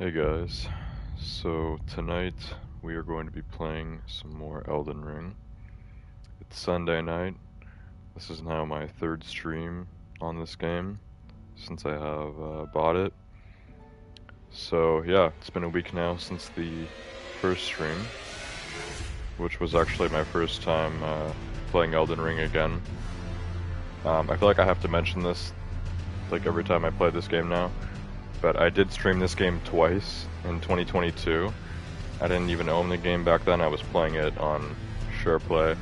Hey guys, so tonight we are going to be playing some more Elden Ring. It's Sunday night. This is now my third stream on this game since I have bought it. So yeah, it's been a week now since the first stream, which was actually my first time playing Elden Ring again. I feel like I have to mention this like every time I play this game now, but I did stream this game twice in 2022. I didn't even own the game back then. I was playing it on SharePlay.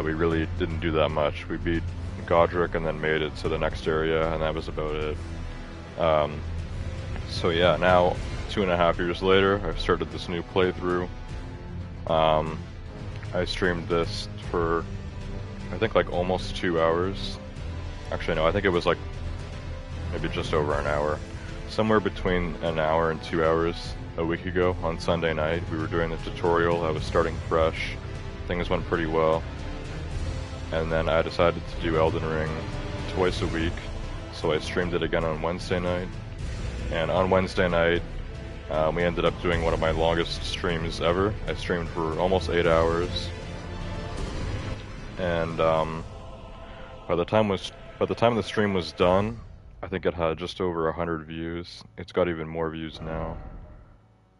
We really didn't do that much. We beat Godric and then made it to the next area, and that was about it. Um, so yeah, now 2.5 years later, I've started this new playthrough. I streamed this for I think like almost 2 hours. Actually, no, I think it was like maybe just over an hour. Somewhere between an hour and 2 hours a week ago on Sunday night. We were doing the tutorial. I was starting fresh. Things went pretty well. And then I decided to do Elden Ring twice a week. So I streamed it again on Wednesday night. And on Wednesday night, we ended up doing one of my longest streams ever. I streamed for almost 8 hours. And by the time the stream was done, I think it had just over 100 views. It's got even more views now.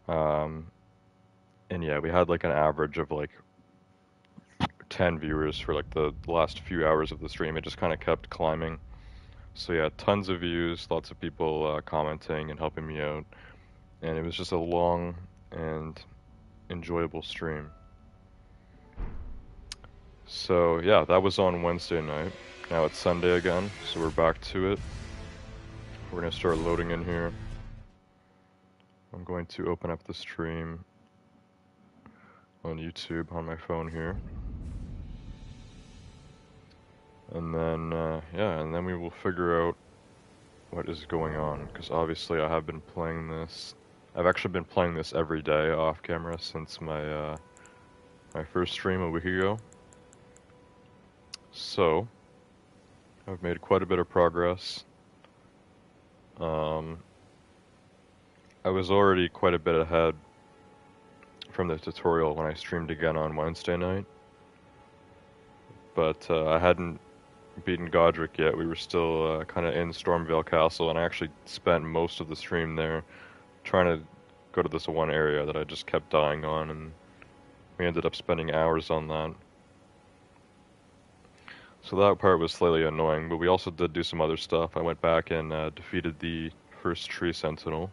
And yeah, we had like an average of like 10 viewers for like the last few hours of the stream. It just kind of kept climbing. So yeah, tons of views, lots of people commenting and helping me out. And it was just a long and enjoyable stream. So yeah, that was on Wednesday night. Now it's Sunday again, so we're back to it. We're gonna start loading in here. I'm going to open up the stream on YouTube on my phone here. And then, yeah, and then we will figure out what is going on, because obviously I have been playing this. I've actually been playing this every day off camera since my my first stream a week ago. So, I've made quite a bit of progress. I was already quite a bit ahead from the tutorial when I streamed again on Wednesday night, but I hadn't beaten Godric yet. We were still kind of in Stormvale Castle, and I actually spent most of the stream there trying to go to this one area that I just kept dying on, and we ended up spending hours on that. So that part was slightly annoying, but we also did do some other stuff. I went back and defeated the first tree sentinel.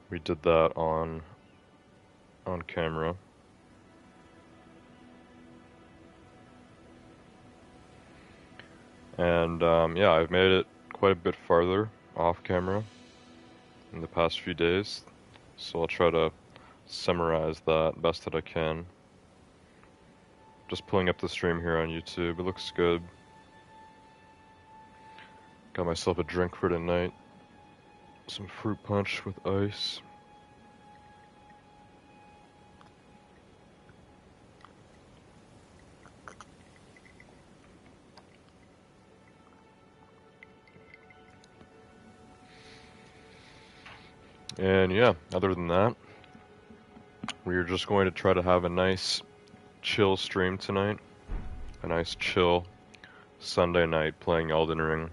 We did that on camera. And yeah, I've made it quite a bit farther off camera in the past few days, so I'll try to summarize that best that I can. Just pulling up the stream here on YouTube. It looks good. Got myself a drink for tonight. Some fruit punch with ice. And yeah, other than that, we're just going to try to have a nice chill stream tonight. A nice chill Sunday night playing Elden Ring.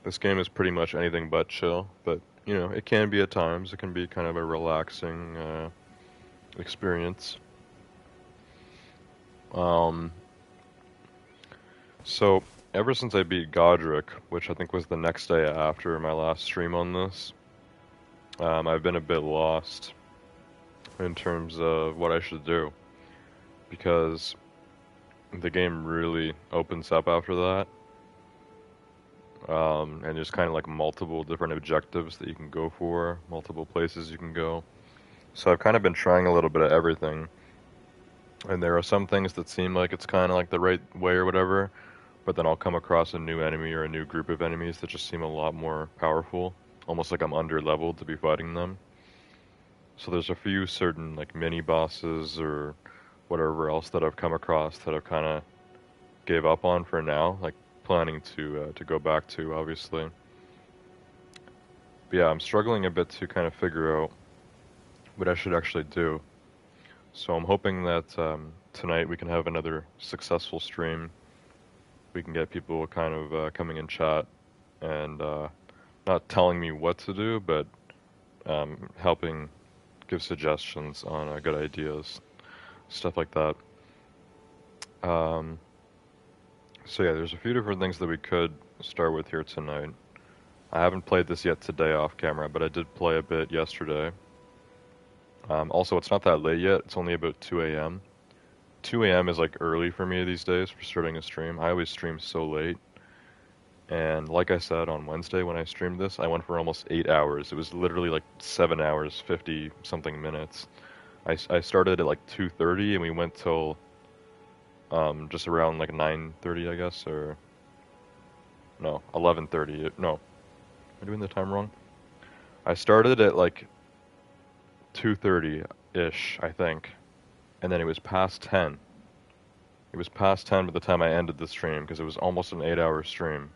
This game is pretty much anything but chill, but you know, it can be at times. It can be kind of a relaxing experience. So ever since I beat Godric, which I think was the next day after my last stream on this, I've been a bit lost in terms of what I should do, because the game really opens up after that. And there's kind of like multiple different objectives that you can go for, multiple places you can go. So I've kind of been trying a little bit of everything. And there are some things that seem like it's kind of like the right way or whatever, but then I'll come across a new enemy or a new group of enemies that just seem a lot more powerful, almost like I'm under leveled to be fighting them. So there's a few certain like mini bosses or whatever else that I've come across that I've kind of gave up on for now, like planning to go back to, obviously. But yeah, I'm struggling a bit to kind of figure out what I should actually do. So I'm hoping that tonight we can have another successful stream. We can get people kind of coming in chat and not telling me what to do, but helping give suggestions on good ideas, stuff like that. Um, so yeah, there's a few different things that we could start with here tonight. I haven't played this yet today off camera, but I did play a bit yesterday. Also, it's not that late yet. It's only about 2 a.m. 2 a.m. is like early for me these days for starting a stream. I always stream so late. And like I said on Wednesday when I streamed this, I went for almost 8 hours. It was literally like 7 hours, 50 something minutes. I started at like 2:30 and we went till just around like 9:30, I guess, or no, 11:30. No, am I doing the time wrong? I started at like 2:30-ish, I think, and then it was past 10. It was past 10 by the time I ended the stream because it was almost an 8-hour stream.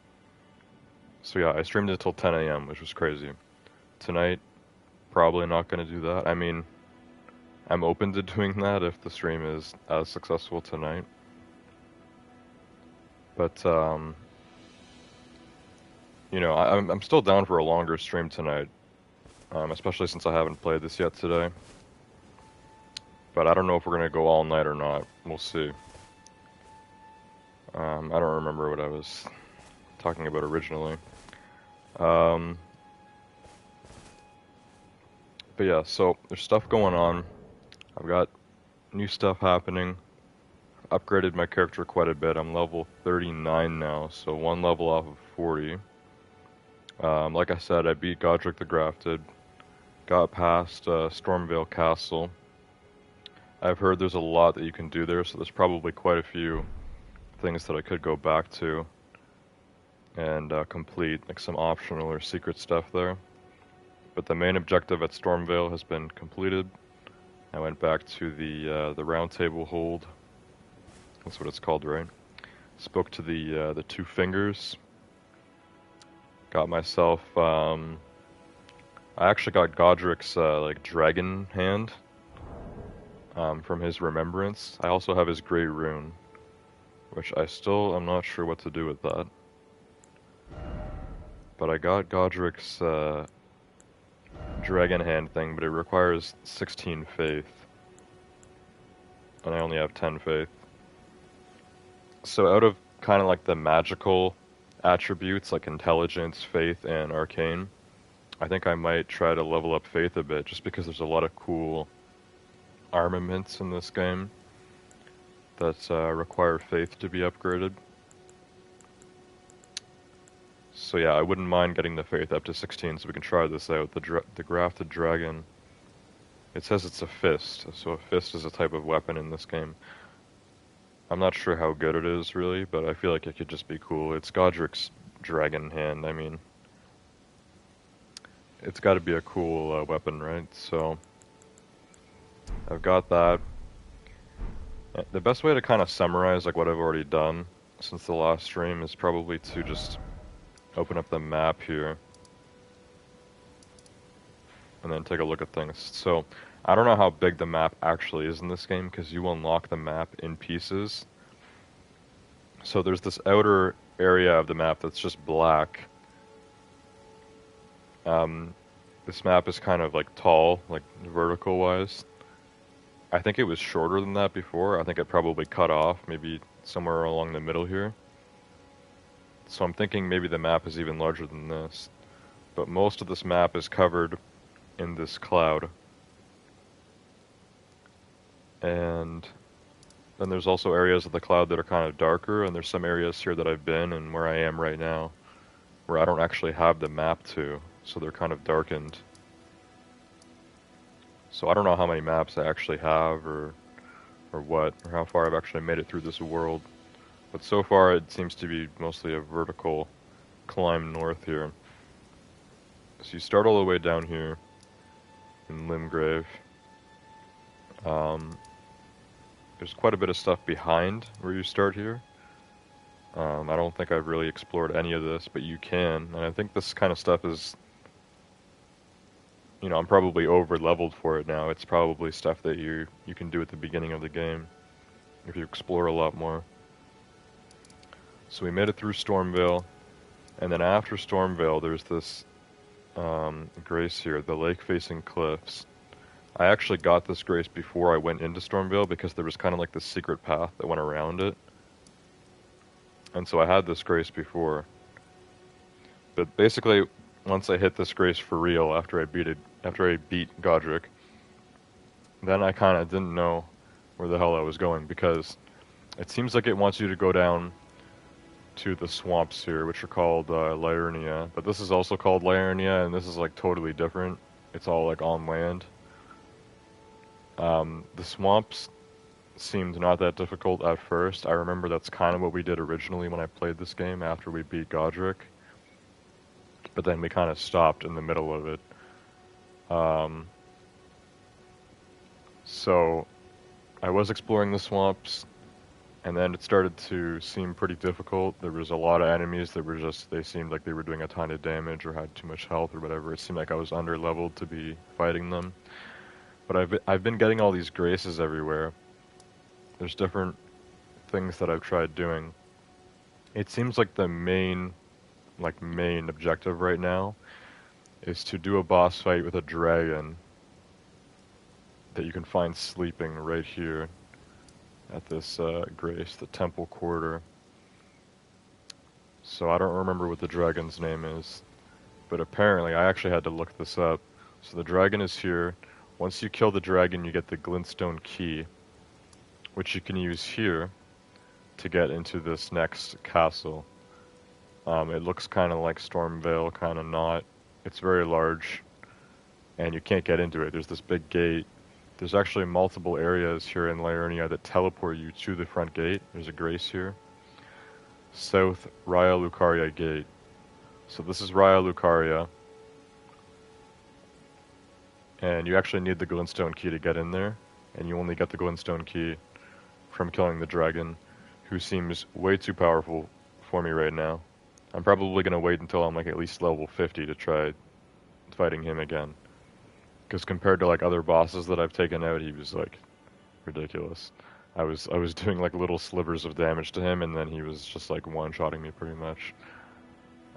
So yeah, I streamed until 10 a.m., which was crazy. Tonight, probably not going to do that. I mean, I'm open to doing that if the stream is as successful tonight. But, you know, I'm still down for a longer stream tonight, especially since I haven't played this yet today. But I don't know if we're going to go all night or not. We'll see. I don't remember what I was talking about originally. But yeah, so there's stuff going on. I've got new stuff happening. Upgraded my character quite a bit. I'm level 39 now, so one level off of 40. Like I said, I beat Godric the Grafted. Got past Stormvale Castle. I've heard there's a lot that you can do there, so there's probably quite a few things that I could go back to and complete, like some optional or secret stuff there. But the main objective at Stormvale has been completed. I went back to the Round Table Hold. That's what it's called, right? Spoke to the two fingers. Got myself. I actually got Godric's like dragon hand from his remembrance. I also have his Grey Rune, which I still am not sure what to do with that. But I got Godric's dragon hand thing, but it requires 16 faith. And I only have 10 faith. So out of kind of like the magical attributes like intelligence, faith, and arcane, I think I might try to level up faith a bit just because there's a lot of cool armaments in this game that require faith to be upgraded. So yeah, I wouldn't mind getting the faith up to 16 so we can try this out. The grafted dragon. It says it's a fist, so a fist is a type of weapon in this game. I'm not sure how good it is really, but I feel like it could just be cool. It's Godric's dragon hand, I mean. It's got to be a cool weapon, right? So I've got that. The best way to kind of summarize like what I've already done since the last stream is probably to just open up the map here and then take a look at things. So I don't know how big the map actually is in this game because you unlock the map in pieces. So there's this outer area of the map that's just black. This map is kind of like tall, like vertical wise. I think it was shorter than that before. I think it probably cut off, maybe somewhere along the middle here. So I'm thinking maybe the map is even larger than this. But most of this map is covered in this cloud. And then there's also areas of the cloud that are kind of darker, and there's some areas here that I've been and where I am right now where I don't actually have the map to, so they're kind of darkened. So I don't know how many maps I actually have or what, or how far I've actually made it through this world. But so far it seems to be mostly a vertical climb north here. So you start all the way down here in Limgrave. There's quite a bit of stuff behind where you start here. I don't think I've really explored any of this, but you can. And I think this kind of stuff is you know, I'm probably over leveled for it now. It's probably stuff that you can do at the beginning of the game if you explore a lot more. So we made it through Stormvale, and then after Stormvale, there's this grace here, the lake-facing cliffs. I actually got this grace before I went into Stormvale because there was kind of like this secret path that went around it. And so I had this grace before. But basically, once I hit this grace for real after I beat Godric, then I kind of didn't know where the hell I was going because it seems like it wants you to go down to the swamps here, which are called Liurnia. But this is also called Liurnia, and this is like totally different. It's all like on land. The swamps seemed not that difficult at first. I remember that's kind of what we did originally when I played this game after we beat Godric. But then we kind of stopped in the middle of it. So I was exploring the swamps, and then it started to seem pretty difficult. There was a lot of enemies that were they seemed like they were doing a ton of damage or had too much health or whatever. It seemed like I was under-leveled to be fighting them. But I've been getting all these graces everywhere. There's different things that I've tried doing. It seems like the main objective right now is to do a boss fight with a dragon that you can find sleeping right here at this grace, the temple quarter. So I don't remember what the dragon's name is, but apparently I actually had to look this up. So the dragon is here. Once you kill the dragon, you get the glintstone key, which you can use here to get into this next castle. It looks kind of like Stormvale, kind of not. It's very large, and you can't get into it. There's this big gate. There's actually multiple areas here in Liurnia that teleport you to the front gate. There's a grace here. South Raya Lucaria Gate. So this is Raya Lucaria. And you actually need the glintstone key to get in there. And you only get the glintstone key from killing the dragon, who seems way too powerful for me right now. I'm probably going to wait until I'm like at least level 50 to try fighting him again. Because compared to like other bosses that I've taken out, he was like ridiculous. I was doing like little slivers of damage to him, and then he was just like one-shotting me pretty much.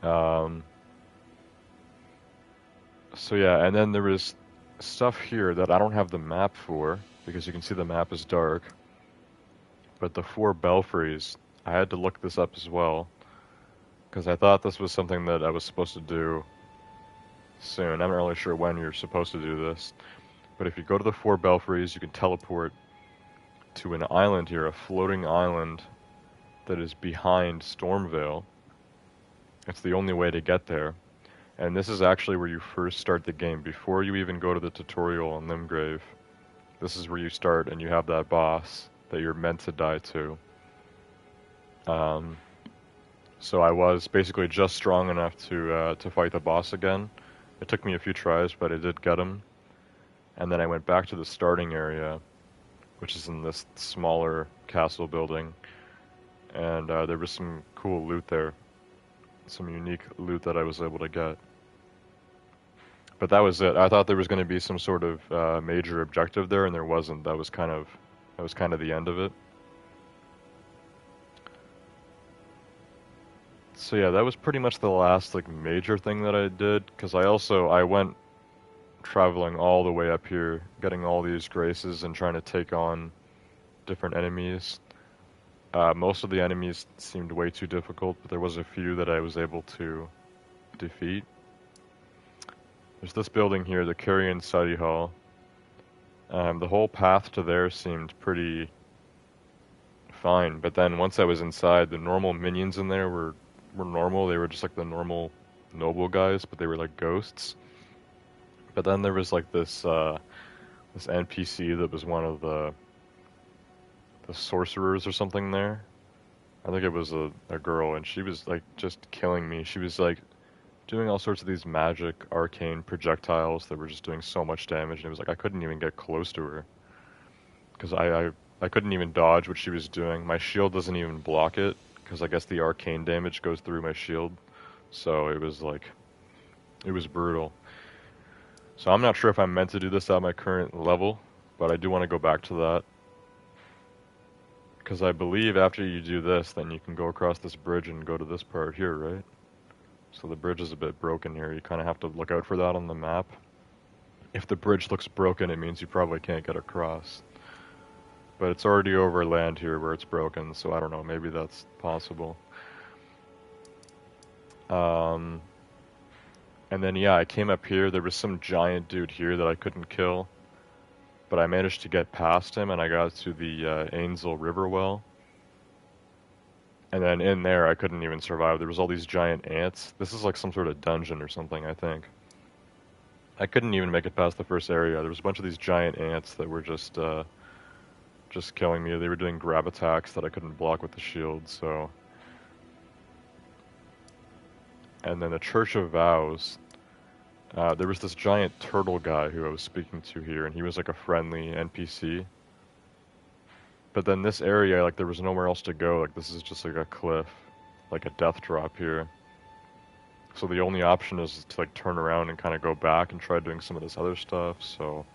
So yeah, and then there was stuff here that I don't have the map for, because you can see the map is dark. But the 4 belfries, I had to look this up as well, because I thought this was something that I was supposed to do soon. I'm not really sure when you're supposed to do this. But if you go to the 4 belfries, you can teleport to an island here, a floating island that is behind Stormvale. It's the only way to get there. And this is actually where you first start the game, before you even go to the tutorial on Limgrave. This is where you start, and you have that boss that you're meant to die to. So I was basically just strong enough to fight the boss again. It took me a few tries, but I did get him. And then I went back to the starting area, which is in this smaller castle building. And there was some cool loot there. Some unique loot that I was able to get. But that was it. I thought there was going to be some sort of major objective there, and there wasn't. That was kind of the end of it. So yeah, that was pretty much the last like major thing that I did, because I went traveling all the way up here, getting all these graces and trying to take on different enemies. Most of the enemies seemed way too difficult, but there was a few that I was able to defeat. There's this building here, the Carrion Study Hall. The whole path to there seemed pretty fine, but then once I was inside, the normal minions in there were normal. They were just like the normal noble guys, but they were like ghosts. But then there was like this this NPC that was one of the sorcerers or something there. I think it was a girl, and she was like just killing me. She was like doing all sorts of these magic arcane projectiles that were just doing so much damage, and it was like I couldn't even get close to her because I couldn't even dodge what she was doing. My shield doesn't even block it because I guess the arcane damage goes through my shield. So it was like, it was brutal. So I'm not sure if I'm meant to do this at my current level, but I do want to go back to that. Because I believe after you do this, then you can go across this bridge and go to this part here, right? So the bridge is a bit broken here. You kind of have to look out for that on the map. If the bridge looks broken, it means you probably can't get across. But it's already over land here where it's broken, so I don't know, maybe that's possible. And then yeah, I came up here, there was some giant dude here that I couldn't kill. But I managed to get past him and I got to the Ainsel River well. And then in there I couldn't even survive. There was all these giant ants. This is like some sort of dungeon or something, I think. I couldn't even make it past the first area. There was a bunch of these giant ants that were just killing me. They were doing grab attacks that I couldn't block with the shield, so... And then the Church of Vows. There was this giant turtle guy who I was speaking to here, and he was like a friendly NPC. But then this area, like, there was nowhere else to go. Like, this is just like a cliff, like a death drop here. So the only option is to like turn around and kind of go back and try doing some of this other stuff, so...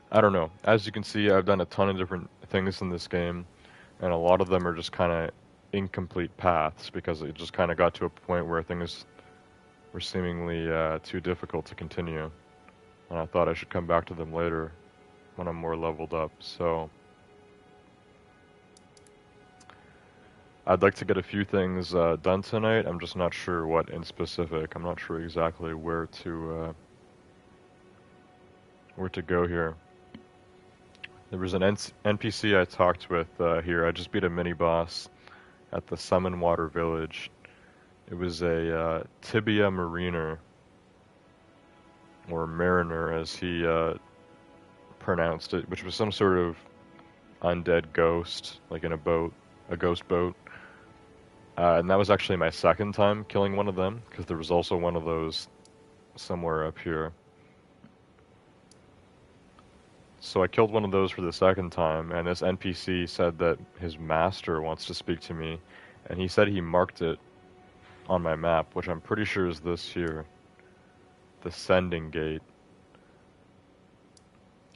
I don't know. As you can see, I've done a ton of different things in this game, and a lot of them are just kind of incomplete paths, because it just kind of got to a point where things were seemingly too difficult to continue. And I thought I should come back to them later, when I'm more leveled up, so... I'd like to get a few things done tonight. I'm just not sure what in specific. I'm not sure exactly where to go here. There was an NPC I talked with here. I just beat a mini-boss at the Summon Water Village. It was a Tibia Mariner, or Mariner as he pronounced it, which was some sort of undead ghost, like in a boat, a ghost boat. And that was actually my second time killing one of them, because there was also one of those somewhere up here. So I killed one of those for the second time, and this NPC said that his master wants to speak to me, and he said he marked it on my map, which I'm pretty sure is this here, the Sending Gate.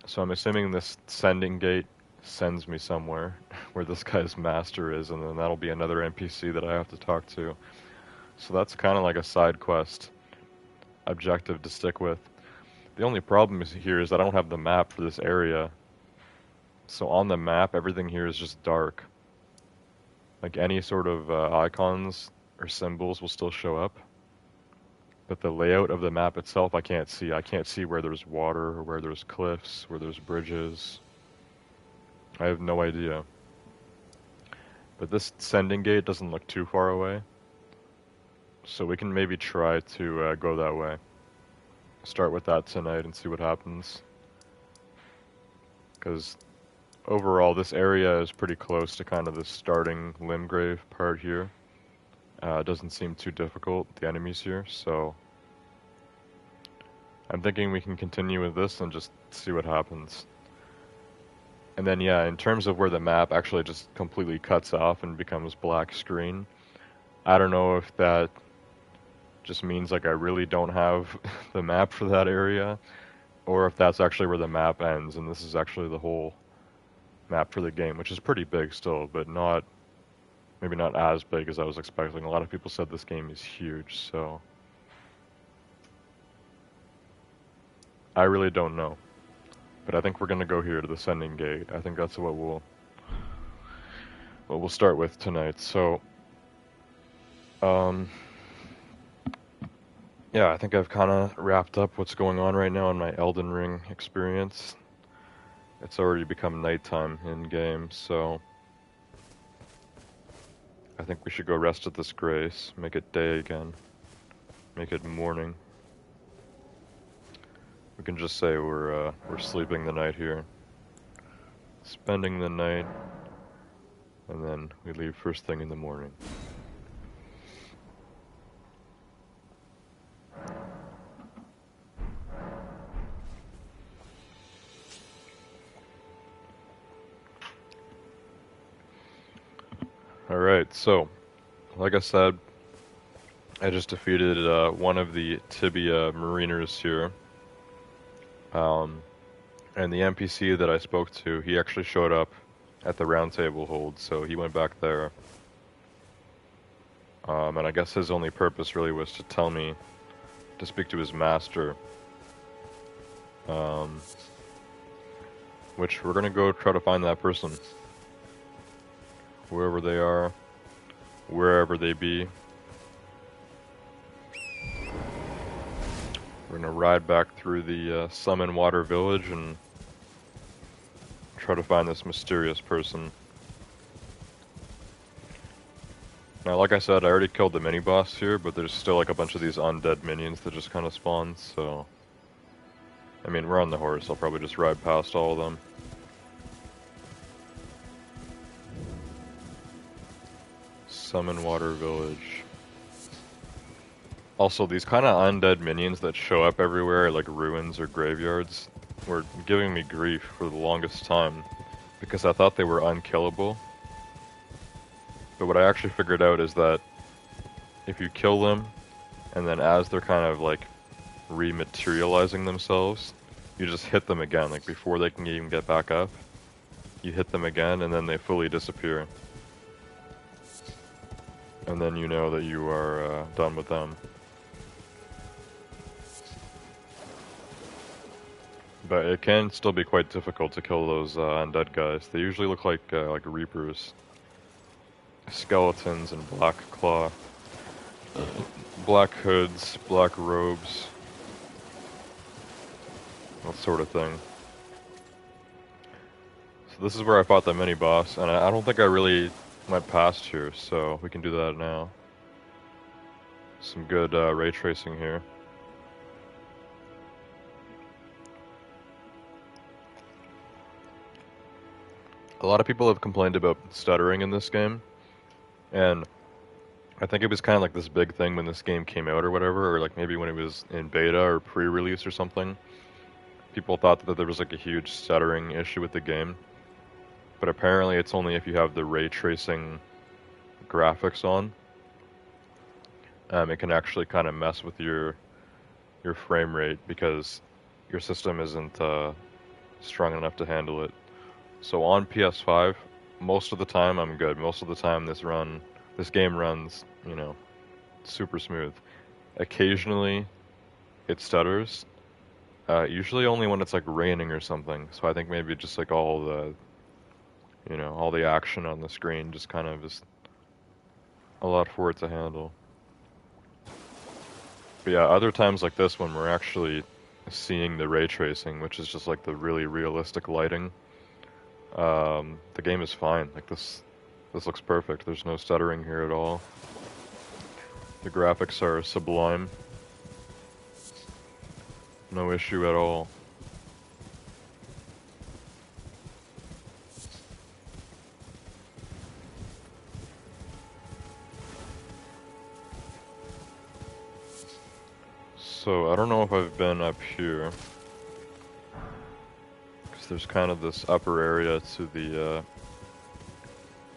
So I'm assuming this Sending Gate sends me somewhere where this guy's master is, and then that'll be another NPC that I have to talk to. So that's kind of like a side quest objective to stick with. The only problem here is that I don't have the map for this area. So on the map, everything here is just dark. Like any sort of icons or symbols will still show up. But the layout of the map itself, I can't see. I can't see where there's water, or where there's cliffs, where there's bridges. I have no idea. But this Sending Gate doesn't look too far away. So we can maybe try to go that way. Start with that tonight and see what happens. Because overall, this area is pretty close to kind of the starting Limgrave part here. It doesn't seem too difficult, the enemies here, so... I'm thinking we can continue with this and just see what happens. And then, yeah, in terms of where the map actually just completely cuts off and becomes black screen, I don't know if that just means like I really don't have the map for that area, or if that's actually where the map ends, and this is actually the whole map for the game, which is pretty big still, but not, maybe not as big as I was expecting. A lot of people said this game is huge, so... I really don't know. But I think we're gonna go here to the Sending Gate. I think that's what we'll start with tonight. So, yeah, I think I've kind of wrapped up what's going on right now in my Elden Ring experience. It's already become nighttime in game, so I think we should go rest at this grace, make it day again, make it morning. We can just say we're sleeping the night here, spending the night, and then we leave first thing in the morning. Alright, so, like I said, I just defeated one of the Tibia Mariners here. And the NPC that I spoke to, he actually showed up at the round table hold, so he went back there. And I guess his only purpose really was to tell me to speak to his master. Which we're gonna go try to find that person. Whoever they are, wherever they be. We're gonna ride back through the Summon Water Village and try to find this mysterious person. Now, like I said, I already killed the mini-boss here, but there's still like a bunch of these undead minions that just kind of spawn, so... I mean, we're on the horse, I'll probably just ride past all of them. Summon Water Village. Also, these kind of undead minions that show up everywhere, like ruins or graveyards, were giving me grief for the longest time, because I thought they were unkillable. But what I actually figured out is that if you kill them, and then as they're kind of like rematerializing themselves, you just hit them again, like before they can even get back up. You hit them again, and then they fully disappear. And then you know that you are done with them. But it can still be quite difficult to kill those undead guys. They usually look like reapers. Skeletons and black claw. Black hoods, black robes. That sort of thing. So this is where I fought the mini-boss, and I don't think I really went past here, so we can do that now. Some good ray tracing here. A lot of people have complained about stuttering in this game, and I think it was kind of like this big thing when this game came out or whatever, or like maybe when it was in beta or pre-release or something. People thought that there was like a huge stuttering issue with the game, but apparently it's only if you have the ray tracing graphics on. It can actually kind of mess with your frame rate because your system isn't strong enough to handle it. So on PS5, most of the time I'm good. Most of the time this game runs, you know, super smooth. Occasionally it stutters. Usually only when it's like raining or something. So I think maybe just like all the action on the screen just kind of is a lot for it to handle. But yeah, other times like this when we're actually seeing the ray tracing, which is just like the really realistic lighting, the game is fine. Like this looks perfect. There's no stuttering here at all. The graphics are sublime. No issue at all. So, I don't know if I've been up here. Because there's kind of this upper area to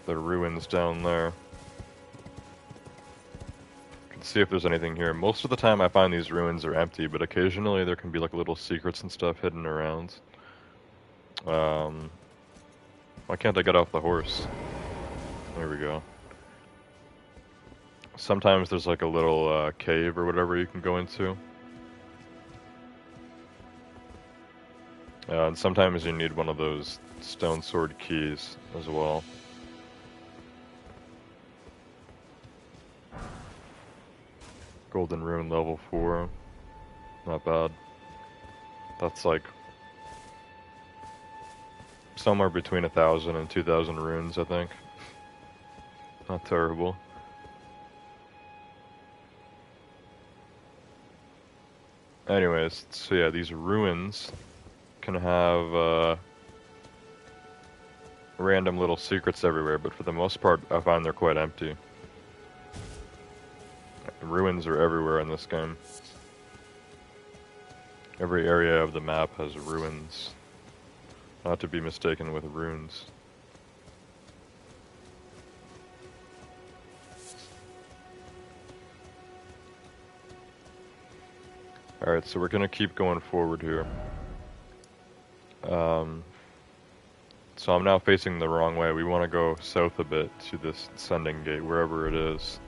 the ruins down there. You can see if there's anything here. Most of the time I find these ruins are empty, but occasionally there can be like little secrets and stuff hidden around. Why can't I get off the horse? There we go. Sometimes there's like a little cave or whatever you can go into. And sometimes you need one of those stone sword keys as well. Golden rune level 4. Not bad. That's like somewhere between 1,000 and 2,000 runes, I think. Not terrible. Anyways, so yeah, these ruins can have random little secrets everywhere, but for the most part, I find they're quite empty. Ruins are everywhere in this game. Every area of the map has ruins. Not to be mistaken with runes. Alright, so we're gonna keep going forward here. So I'm now facing the wrong way. We want to go south a bit to this sending gate, wherever it is.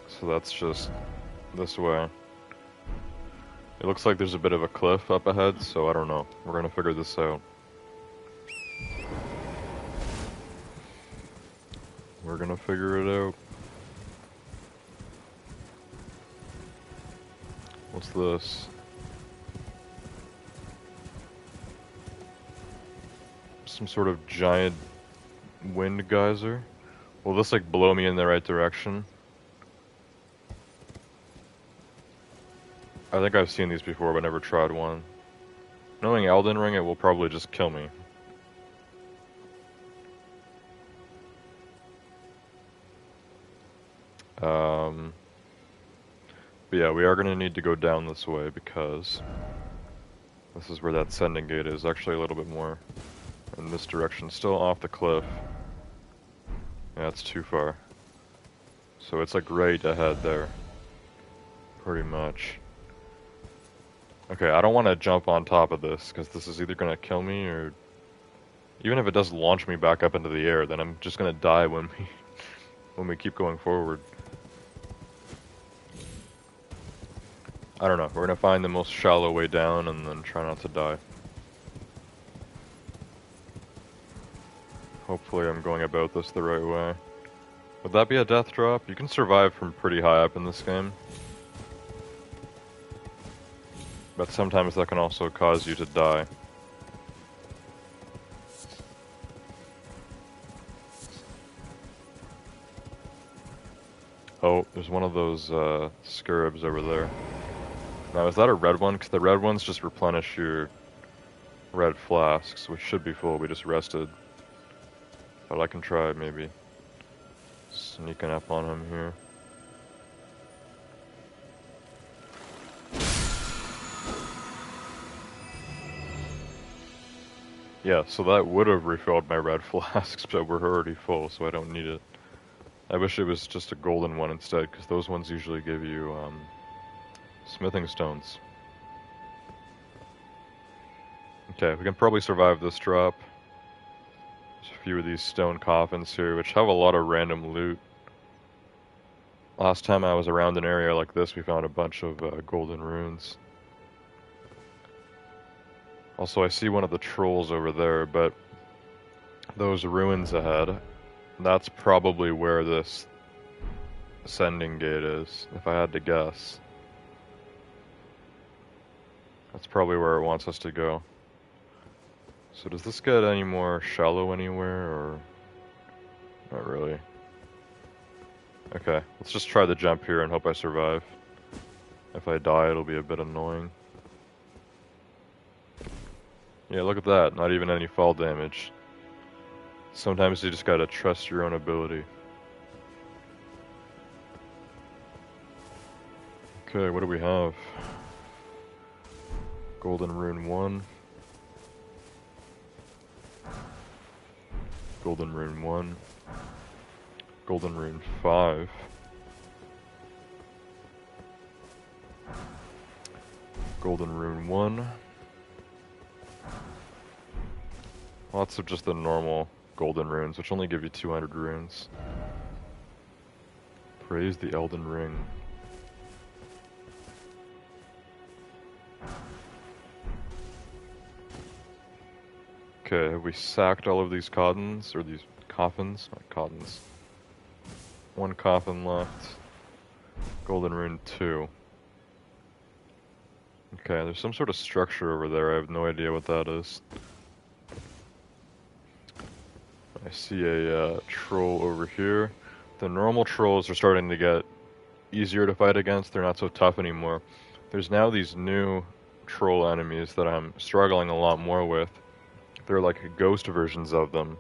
So that's just this way. It looks like there's a bit of a cliff up ahead, so I don't know. We're gonna figure this out. We're gonna figure it out. What's this? Some sort of giant wind geyser? Will this like blow me in the right direction? I think I've seen these before but never tried one. Knowing Elden Ring, it will probably just kill me. But yeah, we are gonna need to go down this way because this is where that sending gate is. Actually a little bit more in this direction. Still off the cliff. Yeah, it's too far. So it's like right ahead there. Pretty much. Okay, I don't want to jump on top of this because this is either gonna kill me or... Even if it does launch me back up into the air, then I'm just gonna die when we keep going forward. I don't know, we're gonna find the most shallow way down and then try not to die. Hopefully I'm going about this the right way. Would that be a death drop? You can survive from pretty high up in this game. But sometimes that can also cause you to die. Oh, there's one of those scarabs over there. Now, is that a red one? Because the red ones just replenish your red flasks, which should be full. We just rested. But I can try maybe sneaking up on him here. Yeah, so that would have refilled my red flasks, but we're already full, so I don't need it. I wish it was just a golden one instead, because those ones usually give you smithing stones. Okay, we can probably survive this drop. There's a few of these stone coffins here, which have a lot of random loot. Last time I was around an area like this, we found a bunch of golden runes. Also, I see one of the trolls over there, but those ruins ahead, that's probably where this ascending gate is, if I had to guess. That's probably where it wants us to go. So does this get any more shallow anywhere, or not really? Okay, let's just try the jump here and hope I survive. If I die, it'll be a bit annoying. Yeah, look at that, not even any fall damage. Sometimes you just gotta trust your own ability. Okay, what do we have? Golden Rune 1. Golden Rune 1. Golden Rune 5. Golden Rune 1. Lots of just the normal golden runes, which only give you 200 runes. Praise the Elden Ring. Okay, have we sacked all of these cottons? Or these coffins? Not cottons. One coffin left. Golden Rune 2. Okay, there's some sort of structure over there. I have no idea what that is. I see a troll over here. The normal trolls are starting to get easier to fight against. They're not so tough anymore. There's now these new troll enemies that I'm struggling a lot more with. They're like ghost versions of them.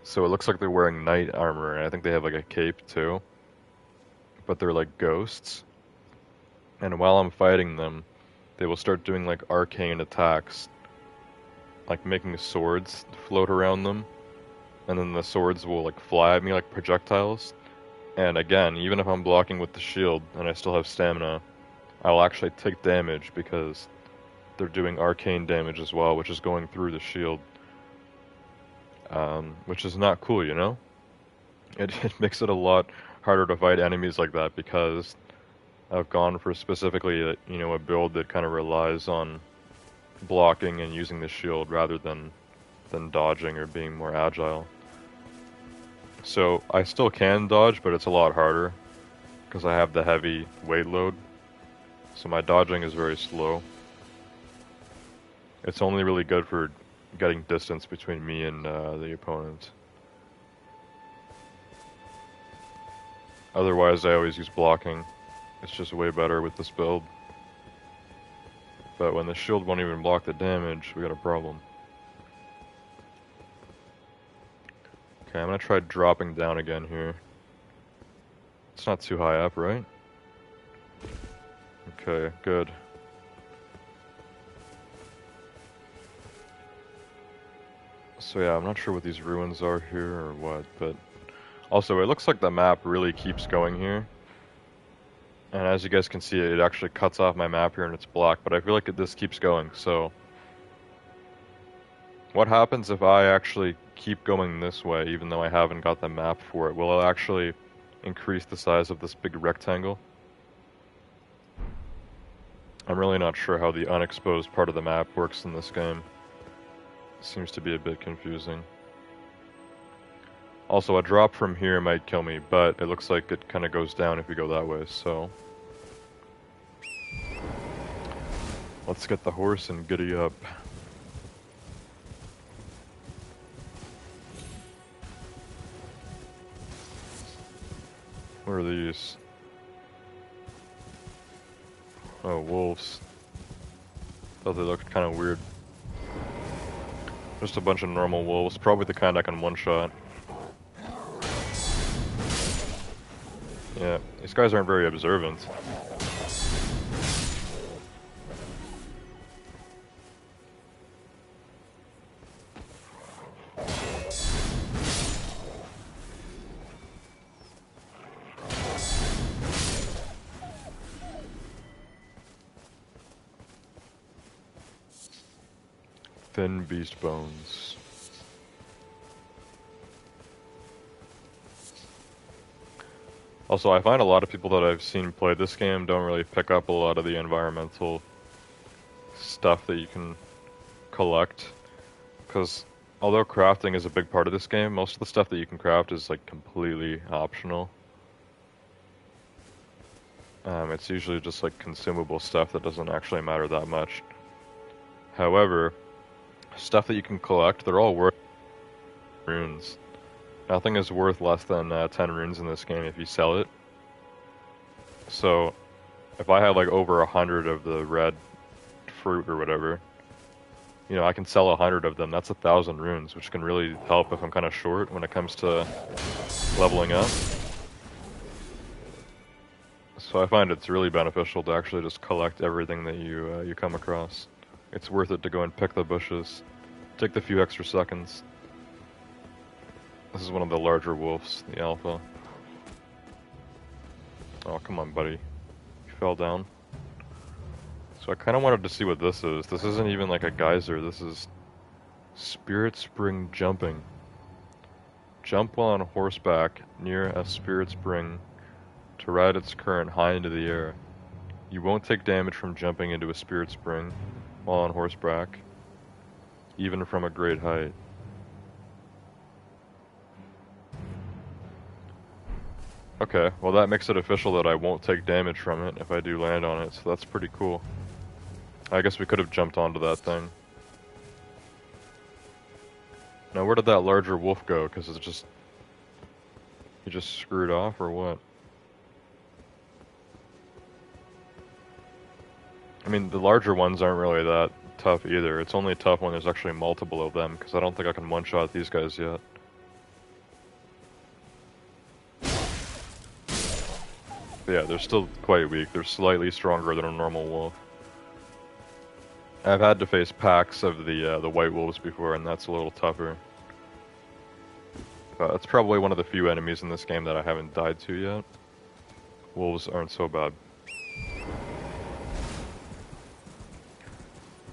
So it looks like they're wearing knight armor, and I think they have like a cape too. But they're like ghosts. And while I'm fighting them, they will start doing like arcane attacks. Like making swords float around them. And then the swords will like fly at me like projectiles. And again, even if I'm blocking with the shield and I still have stamina, I'll actually take damage because they're doing arcane damage as well, which is going through the shield. Which is not cool, you know? It makes it a lot harder to fight enemies like that because I've gone for specifically, a build that kind of relies on blocking and using the shield rather than dodging or being more agile. So I still can dodge, but it's a lot harder because I have the heavy weight load. So my dodging is very slow. It's only really good for getting distance between me and the opponent. Otherwise, I always use blocking. It's just way better with this build. But when the shield won't even block the damage, we got a problem. Okay, I'm gonna try dropping down again here. It's not too high up, right? Okay, good. So yeah, I'm not sure what these ruins are here or what, but also it looks like the map really keeps going here. And as you guys can see, it actually cuts off my map here and it's black, but I feel like this keeps going, so what happens if I actually keep going this way, even though I haven't got the map for it? Will it actually increase the size of this big rectangle? I'm really not sure how the unexposed part of the map works in this game. It seems to be a bit confusing. Also, a drop from here might kill me, but it looks like it kind of goes down if you go that way, so let's get the horse and giddy up. What are these? Oh, wolves. Thought they looked kind of weird. Just a bunch of normal wolves, probably the kind I can one-shot. Yeah, these guys aren't very observant. Thin beast bones. Also, I find a lot of people that I've seen play this game don't really pick up a lot of the environmental stuff that you can collect. Because although crafting is a big part of this game, most of the stuff that you can craft is like completely optional. It's usually just like consumable stuff that doesn't actually matter that much. However, stuff that you can collect, they're all worth runes. Nothing is worth less than 10 runes in this game if you sell it. So, if I have like over 100 of the red fruit or whatever, I can sell 100 of them. That's 1,000 runes, which can really help if I'm kind of short when it comes to leveling up. So I find it's really beneficial to actually just collect everything that you come across. It's worth it to go and pick the bushes. Take the few extra seconds. This is one of the larger wolves, the alpha. Oh, come on, buddy. You fell down. So I kind of wanted to see what this is. This isn't even like a geyser. This is Spirit Spring Jumping. Jump while on horseback near a spirit spring to ride its current high into the air. You won't take damage from jumping into a spirit spring while on horseback, even from a great height. Okay, well that makes it official that I won't take damage from it if I do land on it, so that's pretty cool. I guess we could have jumped onto that thing. Now where did that larger wolf go? Because it's just... he just screwed off or what? I mean, the larger ones aren't really that tough either. It's only tough when there's actually multiple of them, because I don't think I can one-shot these guys yet. But yeah, they're still quite weak. They're slightly stronger than a normal wolf. I've had to face packs of the white wolves before, and that's a little tougher. But it's probably one of the few enemies in this game that I haven't died to yet. Wolves aren't so bad.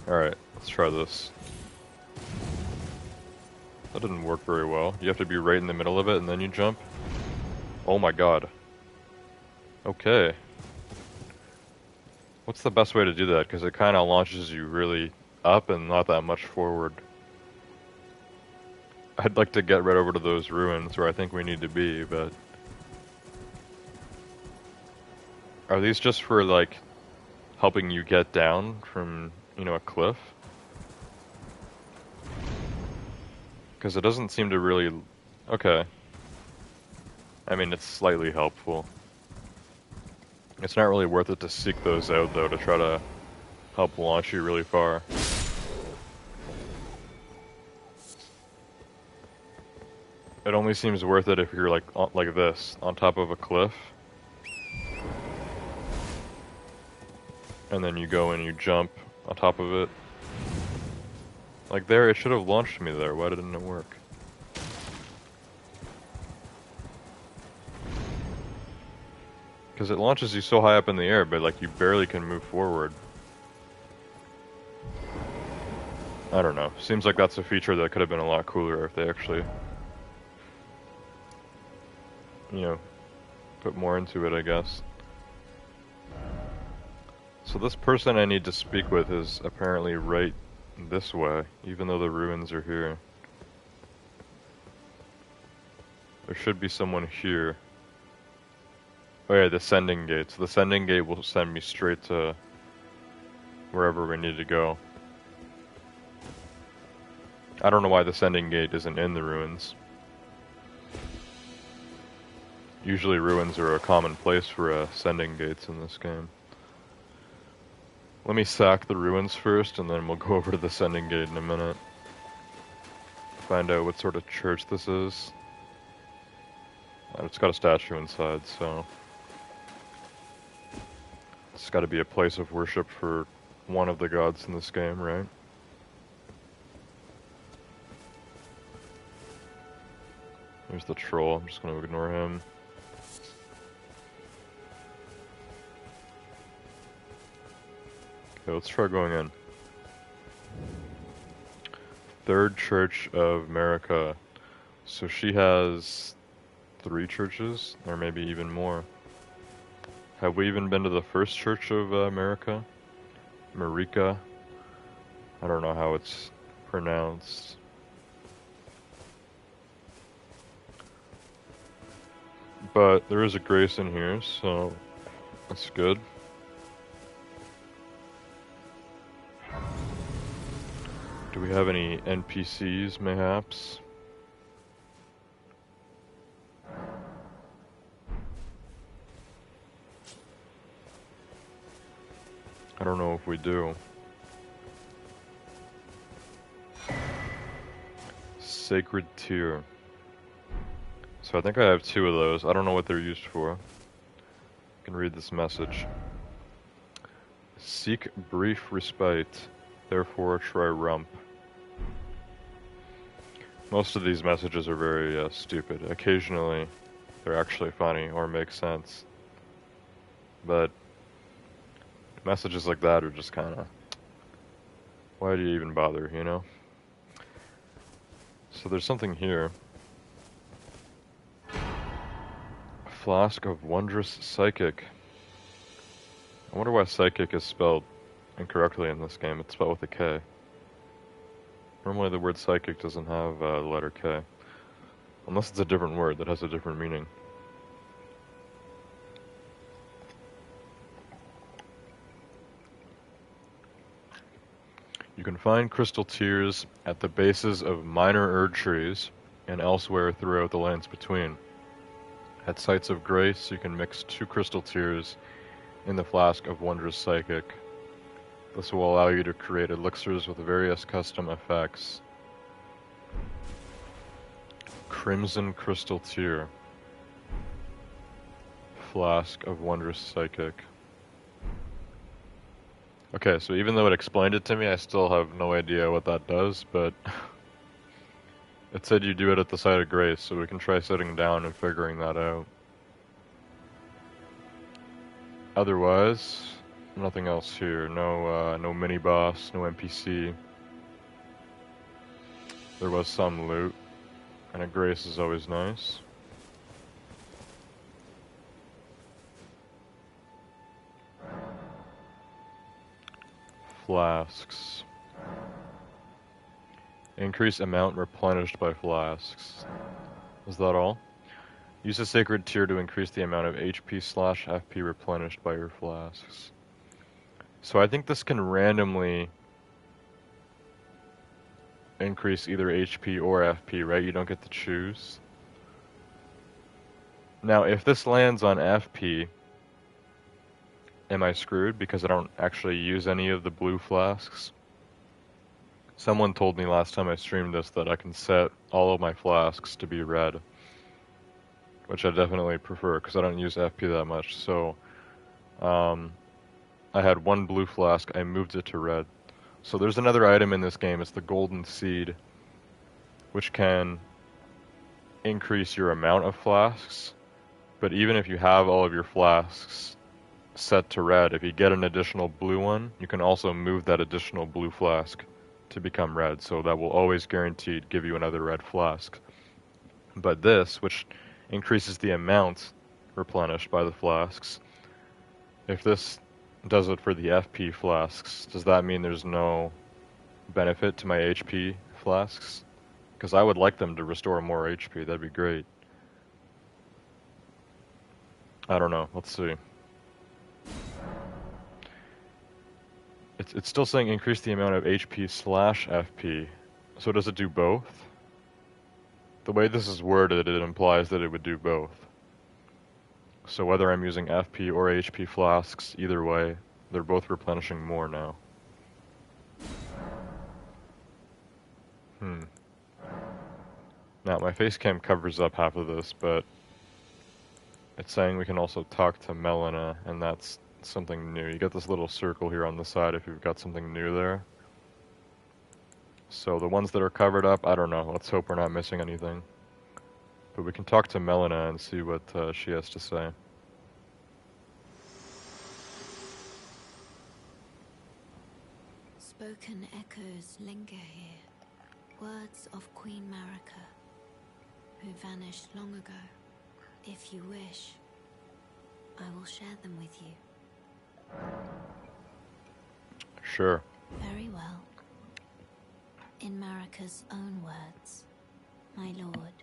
Alright, let's try this. That didn't work very well. You have to be right in the middle of it and then you jump. Oh my god. Okay. What's the best way to do that? Because it kind of launches you really up and not that much forward. I'd like to get right over to those ruins where I think we need to be, but... Are these just for, like, helping you get down from, you know, a cliff? Because it doesn't seem to really... Okay. I mean, it's slightly helpful. It's not really worth it to seek those out, though, to try to help launch you really far. It only seems worth it if you're like this, on top of a cliff. And then you go and you jump on top of it. Like there, it should have launched me there. Why didn't it work? Because it launches you so high up in the air, but like you barely can move forward. I don't know. Seems like that's a feature that could have been a lot cooler if they actually, you know, put more into it, I guess. So this person I need to speak with is apparently right this way, even though the ruins are here. There should be someone here. Oh yeah, the sending gate. So the sending gate will send me straight to wherever we need to go. I don't know why the sending gate isn't in the ruins. Usually ruins are a common place for sending gates in this game. Let me sack the ruins first, and then we'll go over to the sending gate in a minute. Find out what sort of church this is. It's got a statue inside, so... It's gotta be a place of worship for one of the gods in this game, right? There's the troll, I'm just gonna ignore him. Okay, let's try going in. Third Church of America. So she has 3 churches, or maybe even more. Have we even been to the First Church of America? Marika? I don't know how it's pronounced. But there is a grace in here, so that's good. Do we have any NPCs, mayhaps? I don't know if we do. Sacred Tear. So I think I have 2 of those. I don't know what they're used for. I can read this message. Seek brief respite, therefore try rump. Most of these messages are very stupid. Occasionally, they're actually funny or make sense. But messages like that are just kind of... Why do you even bother, you know? So there's something here. A flask of wondrous psychic. I wonder why psychic is spelled incorrectly in this game. It's spelled with a K. Normally the word psychic doesn't have the letter K. Unless it's a different word that has a different meaning. You can find crystal tears at the bases of minor Erd trees and elsewhere throughout the lands between. At sites of grace, you can mix 2 crystal tears in the flask of wondrous psychic. This will allow you to create elixirs with various custom effects. Crimson Crystal Tear. Flask of Wondrous Psychic. Okay, so even though it explained it to me, I still have no idea what that does, but... it said you do it at the site of grace, so we can try sitting down and figuring that out. Otherwise... Nothing else here. No mini boss, no NPC. There was some loot, and a grace is always nice. Flasks. Increase amount replenished by flasks. Is that all? Use a sacred tier to increase the amount of HP/FP replenished by your flasks. So I think this can randomly increase either HP or FP, right? You don't get to choose. Now, if this lands on FP, am I screwed because I don't actually use any of the blue flasks? Someone told me last time I streamed this that I can set all of my flasks to be red, which I definitely prefer because I don't use FP that much. So, I had one blue flask, I moved it to red. So there's another item in this game, it's the golden seed, which can increase your amount of flasks, but even if you have all of your flasks set to red, if you get an additional blue one, you can also move that additional blue flask to become red, so that will always guaranteed give you another red flask. But this, which increases the amount replenished by the flasks, if this does it for the FP flasks, does that mean there's no benefit to my HP flasks? Because I would like them to restore more HP, that'd be great. I don't know, let's see. It's still saying increase the amount of HP/FP, so does it do both? The way this is worded, it implies that it would do both. So whether I'm using FP or HP flasks, either way, they're both replenishing more now. Now, my face cam covers up half of this, but it's saying we can also talk to Melina, and that's something new. You get this little circle here on the side if you've got something new there. So the ones that are covered up, I don't know. Let's hope we're not missing anything. But we can talk to Melina and see what she has to say. Spoken echoes linger here. Words of Queen Marika, who vanished long ago. If you wish, I will share them with you. Sure. Very well. In Marika's own words, my lord,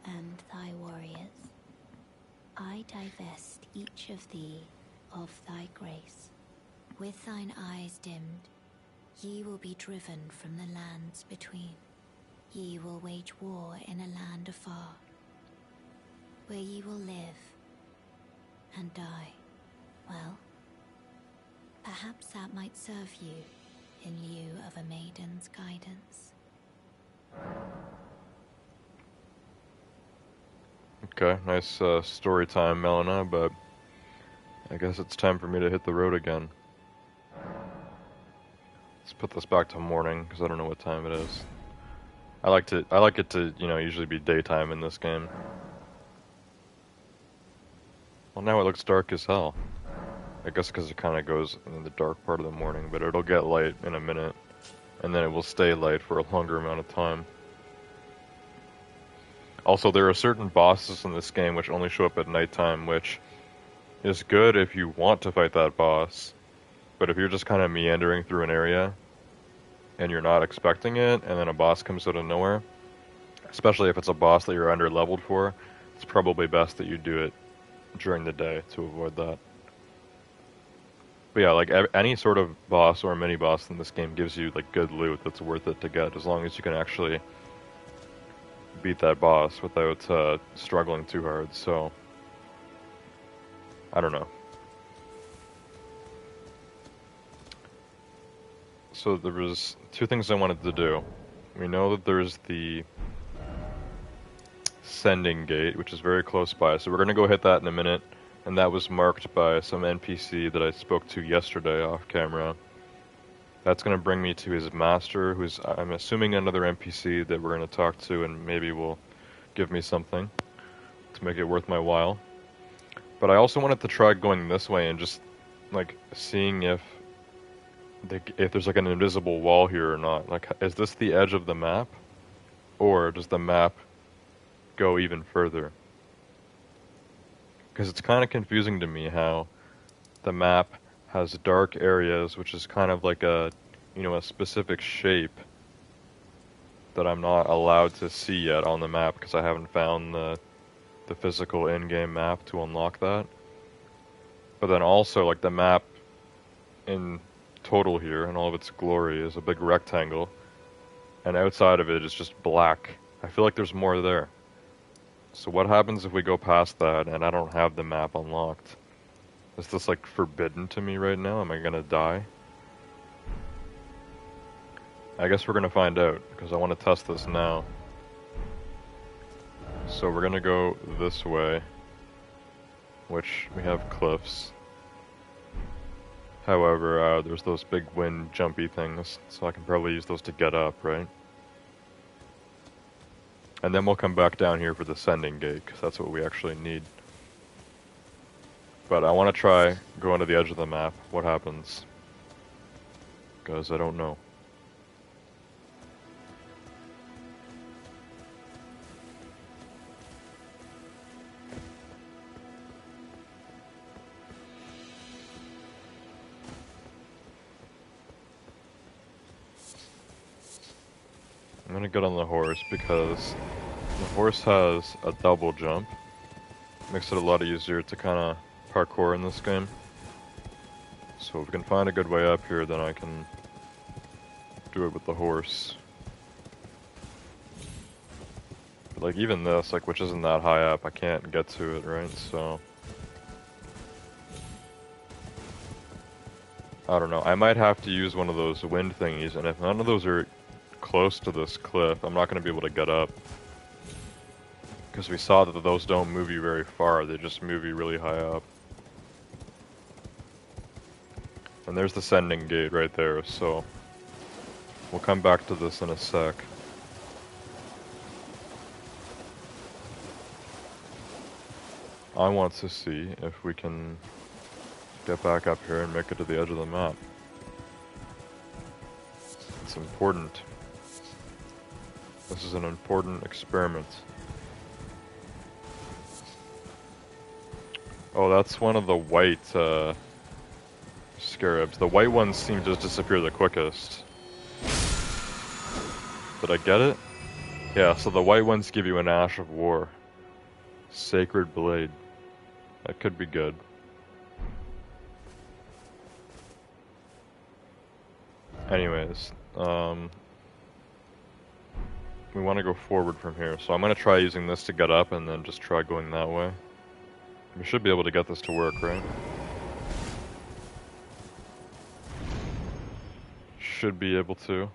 and thy warriors, I divest each of thee of thy grace. With thine eyes dimmed, ye will be driven from the lands between. Ye will wage war in a land afar, where ye will live and die. Well, perhaps that might serve you in lieu of a maiden's guidance. Okay, nice story time, Melina, but I guess it's time for me to hit the road again. Let's put this back to morning, because I don't know what time it is. I like it to, you know, usually be daytime in this game. Well, now it looks dark as hell. I guess because it kind of goes in the dark part of the morning, but it'll get light in a minute, and then it will stay light for a longer amount of time. Also, there are certain bosses in this game which only show up at nighttime, which is good if you want to fight that boss, but if you're just kind of meandering through an area, and you're not expecting it, and then a boss comes out of nowhere, especially if it's a boss that you're under-leveled for, it's probably best that you do it during the day to avoid that. But yeah, like any sort of boss or mini-boss in this game gives you like good loot that's worth it to get, as long as you can actually beat that boss without struggling too hard, so I don't know. So there was two things I wanted to do. We know that there's the sending gate, which is very close by, so we're going to go hit that in a minute, and that was marked by some NPC that I spoke to yesterday off camera. That's going to bring me to his master, who's, I'm assuming, another NPC that we're going to talk to and maybe will give me something to make it worth my while. But I also wanted to try going this way and just like seeing if there's like an invisible wall here or not. Like, is this the edge of the map, or does the map go even further? Because it's kind of confusing to me how the map has dark areas, which is kind of like a specific shape that I'm not allowed to see yet on the map because I haven't found the physical in-game map to unlock that. But then also, like, the map in total here, in all of its glory, is a big rectangle, and outside of it is just black. I feel like there's more there. So what happens if we go past that and I don't have the map unlocked? Is this, like, forbidden to me right now? Am I gonna die? I guess we're gonna find out, because I want to test this now. So we're gonna go this way, which we have cliffs. However, there's those big wind jumpy things, so I can probably use those to get up, right? And then we'll come back down here for the sending gate, because that's what we actually need. But I want to try going to the edge of the map, what happens. Because I don't know. I'm gonna get on the horse because the horse has a double jump. Makes it a lot easier to kind of parkour in this game. So if we can find a good way up here, then I can do it with the horse. But like even this, like which isn't that high up, I can't get to it, right? So I don't know. I might have to use one of those wind thingies, and if none of those are close to this cliff, I'm not going to be able to get up. Because we saw that those don't move you very far, they just move you really high up. And there's the sending gate right there, so we'll come back to this in a sec. I want to see if we can get back up here and make it to the edge of the map. It's important. This is an important experiment. Oh, that's one of the white scarabs. The white ones seem to disappear the quickest. Did I get it? Yeah, so the white ones give you an Ash of War. Sacred Blade. That could be good. Anyways, we want to go forward from here, so I'm going to try using this to get up and then just try going that way. We should be able to get this to work, right? Should be able to.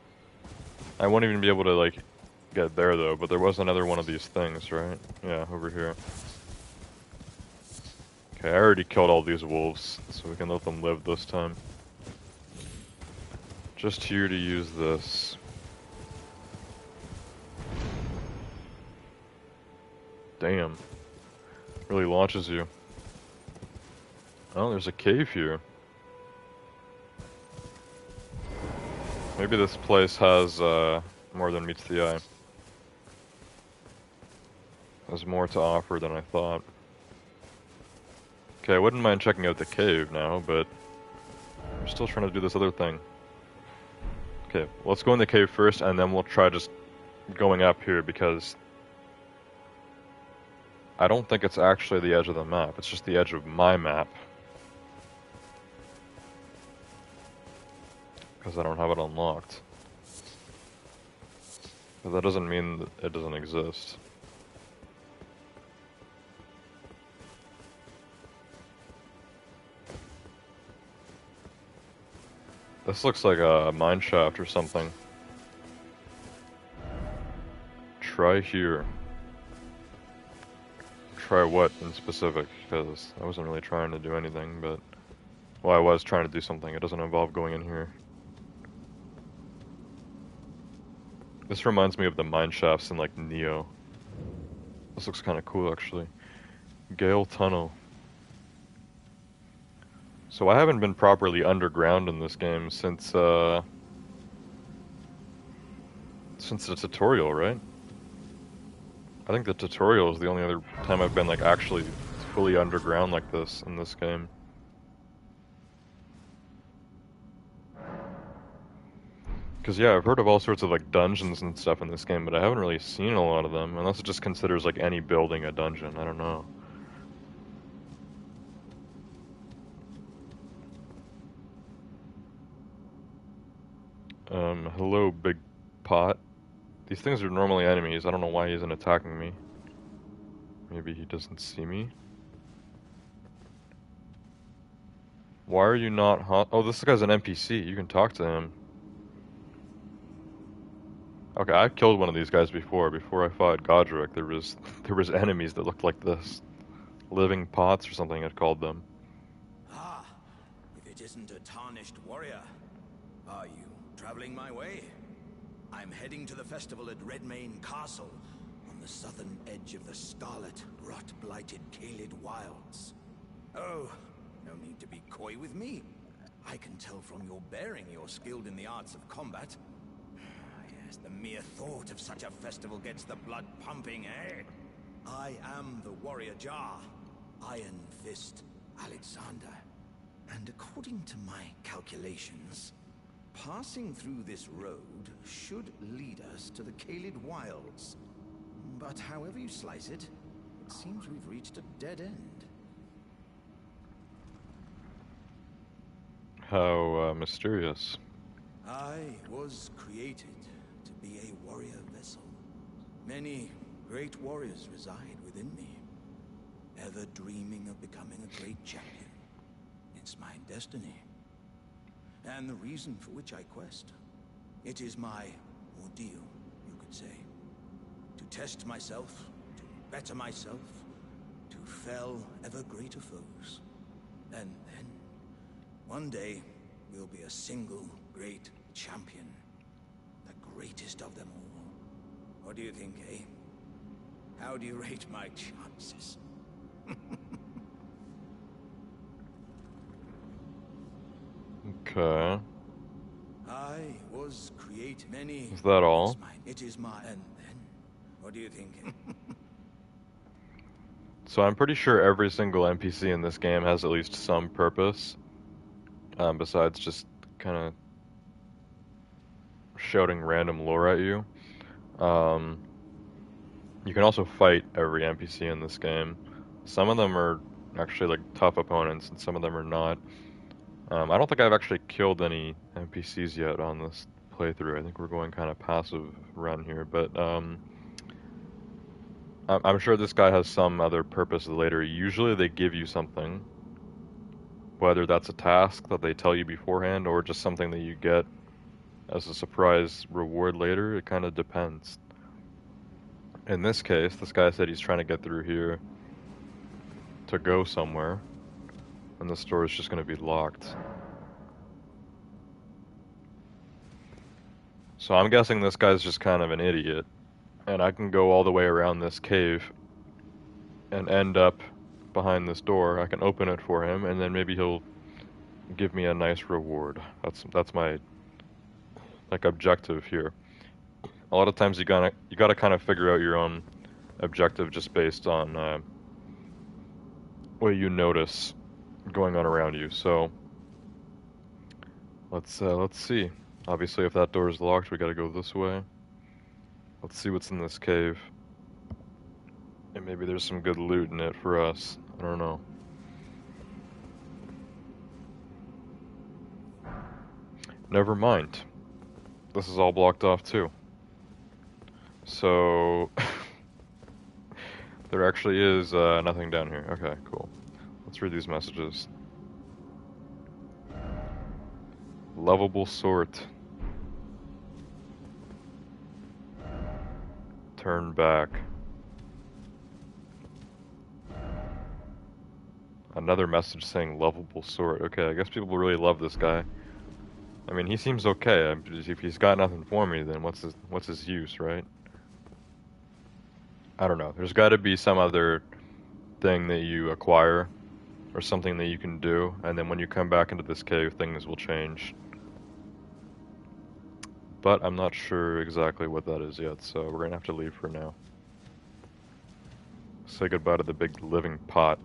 I won't even be able to, like, get there, though, but there was another one of these things, right? Yeah, over here. Okay, I already killed all these wolves, so we can let them live this time. Just here to use this. Damn. Really launches you. Oh, there's a cave here. Maybe this place has more than meets the eye. Has more to offer than I thought. Okay, I wouldn't mind checking out the cave now, but I'm still trying to do this other thing. Okay, let's go in the cave first, and then we'll try just going up here, because I don't think it's actually the edge of the map. It's just the edge of my map. Because I don't have it unlocked. But that doesn't mean that it doesn't exist. This looks like a mine shaft or something. Try here. Try what in specific? Because I wasn't really trying to do anything, but... Well, I was trying to do something. It doesn't involve going in here. This reminds me of the mine shafts in, like, Neo. This looks kind of cool, actually. Gale Tunnel. So I haven't been properly underground in this game since the tutorial, right? I think the tutorial is the only other time I've been like actually fully underground like this in this game. Because yeah, I've heard of all sorts of like dungeons and stuff in this game, but I haven't really seen a lot of them, unless it just considers like any building a dungeon. I don't know. Hello, big pot. These things are normally enemies. I don't know why he isn't attacking me. Maybe he doesn't see me. Why are you not hot? Oh, this guy's an NPC. You can talk to him. Okay, I've killed one of these guys before. Before I fought Godric, there was enemies that looked like this. Living pots or something it called them. Ah, if it isn't a tarnished warrior, are you traveling my way? I'm heading to the festival at Redmane Castle, on the southern edge of the scarlet, rot-blighted Caelid Wilds. Oh, no need to be coy with me. I can tell from your bearing you're skilled in the arts of combat. Yes, the mere thought of such a festival gets the blood pumping, eh? I am the warrior Jar, Iron Fist Alexander. And according to my calculations, passing through this road should lead us to the Caelid Wilds. But however you slice it, it seems we've reached a dead end. How mysterious. I was created to be a warrior vessel. Many great warriors reside within me, ever dreaming of becoming a great champion. It's my destiny, and the reason for which I quest. It is my ordeal, you could say. To test myself, to better myself, to fell ever greater foes. And then, one day, we'll be a single great champion. The greatest of them all. What do you think, eh? How do you rate my chances? Okay. I was created many. Is that all? It is my. And then, what do you think? So I'm pretty sure every single NPC in this game has at least some purpose, besides just kind of shouting random lore at you. Um, you can also fight every NPC in this game. Some of them are actually like tough opponents, and some of them are not. I don't think I've actually killed any NPCs yet on this playthrough. I think we're going kind of passive run here, but I'm sure this guy has some other purpose later. Usually they give you something, whether that's a task that they tell you beforehand or just something that you get as a surprise reward later. It kind of depends. In this case, this guy said he's trying to get through here to go somewhere, and the store is just going to be locked. So I'm guessing this guy's just kind of an idiot, and I can go all the way around this cave and end up behind this door. I can open it for him, and then maybe he'll give me a nice reward. That's my like objective here. A lot of times you gotta kind of figure out your own objective just based on what you notice going on around you. So let's see. Obviously, if that door is locked, we gotta go this way. Let's see what's in this cave. And maybe there's some good loot in it for us. I don't know. Never mind. This is all blocked off too. So there actually is nothing down here. Okay, cool. Let's read these messages. Lovable sort. Turn back. Another message saying lovable sort. Okay, I guess people really love this guy. I mean, he seems okay. If he's got nothing for me, then what's his use, right? I don't know. There's got to be some other thing that you acquire or something that you can do, and then when you come back into this cave, things will change. But I'm not sure exactly what that is yet, so we're gonna have to leave for now. Say goodbye to the big living pot.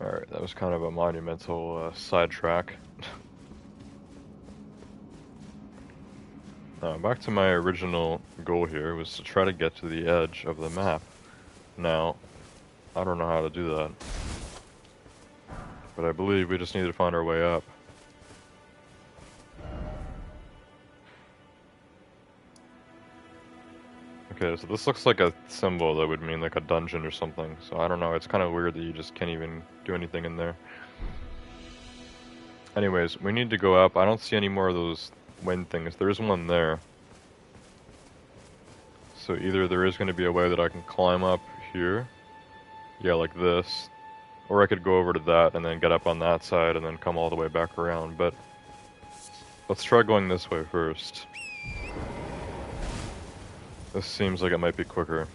Alright, that was kind of a monumental sidetrack. Back to my original goal here, was to try to get to the edge of the map. Now, I don't know how to do that. But I believe we just need to find our way up. Okay, so this looks like a symbol that would mean like a dungeon or something. So I don't know, it's kind of weird that you just can't even do anything in there. Anyways, we need to go up. I don't see any more of those wind things. There is one there. So either there is going to be a way that I can climb up here. Yeah, like this. Or I could go over to that and then get up on that side and then come all the way back around. But let's try going this way first. This seems like it might be quicker.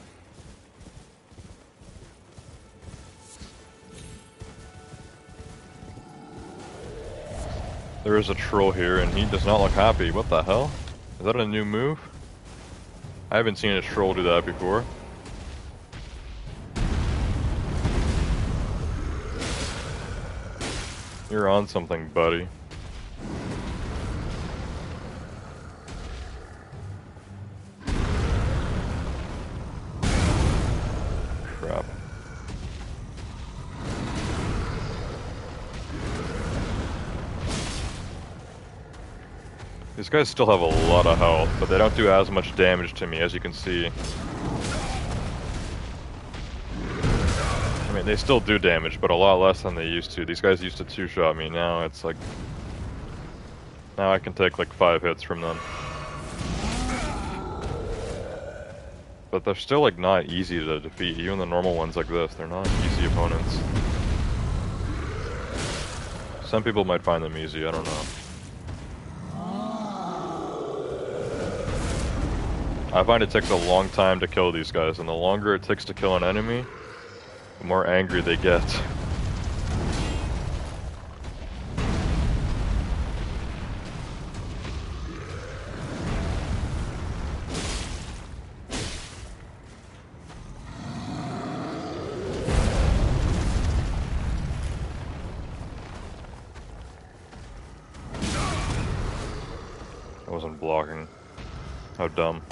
There is a troll here and he does not look happy. What the hell? Is that a new move? I haven't seen a troll do that before. You're on something, buddy. Crap. These guys still have a lot of health, but they don't do as much damage to me, as you can see. I mean, they still do damage, but a lot less than they used to. These guys used to two-shot me, now it's like... Now I can take like 5 hits from them. But they're still like not easy to defeat, even the normal ones like this, they're not easy opponents. Some people might find them easy, I don't know. I find it takes a long time to kill these guys, and the longer it takes to kill an enemy, the more angry they get. I wasn't blocking. How dumb.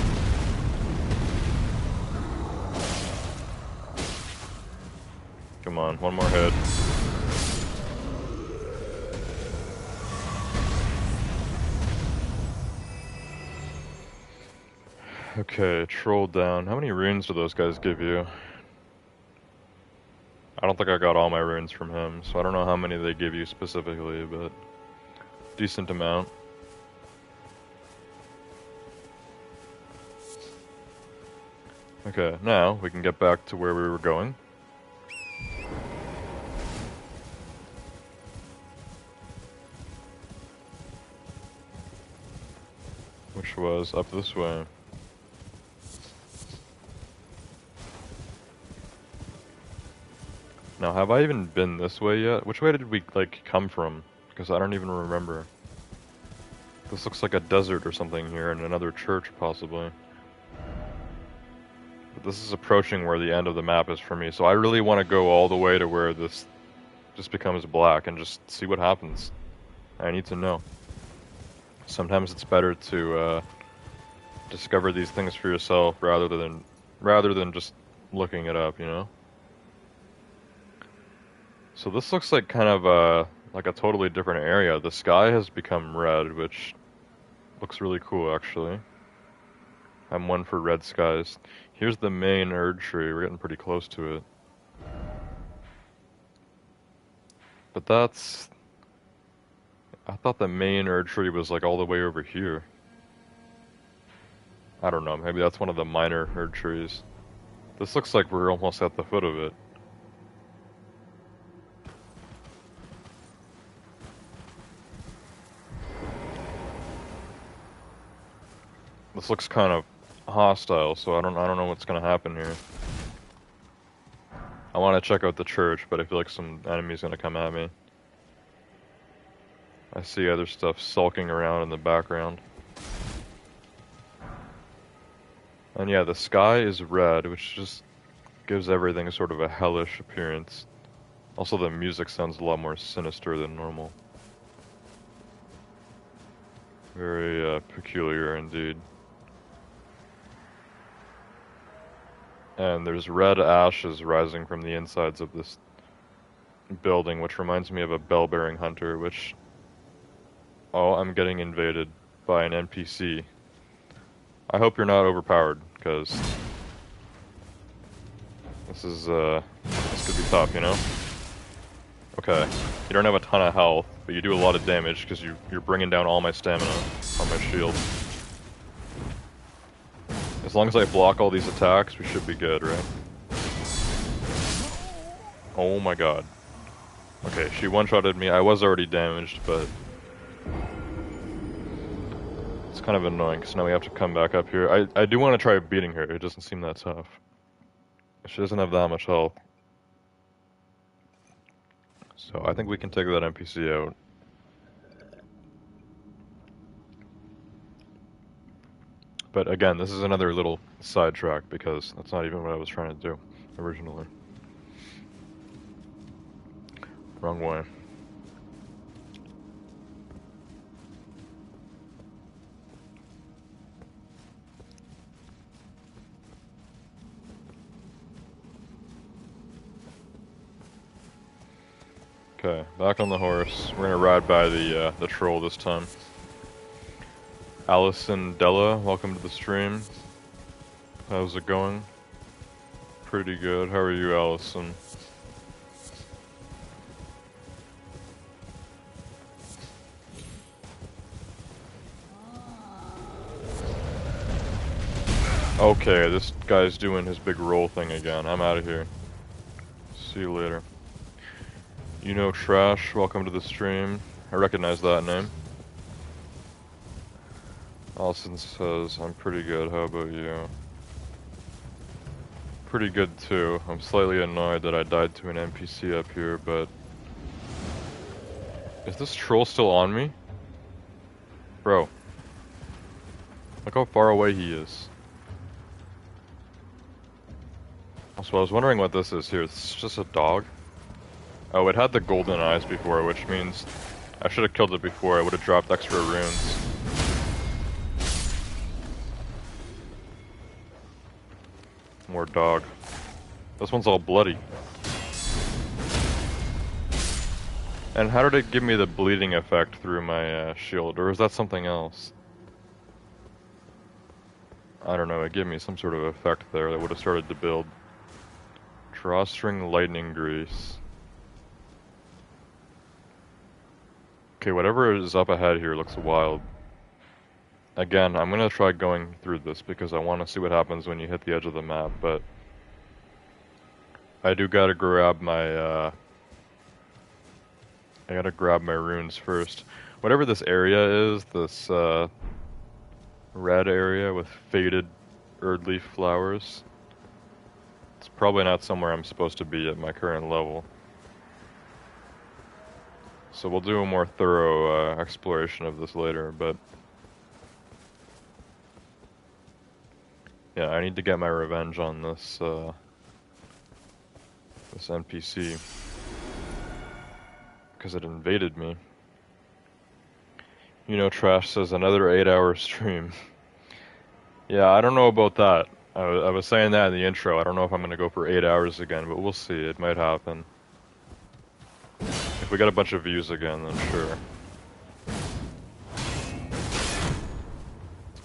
Come on, one more hit. Okay, troll down. How many runes do those guys give you? I don't think I got all my runes from him, so I don't know how many they give you specifically, but decent amount. Okay, now we can get back to where we were going. Which was up this way. Now, have I even been this way yet? Which way did we, like, come from? Because I don't even remember. This looks like a desert or something here, and another church, possibly. But this is approaching where the end of the map is for me, so I really want to go all the way to where this just becomes black and just see what happens. I need to know. Sometimes it's better to discover these things for yourself rather than just looking it up, you know? So this looks like kind of like a totally different area. The sky has become red, which looks really cool, actually. I'm one for red skies. Here's the main Erd tree. We're getting pretty close to it. But that's... I thought the main Erd tree was like all the way over here. I don't know, maybe that's one of the minor Erd trees. This looks like we're almost at the foot of it. This looks kind of hostile, so I don't know what's gonna happen here. I want to check out the church, but I feel like some enemy's gonna come at me. I see other stuff sulking around in the background. And yeah, the sky is red, which just gives everything sort of a hellish appearance. Also, the music sounds a lot more sinister than normal. Very peculiar indeed. And there's red ashes rising from the insides of this building, which reminds me of a bell-bearing hunter, which... Oh, I'm getting invaded by an NPC. I hope you're not overpowered, because... this could be tough, you know? Okay, you don't have a ton of health, but you do a lot of damage, because you're bringing down all my stamina on my shield. As long as I block all these attacks, we should be good, right? Oh my god. Okay, she one-shotted me. I was already damaged, but... it's kind of annoying, because now we have to come back up here. I do want to try beating her. It doesn't seem that tough. She doesn't have that much health. So I think we can take that NPC out. But again, this is another little sidetrack, because that's not even what I was trying to do originally. Wrong way. Okay, back on the horse. We're gonna ride by the troll this time. Allison Della, welcome to the stream. How's it going? Pretty good. How are you, Allison? Okay, this guy's doing his big roll thing again. I'm out of here. See you later. You know Trash, welcome to the stream. I recognize that name. Allison says, I'm pretty good, how about you? Pretty good too. I'm slightly annoyed that I died to an NPC up here, but... is this troll still on me? Bro. Look how far away he is. Also, I was wondering what this is here. It's just a dog? Oh, it had the golden eyes before, which means I should have killed it before. I would have dropped extra runes. More dog. This one's all bloody. And how did it give me the bleeding effect through my shield? Or is that something else? I don't know, it gave me some sort of effect there that would have started to build. Drawstring lightning grease. Okay, whatever is up ahead here looks wild. Again, I'm gonna try going through this because I want to see what happens when you hit the edge of the map, but... I do gotta grab my, I gotta grab my runes first. Whatever this area is, this, red area with faded Erdleaf flowers, it's probably not somewhere I'm supposed to be at my current level. So we'll do a more thorough exploration of this later, but... yeah, I need to get my revenge on this, this NPC. Because it invaded me. You know, Trash says another 8-hour stream. Yeah, I don't know about that. I was saying that in the intro. I don't know if I'm going to go for 8 hours again, but we'll see. It might happen. If we get a bunch of views again, then sure.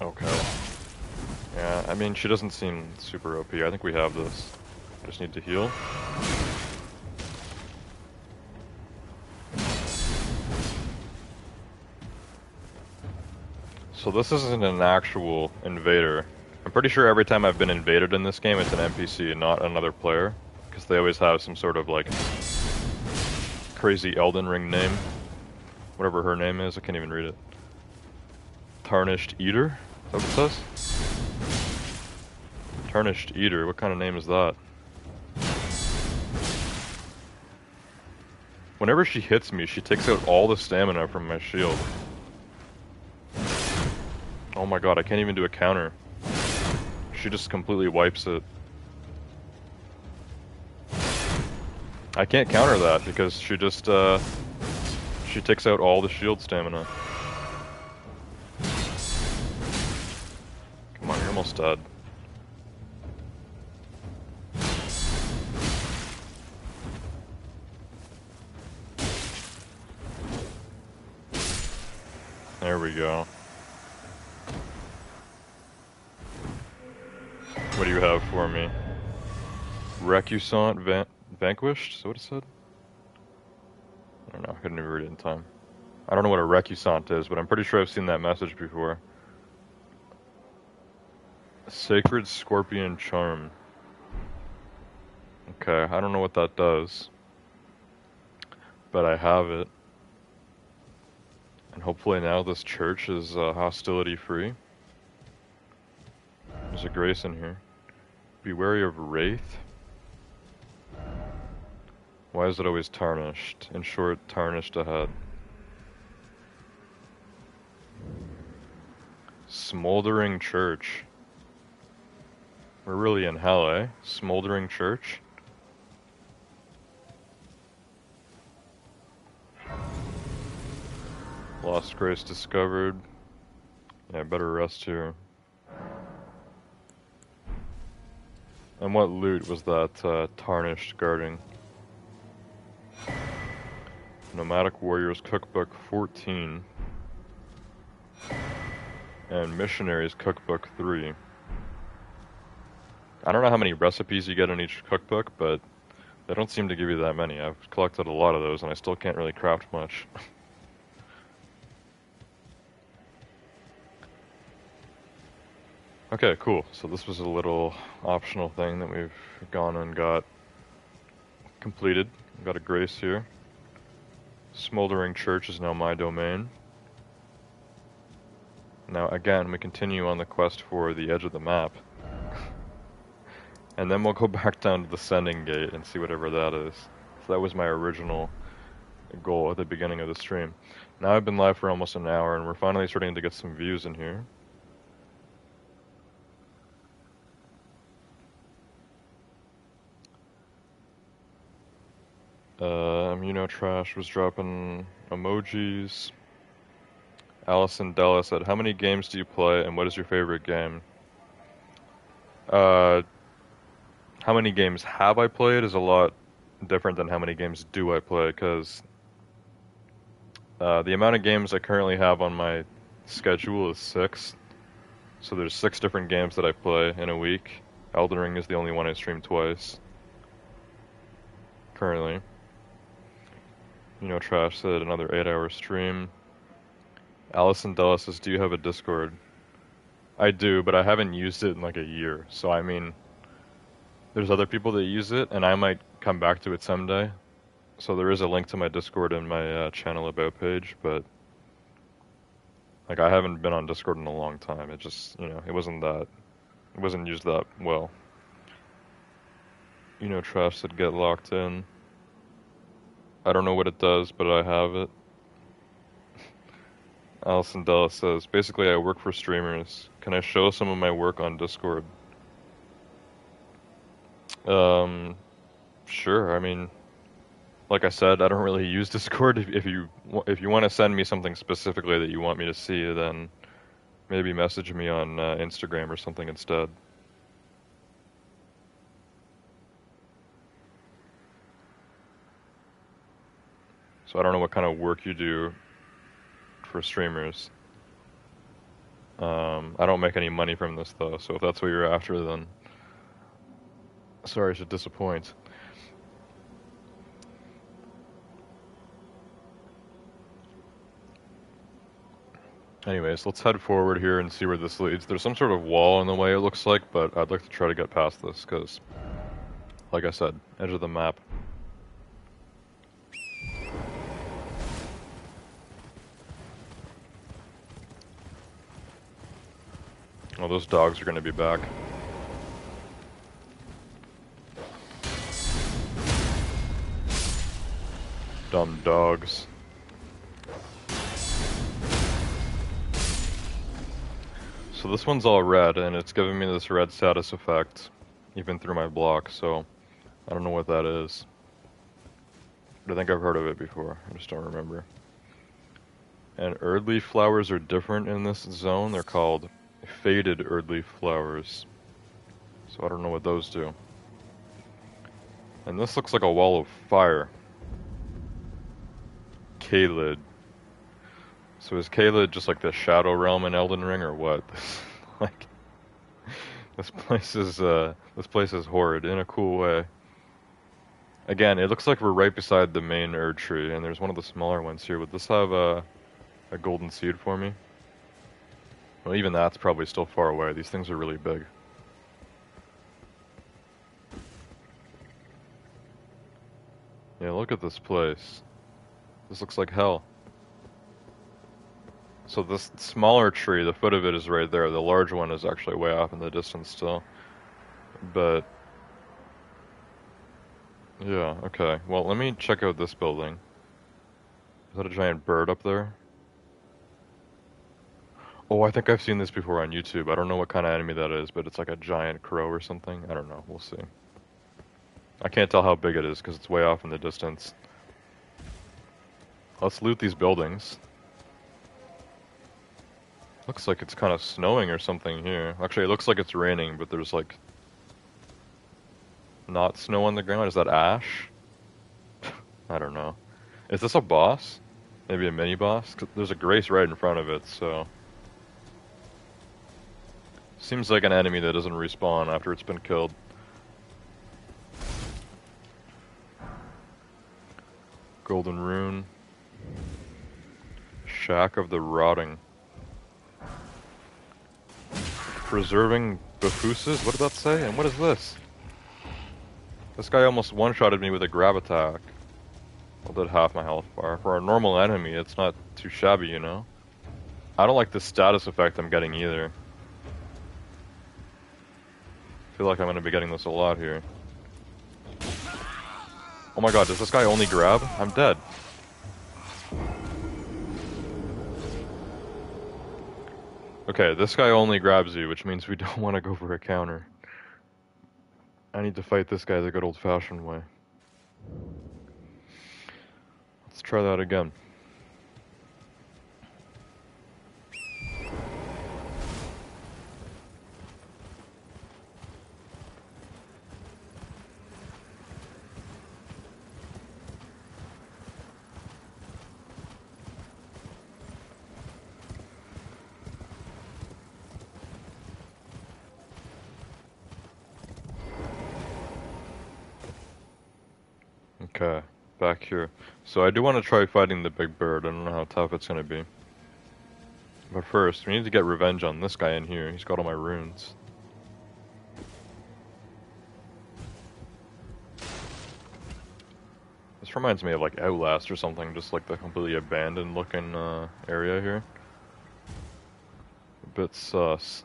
Okay. Yeah, I mean, she doesn't seem super OP. I think we have this. I just need to heal. So this isn't an actual invader. I'm pretty sure every time I've been invaded in this game, it's an NPC and not another player. Because they always have some sort of, like, crazy Elden Ring name. Whatever her name is, I can't even read it. Tarnished Eater? Is that what it says? Tarnished Eater, what kind of name is that? Whenever she hits me, she takes out all the stamina from my shield. Oh my god, I can't even do a counter. She just completely wipes it. I can't counter that because she just, she takes out all the shield stamina. Come on, you're almost dead. There we go. What do you have for me? Recusant vanquished? Is that what it said? I don't know, I couldn't even read it in time. I don't know what a recusant is, but I'm pretty sure I've seen that message before. Sacred Scorpion Charm. Okay, I don't know what that does. But I have it. And hopefully now this church is hostility free. There's a grace in here. Be wary of Wraith. Why is it always tarnished? In short, tarnished ahead. Smoldering Church. We're really in hell, eh? Smoldering Church. Lost Grace discovered. Yeah, better rest here. And what loot was that tarnished guarding? Nomadic Warriors Cookbook 14. And Missionaries Cookbook 3. I don't know how many recipes you get in each cookbook, but they don't seem to give you that many. I've collected a lot of those and I still can't really craft much. Okay, cool. So this was a little optional thing that we've gone and got completed. Got a grace here. Smoldering Church is now my domain. Now again, we continue on the quest for the edge of the map. And then we'll go back down to the sending gate and see whatever that is. So that was my original goal at the beginning of the stream. Now I've been live for almost an hour and we're finally starting to get some views in here. Trash was dropping emojis. Allison Della said, how many games do you play and what is your favorite game? How many games have I played is a lot different than how many games do I play, because the amount of games I currently have on my schedule is 6. So there's 6 different games that I play in a week. Elden Ring is the only one I stream twice. Currently. Trash said another 8-hour stream. Allison Della says, do you have a Discord? I do, but I haven't used it in like a year. So I mean, there's other people that use it, and I might come back to it someday. So there is a link to my Discord in my channel about page, but like I haven't been on Discord in a long time. It just, it wasn't used that well. Trash said get locked in. I don't know what it does, but I have it. Alison Della says, basically I work for streamers. Can I show some of my work on Discord? Sure. I mean, like I said, I don't really use Discord. If you want to send me something specifically that you want me to see, then maybe message me on Instagram or something instead. So I don't know what kind of work you do for streamers. I don't make any money from this though, so if that's what you're after, then sorry to disappoint. Anyways, let's head forward here and see where this leads. There's some sort of wall in the way, it looks like, but I'd like to try to get past this, because, like I said, edge of the map. Oh, those dogs are gonna be back. Dumb dogs. So this one's all red, and it's giving me this red status effect, even through my block, so I don't know what that is. But I think I've heard of it before, I just don't remember. And Erdleaf flowers are different in this zone, they're called faded Erdleaf flowers. So I don't know what those do. And this looks like a wall of fire. Kaled. So is Kaled just like the Shadow Realm in Elden Ring, or what? Like, this place is horrid in a cool way. Again, it looks like we're right beside the main Erd tree, and there's one of the smaller ones here. Would this have a golden seed for me? Well, even that's probably still far away. These things are really big. Yeah, look at this place. This looks like hell. So this smaller tree, the foot of it is right there. The large one is actually way off in the distance still. But yeah, okay. Well, let me check out this building. Is that a giant bird up there? Oh, I think I've seen this before on YouTube. I don't know what kind of enemy that is, but it's like a giant crow or something. I don't know. We'll see. I can't tell how big it is because it's way off in the distance. Let's loot these buildings. Looks like it's kind of snowing or something here. Actually, it looks like it's raining, but there's like not snow on the ground. Is that ash? I don't know. Is this a boss? Maybe a mini boss? 'Cause there's a grace right in front of it, so... Seems like an enemy that doesn't respawn after it's been killed. Golden Rune. Shack of the Rotting. Preserving Bafuses? What did that say? And what is this? This guy almost one-shotted me with a grab attack. Well, did half my health bar. For a normal enemy, it's not too shabby, you know? I don't like the status effect I'm getting either. I feel like I'm gonna be getting this a lot here. Oh my god, does this guy only grab? I'm dead. Okay, this guy only grabs you, which means we don't want to go for a counter. I need to fight this guy the good old-fashioned way. Let's try that again. Okay, back here. So I do want to try fighting the big bird. I don't know how tough it's going to be. But first, we need to get revenge on this guy in here. He's got all my runes. This reminds me of like Outlast or something, just like the completely abandoned looking area here. A bit sus.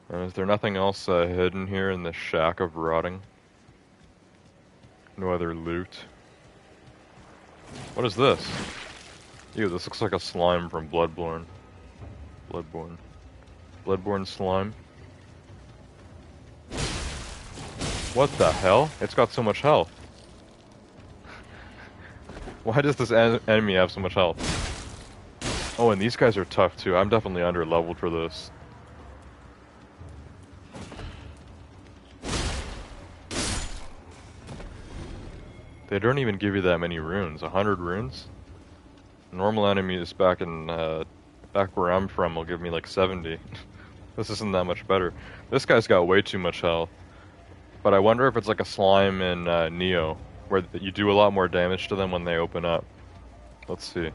And is there nothing else hidden here in the Shack of Rotting? No other loot. What is this? Ew, this looks like a slime from Bloodborne. Bloodborne slime. What the hell? It's got so much health. Why does this enemy have so much health? Oh, and these guys are tough too. I'm definitely under-leveled for this. They don't even give you that many runes. 100 runes? Normal enemies back in, back where I'm from will give me like 70. This isn't that much better. This guy's got way too much health. But I wonder if it's like a slime in Neo, where you do a lot more damage to them when they open up. Let's see.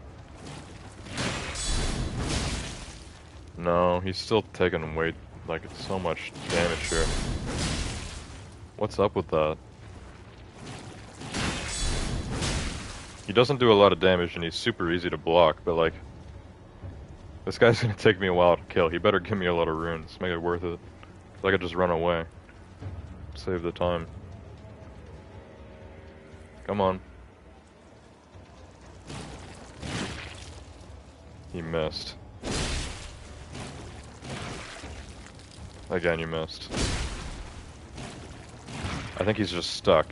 No, he's still taking way, like, so much damage here. What's up with that? He doesn't do a lot of damage and he's super easy to block, but like... This guy's gonna take me a while to kill. He better give me a lot of runes. Make it worth it. So I could just run away. Save the time. Come on. He missed. Again, you missed. I think he's just stuck.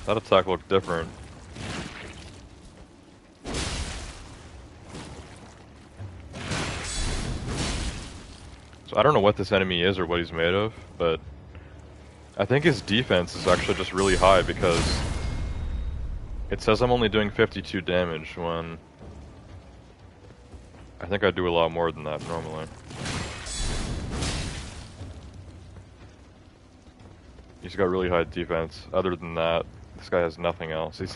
That attack looked different. So I don't know what this enemy is or what he's made of, but I think his defense is actually just really high because it says I'm only doing 52 damage when I think I do a lot more than that normally. He's got really high defense. Other than that, this guy has nothing else. He's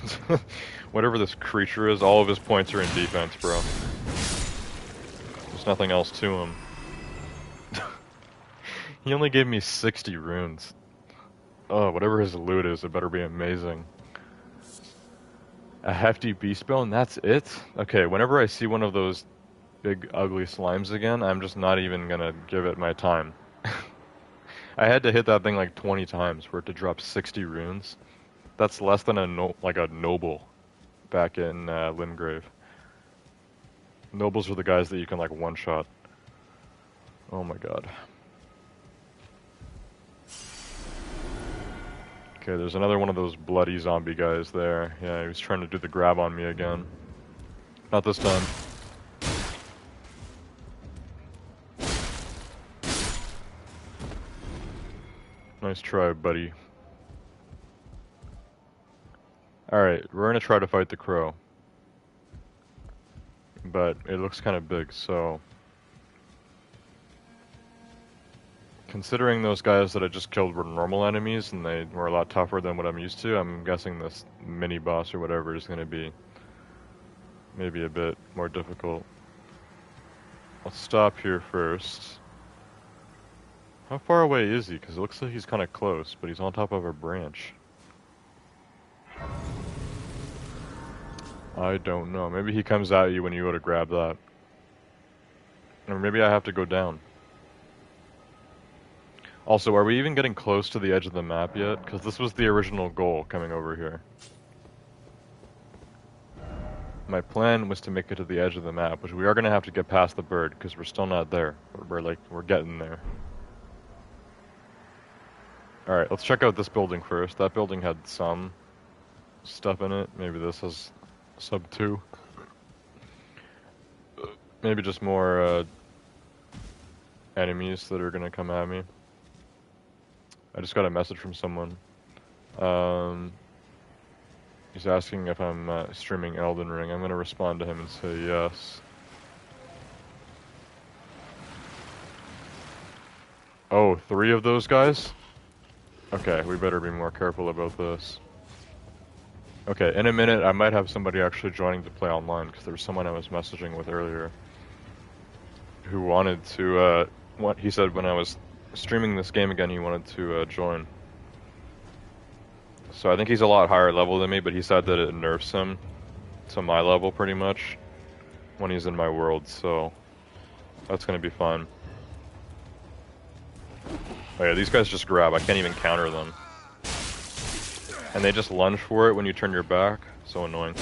whatever this creature is, all of his points are in defense, bro. There's nothing else to him. He only gave me 60 runes. Oh, whatever his loot is, it better be amazing. A hefty beast bone, that's it? Okay, whenever I see one of those big ugly slimes again, I'm just not even gonna give it my time. I had to hit that thing like 20 times for it to drop 60 runes. That's less than a noble back in Limgrave. Nobles are the guys that you can like one-shot. Oh my god. Okay, there's another one of those bloody zombie guys there. Yeah, he was trying to do the grab on me again. Not this time. Nice try, buddy. Alright, we're gonna try to fight the crow. But it looks kind of big, so... Considering those guys that I just killed were normal enemies and they were a lot tougher than what I'm used to, I'm guessing this mini-boss or whatever is gonna be maybe a bit more difficult. Let's stop here first. How far away is he? Because it looks like he's kind of close, but he's on top of a branch. I don't know. Maybe he comes at you when you go to grab that. Or maybe I have to go down. Also, are we even getting close to the edge of the map yet? Because this was the original goal, coming over here. My plan was to make it to the edge of the map, which we are going to have to get past the bird, because we're still not there. We're getting there. Alright, let's check out this building first. That building had some stuff in it. Maybe this has sub 2. Maybe just more enemies that are going to come at me. I just got a message from someone. He's asking if I'm streaming Elden Ring. I'm going to respond to him and say yes. Oh, 3 of those guys? Okay, we better be more careful about this. Okay, in a minute I might have somebody actually joining to play online, because there was someone I was messaging with earlier who wanted to, he said when I was streaming this game again he wanted to join. So I think he's a lot higher level than me, but he said that it nerfs him to my level pretty much when he's in my world, so that's gonna be fine. Oh yeah, these guys just grab, I can't even counter them. And they just lunge for it when you turn your back, so annoying.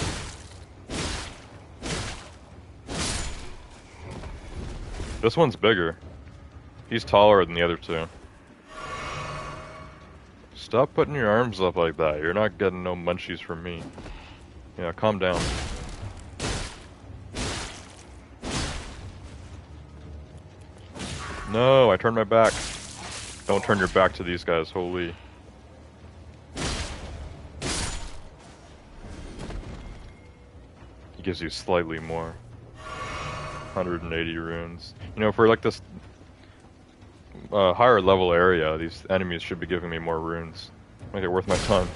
This one's bigger. He's taller than the other 2. Stop putting your arms up like that. You're not getting no munchies from me. Yeah, calm down. No, I turned my back. Don't turn your back to these guys, holy. He gives you slightly more. 180 runes. You know, for like this higher level area, these enemies should be giving me more runes. Make it worth my time.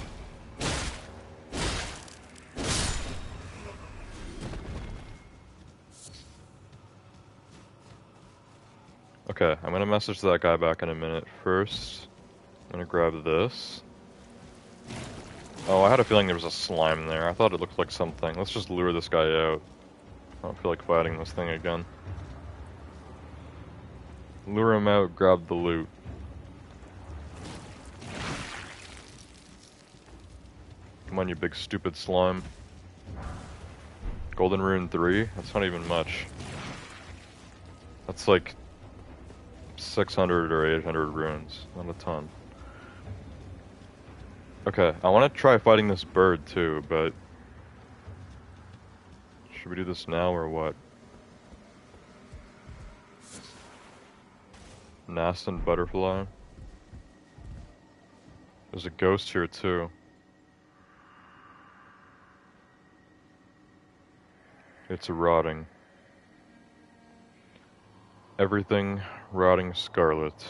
Okay, I'm gonna message that guy back in a minute. First, I'm gonna grab this. Oh, I had a feeling there was a slime there. I thought it looked like something. Let's just lure this guy out. I don't feel like fighting this thing again. Lure him out, grab the loot. Come on, you big stupid slime. Golden Rune 3? That's not even much. That's like 600 or 800 runes. Not a ton. Okay, I want to try fighting this bird too, but... should we do this now or what? Nascent butterfly. There's a ghost here too. It's rotting. Everything rotting scarlet.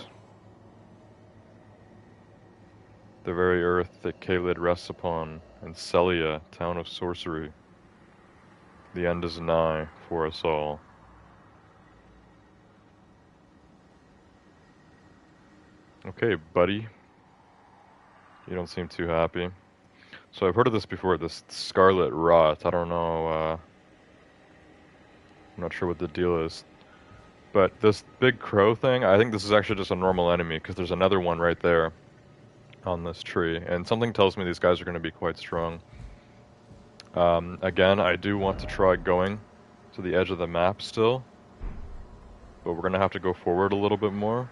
The very earth that Kaled rests upon, and Celia, town of sorcery. The end is nigh for us all. Okay, buddy. You don't seem too happy. So I've heard of this before, this scarlet rot. I don't know, I'm not sure what the deal is. But this big crow thing, I think this is actually just a normal enemy, because there's another one right there on this tree. And something tells me these guys are going to be quite strong. Again, I do want to try going to the edge of the map still. But we're going to have to go forward a little bit more.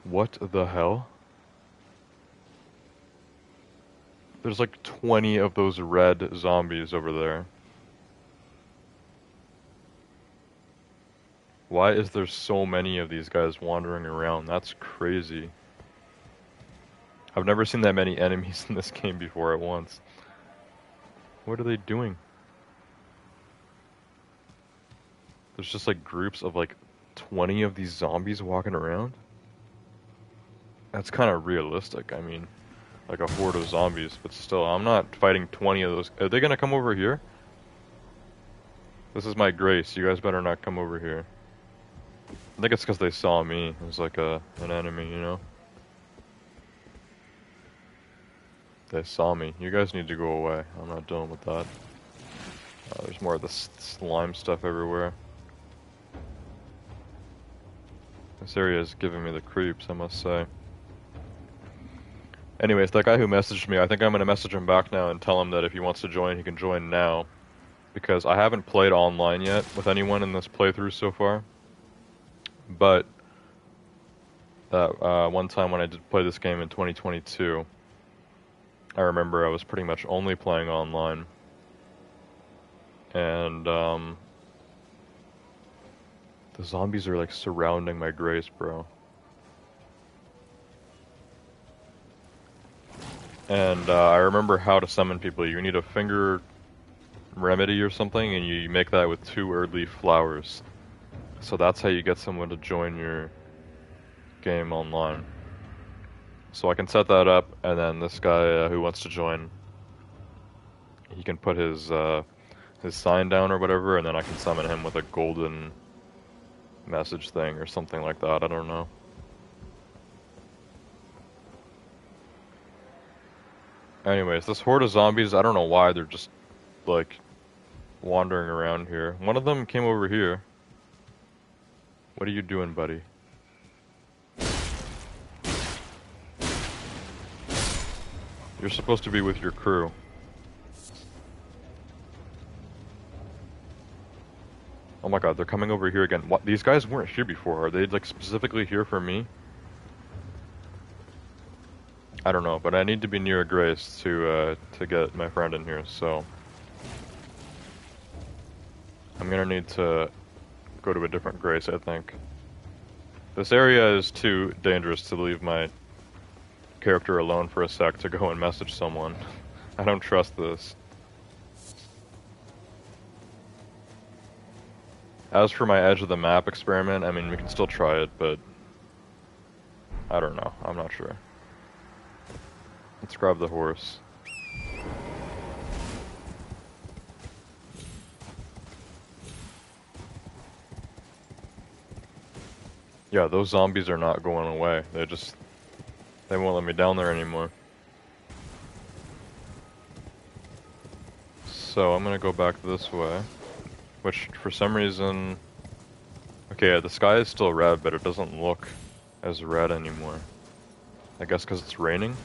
What the hell? There's like 20 of those red zombies over there. Why is there so many of these guys wandering around? That's crazy. I've never seen that many enemies in this game before at once. What are they doing? There's just like groups of like 20 of these zombies walking around? That's kind of realistic. I mean, like a horde of zombies, but still, I'm not fighting 20 of those. Are they gonna come over here? This is my grace. You guys better not come over here. I think it's because they saw me as like an enemy, you know? They saw me. You guys need to go away. I'm not dealing with that. There's more of the slime stuff everywhere. This area is giving me the creeps, I must say. Anyways, that guy who messaged me, I think I'm going to message him back now and tell him that if he wants to join, he can join now. Because I haven't played online yet with anyone in this playthrough so far. But that one time when I did play this game in 2022, I remember I was pretty much only playing online. And the zombies are like surrounding my grace, bro. And I remember how to summon people. You need a finger remedy or something, and you make that with 2 early flowers. So that's how you get someone to join your game online. So I can set that up, and then this guy who wants to join, he can put his sign down or whatever, and then I can summon him with a golden message thing or something like that. I don't know. Anyways, this horde of zombies, I don't know why they're just like wandering around here. One of them came over here. What are you doing, buddy? You're supposed to be with your crew. Oh my god, they're coming over here again. What? These guys weren't here before. Are they like specifically here for me? I don't know, but I need to be near Grace to get my friend in here, so I'm gonna need to go to a different Grace, I think. This area is too dangerous to leave my character alone for a sec to go and message someone. I don't trust this. As for my edge of the map experiment, I mean, we can still try it, but I don't know. I'm not sure. Let's grab the horse. Yeah, those zombies are not going away. They just They won't let me down there anymore. So I'm gonna go back this way, which for some reason, okay, yeah, the sky is still red, but it doesn't look as red anymore. I guess because it's raining?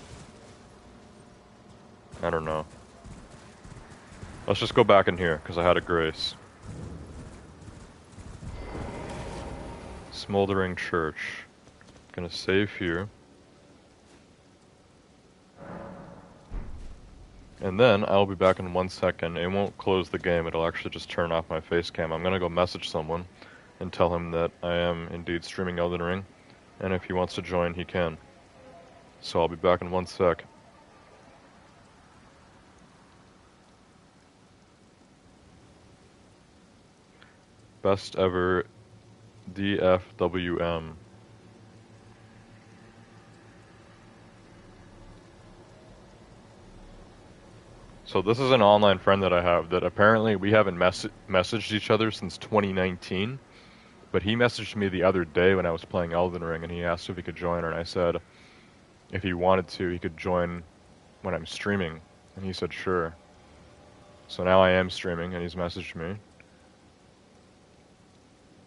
I don't know. Let's just go back in here, because I had a grace. Smoldering Church. Gonna save here. And then I'll be back in 1 second. It won't close the game, it'll actually just turn off my face cam. I'm gonna go message someone and tell him that I am indeed streaming Elden Ring, and if he wants to join, he can. So I'll be back in 1 sec. Best ever DFWM. So this is an online friend that I have that apparently we haven't messaged each other since 2019. But he messaged me the other day when I was playing Elden Ring, and he asked if he could join, and I said if he wanted to, he could join when I'm streaming, and he said sure. So now I am streaming, and he's messaged me.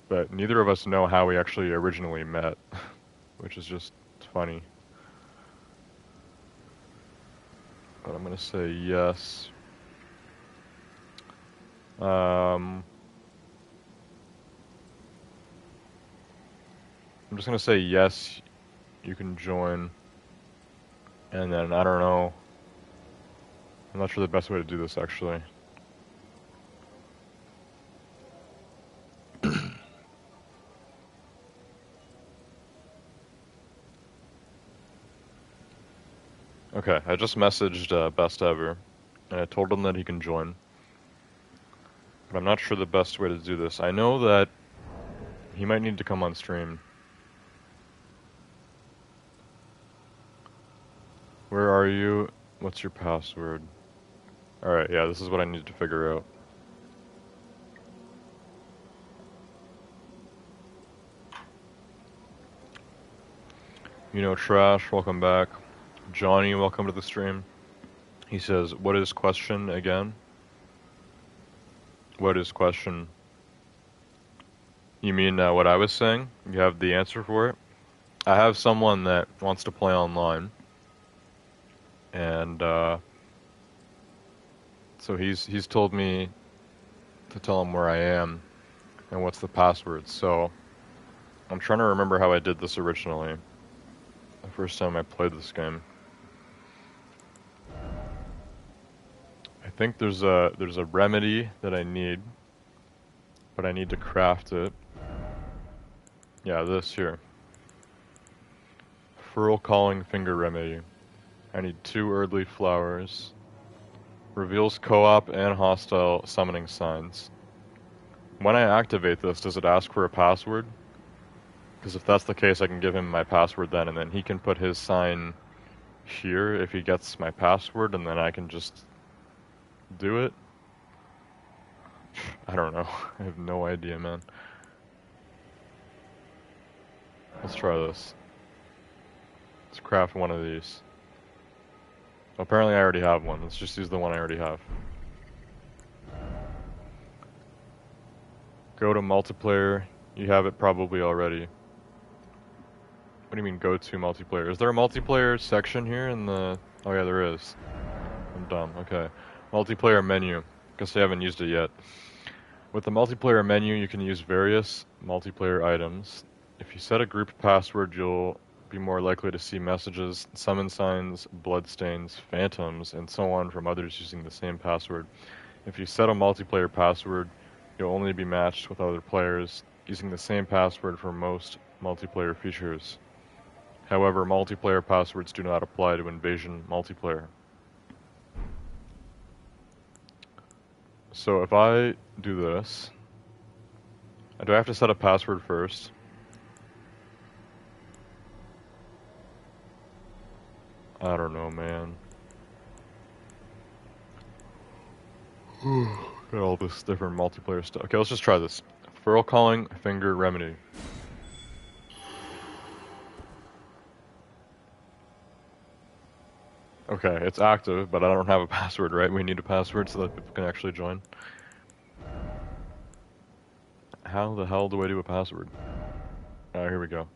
But neither of us know how we actually originally met, which is just funny. But I'm gonna say yes. I'm just gonna say yes, you can join. And then, I don't know. I'm not sure the best way to do this, actually. Okay, I just messaged Best Ever, and I told him that he can join. But I'm not sure the best way to do this. I know that he might need to come on stream. Where are you? What's your password? Alright, yeah, this is what I need to figure out. You know, Trash, welcome back. Johnny, welcome to the stream. He says, what is question again? What is question? You mean what I was saying? You have the answer for it? I have someone that wants to play online. And so he's told me to tell him where I am and what's the password. So I'm trying to remember how I did this originally. The first time I played this game. I think there's a remedy that I need, but I need to craft it. Yeah, this here. Furl Calling Finger Remedy. I need 2 earthly flowers. Reveals co-op and hostile summoning signs. When I activate this, does it ask for a password? Because if that's the case, I can give him my password then, and then he can put his sign here if he gets my password, and then I can just do it? I don't know. I have no idea, man. Let's try this. Let's craft one of these. Apparently I already have one. Let's just use the one I already have. Go to multiplayer. You have it probably already. What do you mean go to multiplayer? Is there a multiplayer section here in the... Oh yeah, there is. I'm dumb. Okay. Multiplayer menu. Guess I haven't used it yet. With the multiplayer menu, you can use various multiplayer items. If you set a group password, you'll be more likely to see messages, summon signs, bloodstains, phantoms, and so on from others using the same password. If you set a multiplayer password, you'll only be matched with other players using the same password for most multiplayer features. However, multiplayer passwords do not apply to Invasion multiplayer. So if I do this, do I have to set a password first? I don't know, man. Got all this different multiplayer stuff. Okay, let's just try this. Furl Calling Finger Remedy. Okay, it's active, but I don't have a password, right? We need a password so that people can actually join. How the hell do I do a password? Here we go.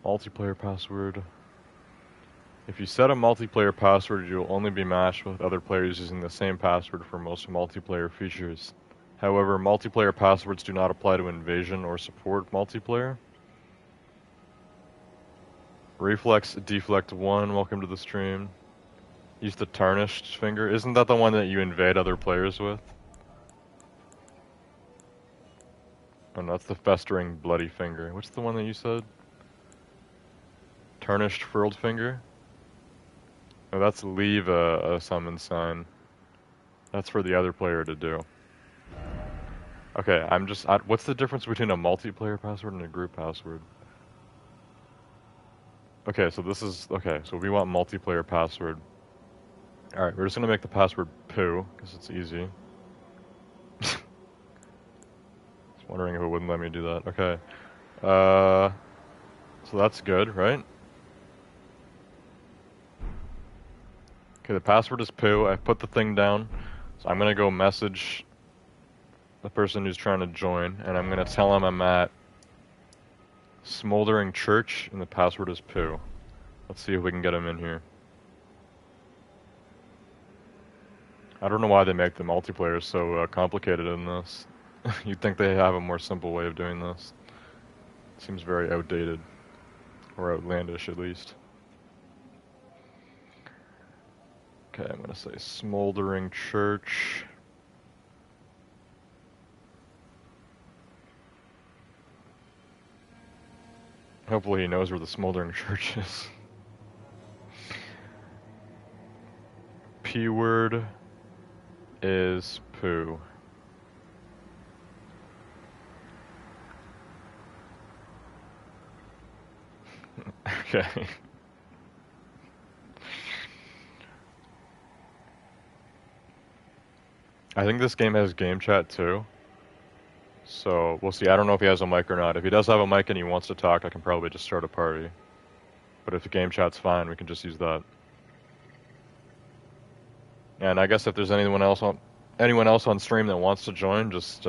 Multiplayer password. If you set a multiplayer password, you'll only be matched with other players using the same password for most multiplayer features. However, multiplayer passwords do not apply to Invasion or support multiplayer. Reflex Deflect 1, welcome to the stream. Use the tarnished finger. Isn't that the one that you invade other players with? Oh no, that's the festering bloody finger. What's the one that you said? Tarnished furled finger? Oh, that's leave a summon sign. That's for the other player to do. Okay, what's the difference between a multiplayer password and a group password? Okay, so we want multiplayer password. Alright, we're just gonna make the password poo, because it's easy. Just wondering if it wouldn't let me do that. Okay. So that's good, right? Okay, the password is poo. I put the thing down. So I'm gonna go message the person who's trying to join, and I'm gonna tell him I'm at Smoldering Church, and the password is poo. Let's see if we can get him in here. I don't know why they make the multiplayer so complicated in this. You'd think they have a more simple way of doing this. Seems very outdated. Or outlandish, at least. Okay, I'm gonna say Smoldering Church. Hopefully he knows where the Smoldering Church is. P word is poo. Okay. I think this game has game chat too. So we'll see. I don't know if he has a mic or not. If he does have a mic and he wants to talk, I can probably just start a party. But if the game chat's fine, we can just use that. And I guess if there's anyone else on stream that wants to join, just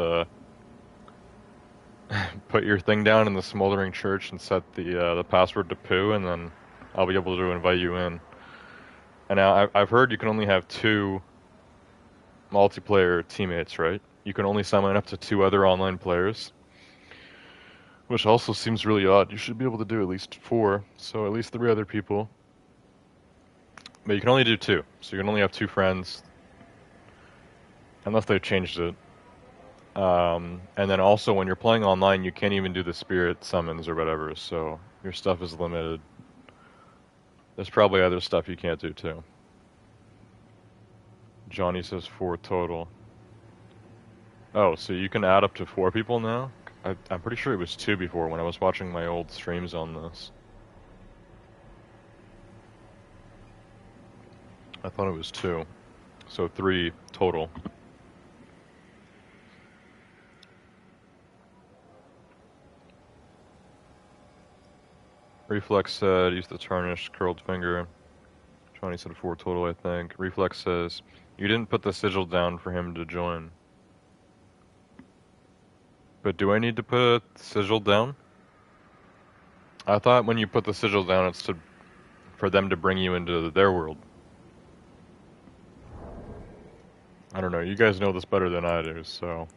put your thing down in the Smoldering Church and set the password to poo, and then I'll be able to invite you in. And now I've heard you can only have 2 multiplayer teammates, right? You can only summon up to 2 other online players, which also seems really odd. You should be able to do at least 4, so at least 3 other people. But you can only do 2, so you can only have 2 friends, unless they've changed it. And then also when you're playing online, you can't even do the spirit summons or whatever, so your stuff is limited. There's probably other stuff you can't do too. Johnny says 4 total. Oh, so you can add up to 4 people now? I'm pretty sure it was 2 before when I was watching my old streams on this. I thought it was 2. So 3 total. Reflex said, use the tarnished curled finger. Johnny said 4 total, I think. Reflex says, you didn't put the sigil down for him to join. But do I need to put the sigil down? I thought when you put the sigil down, it's for them to bring you into their world. I don't know, you guys know this better than I do, so...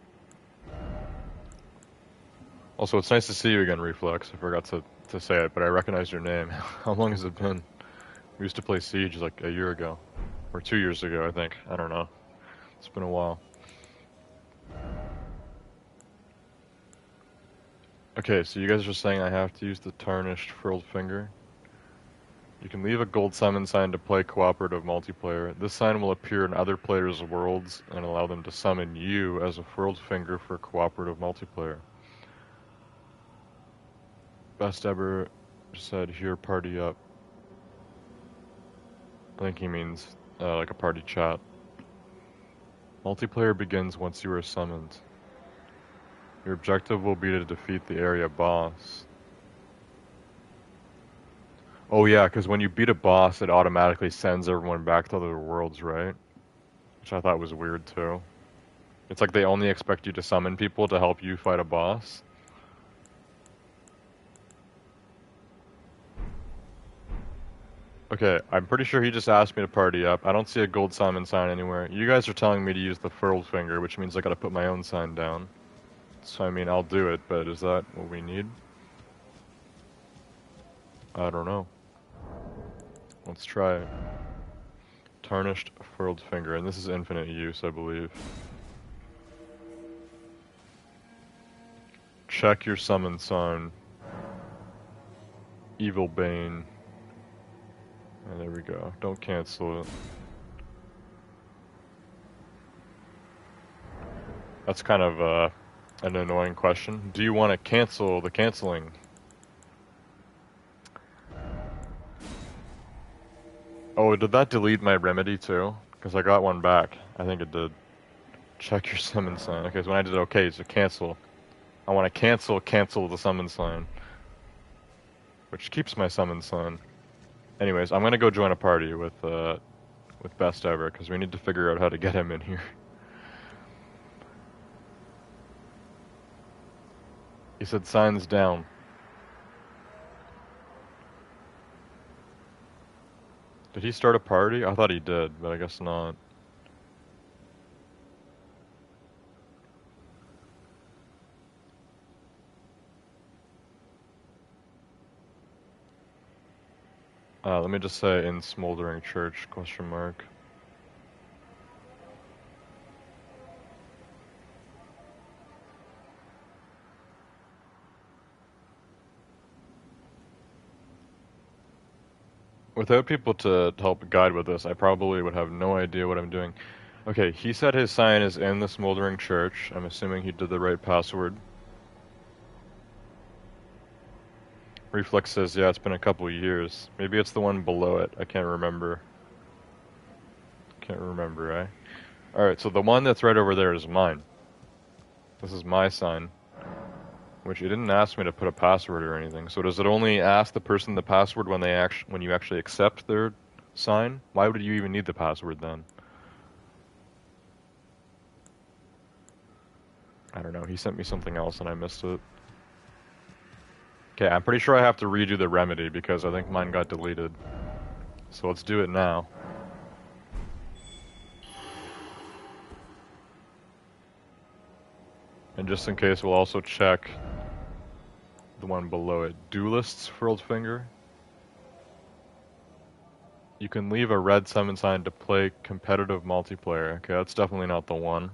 Also, it's nice to see you again, Reflex. I forgot to say it, but I recognize your name. How long has it been? We used to play Siege like a year ago. Or 2 years ago, I think. I don't know. It's been a while. Okay, so you guys are saying I have to use the tarnished furled finger? You can leave a gold summon sign to play cooperative multiplayer. This sign will appear in other players' worlds and allow them to summon you as a furled finger for cooperative multiplayer. Best ever said, here, party up. I think he means like a party chat. Multiplayer begins once you are summoned. Your objective will be to defeat the area boss. Oh yeah, because when you beat a boss, it automatically sends everyone back to other worlds, right? Which I thought was weird too. It's like they only expect you to summon people to help you fight a boss. Okay, I'm pretty sure he just asked me to party up. I don't see a gold summon sign anywhere. You guys are telling me to use the furled finger, which means I gotta put my own sign down. So I mean, I'll do it, but is that what we need? I don't know. Let's try it. Tarnished furled finger, and this is infinite use, I believe. Check your summon sign. Evil Bane. And there we go. Don't cancel it. That's kind of an annoying question. Do you want to cancel the canceling? Oh, did that delete my remedy too? Because I got one back. I think it did. Check your summon sign. Okay, so when I did okay, so cancel. I want to cancel the summon sign. Which keeps my summon sign. Anyways, I'm gonna go join a party with Best Ever, because we need to figure out how to get him in here. He said signs down. Did he start a party? I thought he did, but I guess not. Let me just say in Smoldering Church, question mark. Without people to help guide with this, I probably would have no idea what I'm doing. Okay, he said his sign is in the Smoldering Church. I'm assuming he did the right password. Reflex says, yeah, it's been a couple years. Maybe it's the one below it. I can't remember. Can't remember, eh? Alright, so the one that's right over there is mine. This is my sign. Which it didn't ask me to put a password or anything. So does it only ask the person the password when when you actually accept their sign? Why would you even need the password then? I don't know. He sent me something else and I missed it. Okay, I'm pretty sure I have to redo the remedy because I think mine got deleted. So let's do it now. And just in case, we'll also check the one below it. Duelist's Furled Finger. You can leave a red summon sign to play competitive multiplayer. Okay, that's definitely not the one.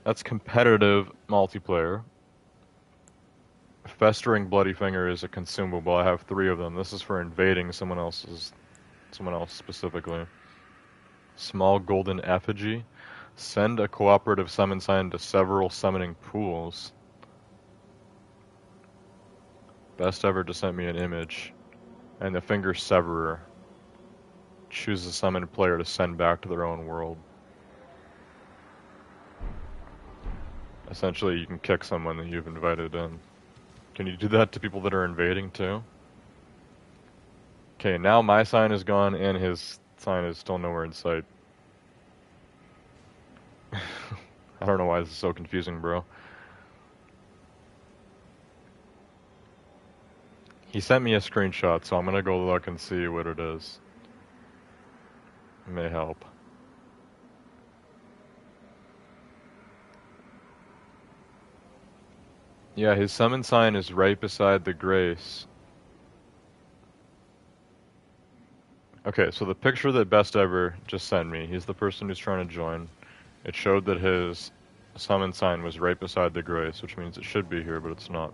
That's competitive multiplayer. Festering Bloody Finger is a consumable. I have 3 of them. This is for invading someone else specifically. Small Golden Effigy. Send a cooperative summon sign to several summoning pools. Best Ever just sent me an image. And the Finger Severer. Choose a summoned player to send back to their own world. Essentially, you can kick someone that you've invited in. Can you do that to people that are invading too? Okay, now my sign is gone and his sign is still nowhere in sight. I don't know why this is so confusing, bro. He sent me a screenshot, so I'm gonna go look and see what it is. It may help. Yeah, his summon sign is right beside the grace. Okay, so the picture that Best Ever just sent me, he's the person who's trying to join. It showed that his summon sign was right beside the grace, which means it should be here, but it's not.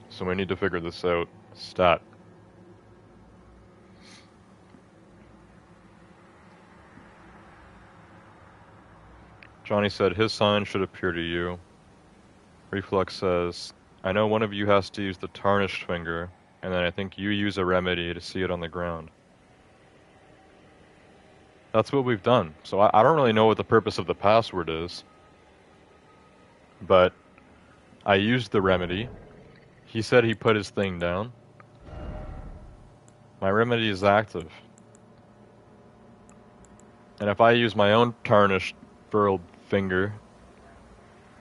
So we need to figure this out. Stat. Johnny said his sign should appear to you. Reflex says, I know one of you has to use the tarnished finger, and then I think you use a remedy to see it on the ground. That's what we've done. So I don't really know what the purpose of the password is. But I used the remedy. He said he put his thing down. My remedy is active. And if I use my own tarnished furled finger,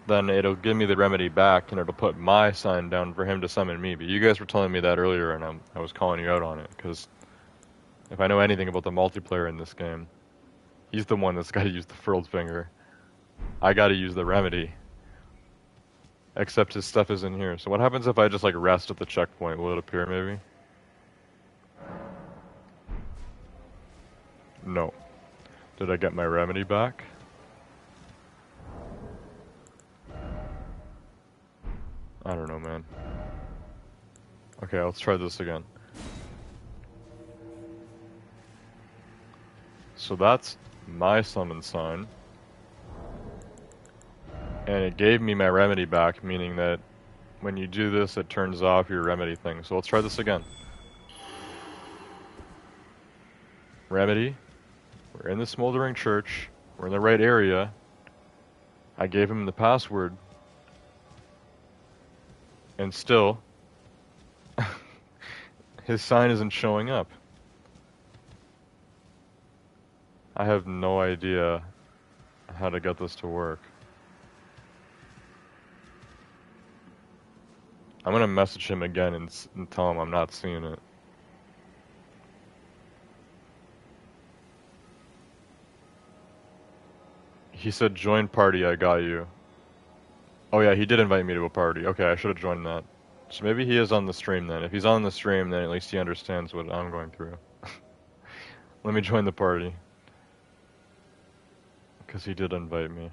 then it'll give me the remedy back and it'll put my sign down for him to summon me. But you guys were telling me that earlier and I was calling you out on it, because if I know anything about the multiplayer in this game, he's the one that's got to use the furled finger. I got to use the remedy. Except his stuff is in here. So what happens if I just like rest at the checkpoint? Will it appear maybe? No. Did I get my remedy back? I don't know, man. Okay, let's try this again. So that's my summon sign. And it gave me my remedy back, meaning that when you do this, it turns off your remedy thing. So let's try this again. Remedy. We're in the smoldering church. We're in the right area. I gave him the password. And still, his sign isn't showing up. I have no idea how to get this to work. I'm gonna message him again and tell him I'm not seeing it. He said join party, I got you. Oh yeah, he did invite me to a party. Okay, I should have joined that. So maybe he is on the stream then. If he's on the stream, then at least he understands what I'm going through. Let me join the party. Because he did invite me.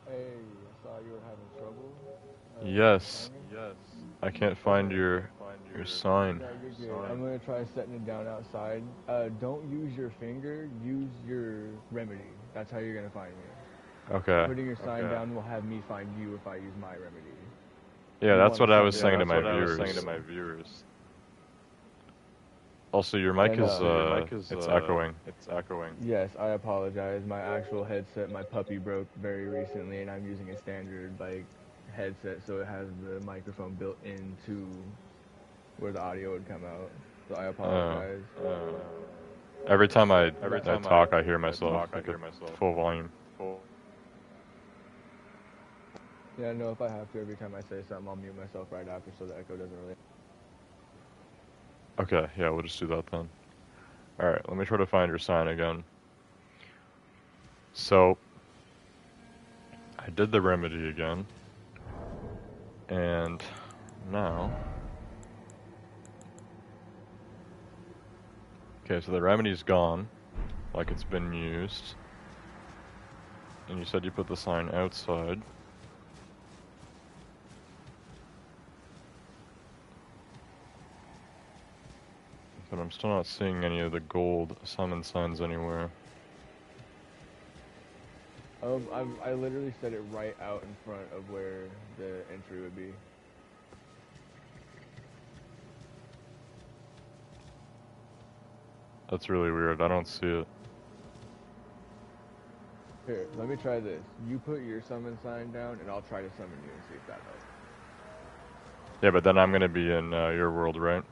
Hey, I saw you were having trouble. Yes. I can't find your sign. No, you're good. I'm gonna try setting it down outside. Don't use your finger. Use your remedy. That's how you're gonna find me. Okay. Putting your sign down will have me find you if I use my remedy. Yeah, that's what I was saying to my viewers. Also, your mic is it's echoing. Yes, I apologize. My actual headset, my puppy broke very recently, and I'm using a standard like headset, so it has the microphone built into where the audio would come out. So I apologize. Every time I talk, I hear myself at full volume. Yeah, no, if I have to, every time I say something, I'll mute myself right after so the echo doesn't really. Okay, yeah, we'll just do that then. Alright, let me try to find your sign again. So, I did the remedy again. And now... Okay, so the remedy's gone, like it's been used. And you said you put the sign outside. But I'm still not seeing any of the gold summon signs anywhere. I literally set it right out in front of where the entry would be. That's really weird. I don't see it. Here, let me try this. You put your summon sign down, and I'll try to summon you and see if that helps. Yeah, but then I'm gonna be in your world, right?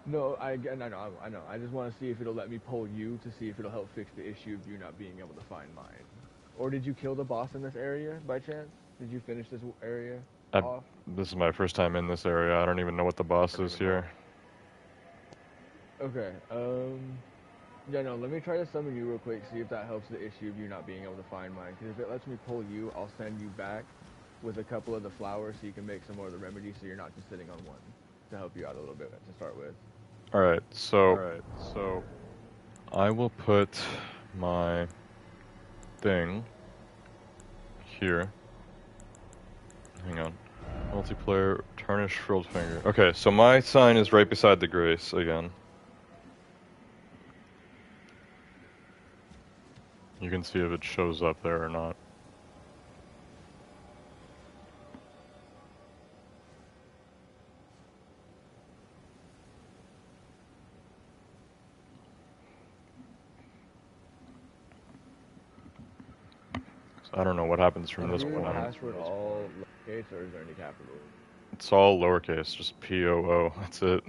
No, I know. I just want to see if it'll let me pull you to see if it'll help fix the issue of you not being able to find mine. Or did you kill the boss in this area by chance? Did you finish this area off? This is my first time in this area. I don't even know what the boss is here. Okay, yeah, no, let me try to summon you real quick, see if that helps the issue of you not being able to find mine. Because if it lets me pull you, I'll send you back with a couple of the flowers so you can make some more of the remedy so you're not just sitting on one, to help you out a little bit to start with. Alright, so I will put my thing here. Hang on. Multiplayer, tarnished frilled finger. Okay, so my sign is right beside the grace again. You can see if it shows up there or not. I don't know what happens from Is this your point. password all lowercase or is there any capital? It's all lowercase, just POO. That's it.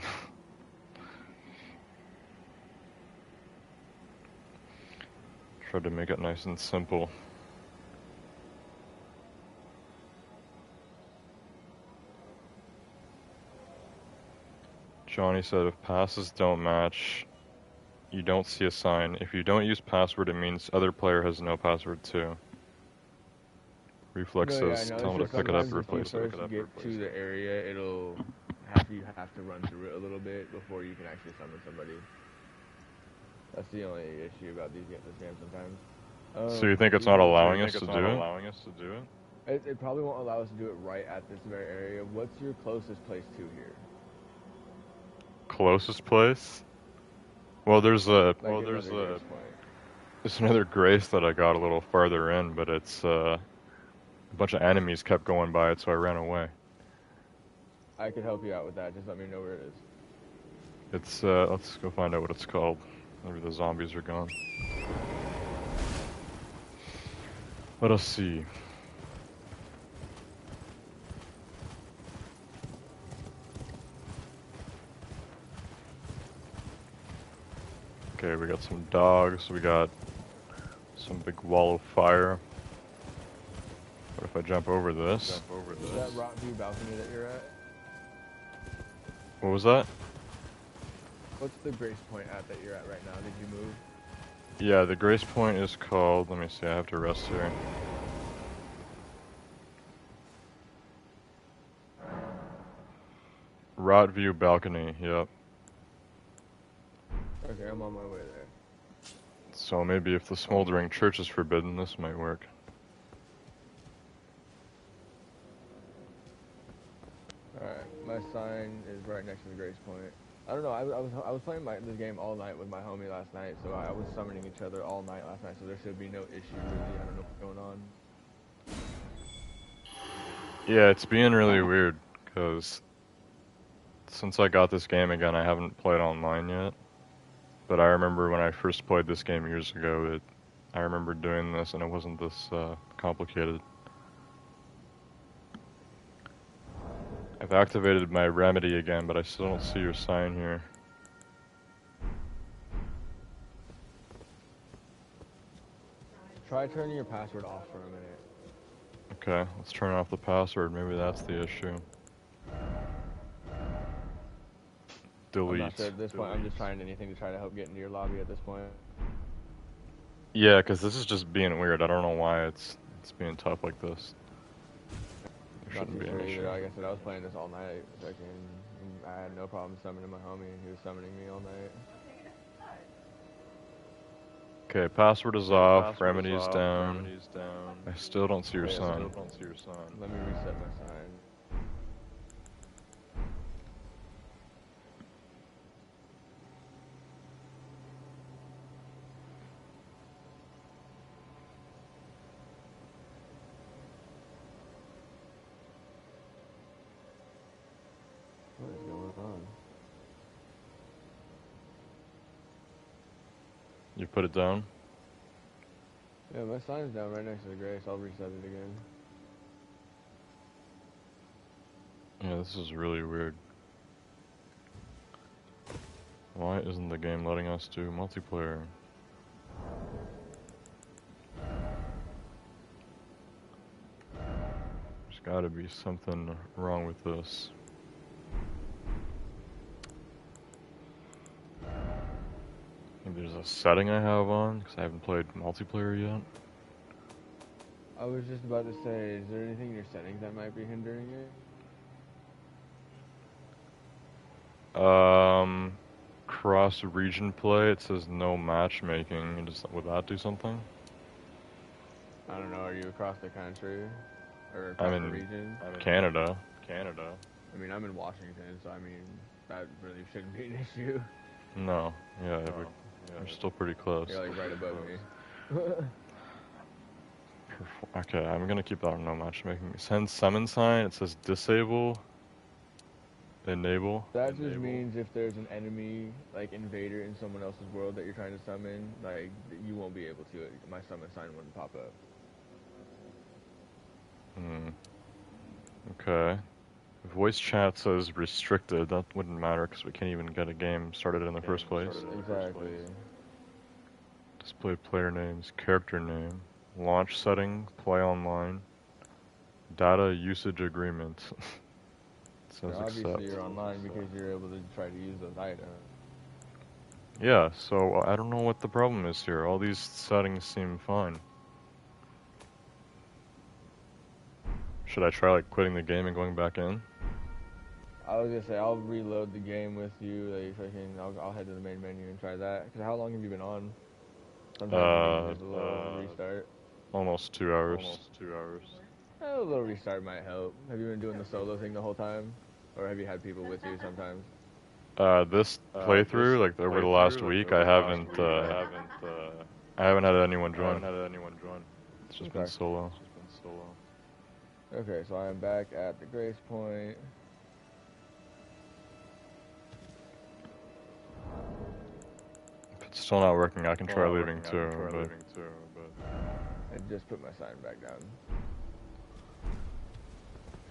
Tried to make it nice and simple. Johnny said if passes don't match, you don't see a sign. If you don't use password, it means other player has no password too. Reflex No, yeah, I says know. tell It's him to just pick it up sometimes and if you replace it. first get to the area, you have to run through it a little bit before you can actually summon somebody. That's the only issue about this game sometimes. So you think it's not allowing us to do it? It probably won't allow us to do it right at this very area. What's your closest place to here? Closest place? Well, there's another grace that I got a little farther in, but it's a bunch of enemies kept going by it, so I ran away. I could help you out with that. Just let me know where it is. It's let's go find out what it's called. Maybe the zombies are gone. Let us see. Okay, we got some dogs, we got some big wall of fire. What if I jump over this? Is that rock view balcony that you're at? What was that? What's the grace point at that you're at right now? Did you move? Yeah, the grace point is called, let me see, I have to rest here. Rot view balcony, yep. Okay, I'm on my way there. So maybe if the smoldering church is forbidden, this might work. Alright, my sign is right next to the grace point. I don't know, I was playing this game all night with my homie last night, so I was summoning each other all night last night, so there should be no issue really. I don't know what's going on. Yeah, it's being really weird, because since I got this game again, I haven't played online yet. But I remember when I first played this game years ago, I remember doing this and it wasn't this complicated. I've activated my remedy again, but I still don't see your sign here. Try turning your password off for a minute. Okay, let's turn off the password. Maybe that's the issue. Delete. I'm not sure at this point. I'm just trying anything to try to help get into your lobby at this point. Yeah, because this is just being weird. I don't know why it's being tough like this. There shouldn't be an issue. Like I said, I was playing this all night. I had no problem summoning my homie, and he was summoning me all night. Okay, password is off, remedy's down. I still don't see your sign. Let me reset my sign. What is going on? You put it down? Yeah, my sign's down right next to the grace. I'll reset it again. Yeah, this is really weird. Why isn't the game letting us do multiplayer? There's gotta be something wrong with this. Maybe there's a setting I have on, because I haven't played multiplayer yet. I was just about to say, is there anything in your settings that might be hindering it? Cross region play, it says no matchmaking. Would that do something? I don't know, are you across the country? Or across the region? I'm in Canada. I mean, I'm in Washington, so I mean, that really shouldn't be an issue. No, yeah, we're still pretty close. You're like right above me. Okay, I'm gonna keep that on no matchmaking. Send summon sign, it says disable. Enable. That just means if there's an enemy, like invader in someone else's world that you're trying to summon, like you won't be able to. My summon sign wouldn't pop up. Okay. Voice chat says restricted. That wouldn't matter because we can't even get a game started in the first place. Exactly. Display player names, character name, launch setting, play online, data usage agreement. Says Now, obviously, accept. you're online because you're able to try to use those items. Yeah, so I don't know what the problem is here. All these settings seem fine. Should I try like quitting the game and going back in? I was gonna say I'll reload the game with you. I'll head to the main menu and try that. Cause how long have you been on? Sometimes it needs just a little restart. Almost 2 hours. A little restart might help. Have you been doing the solo thing the whole time, or have you had people with you sometimes? This playthrough, like over the last week, I haven't had anyone join. It's just been solo. Okay, so I am back at the Grace Point. If it's still not working, I can try leaving too, but... I just put my sign back down.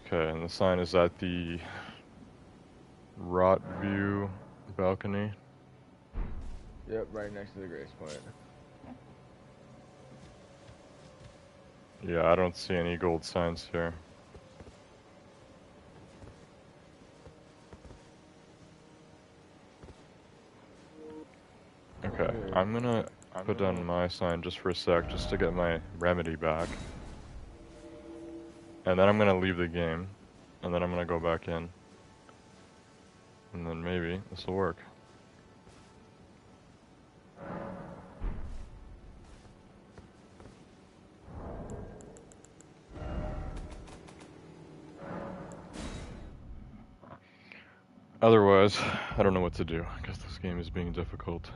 Okay, and the sign is at the Rot View balcony. Yep, right next to the Grace Point. Yeah, I don't see any gold signs here. Okay, I'm gonna put down my sign just for a sec, just to get my remedy back. And then I'm gonna leave the game, and then I'm gonna go back in. And then maybe this will work. Otherwise, I don't know what to do. I guess this game is being difficult.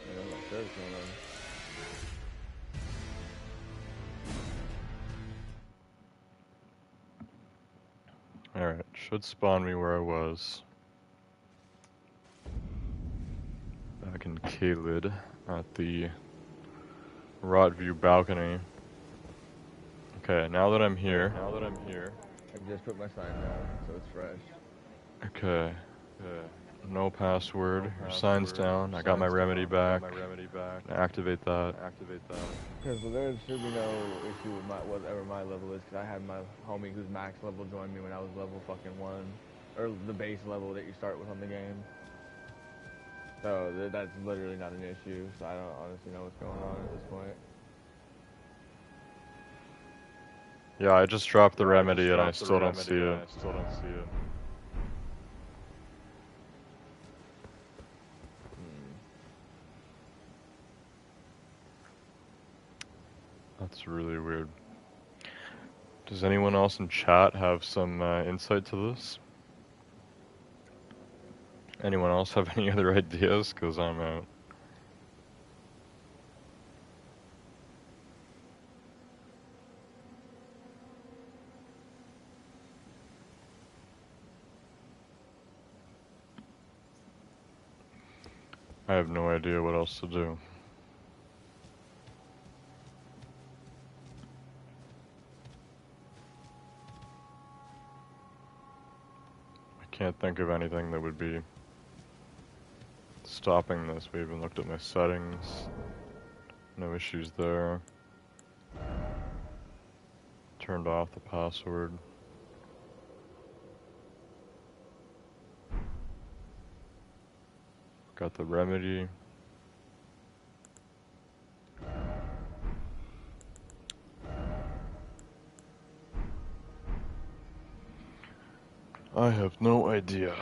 I got my shirt going on. Alright, should spawn me where I was. Back in Kalid at the Rot View balcony. Okay, now that I'm here. I just put my sign down, so it's fresh. Okay. No password. Your sign's down. I got my remedy back. Activate that. Because there should be no issue with whatever my level is, because I had my homie who's max level join me when I was level fucking 1. Or the base level that you start with on the game. So that's literally not an issue, so I don't honestly know what's going on at this point. Yeah, I just dropped the remedy and I still don't see it. That's really weird. Does anyone else in chat have some insight to this? Anyone else have any other ideas? Because I'm out. I have no idea what else to do. I can't think of anything that would be stopping this. We even looked at my settings. No issues there. Turned off the password. Got the remedy. I have no idea.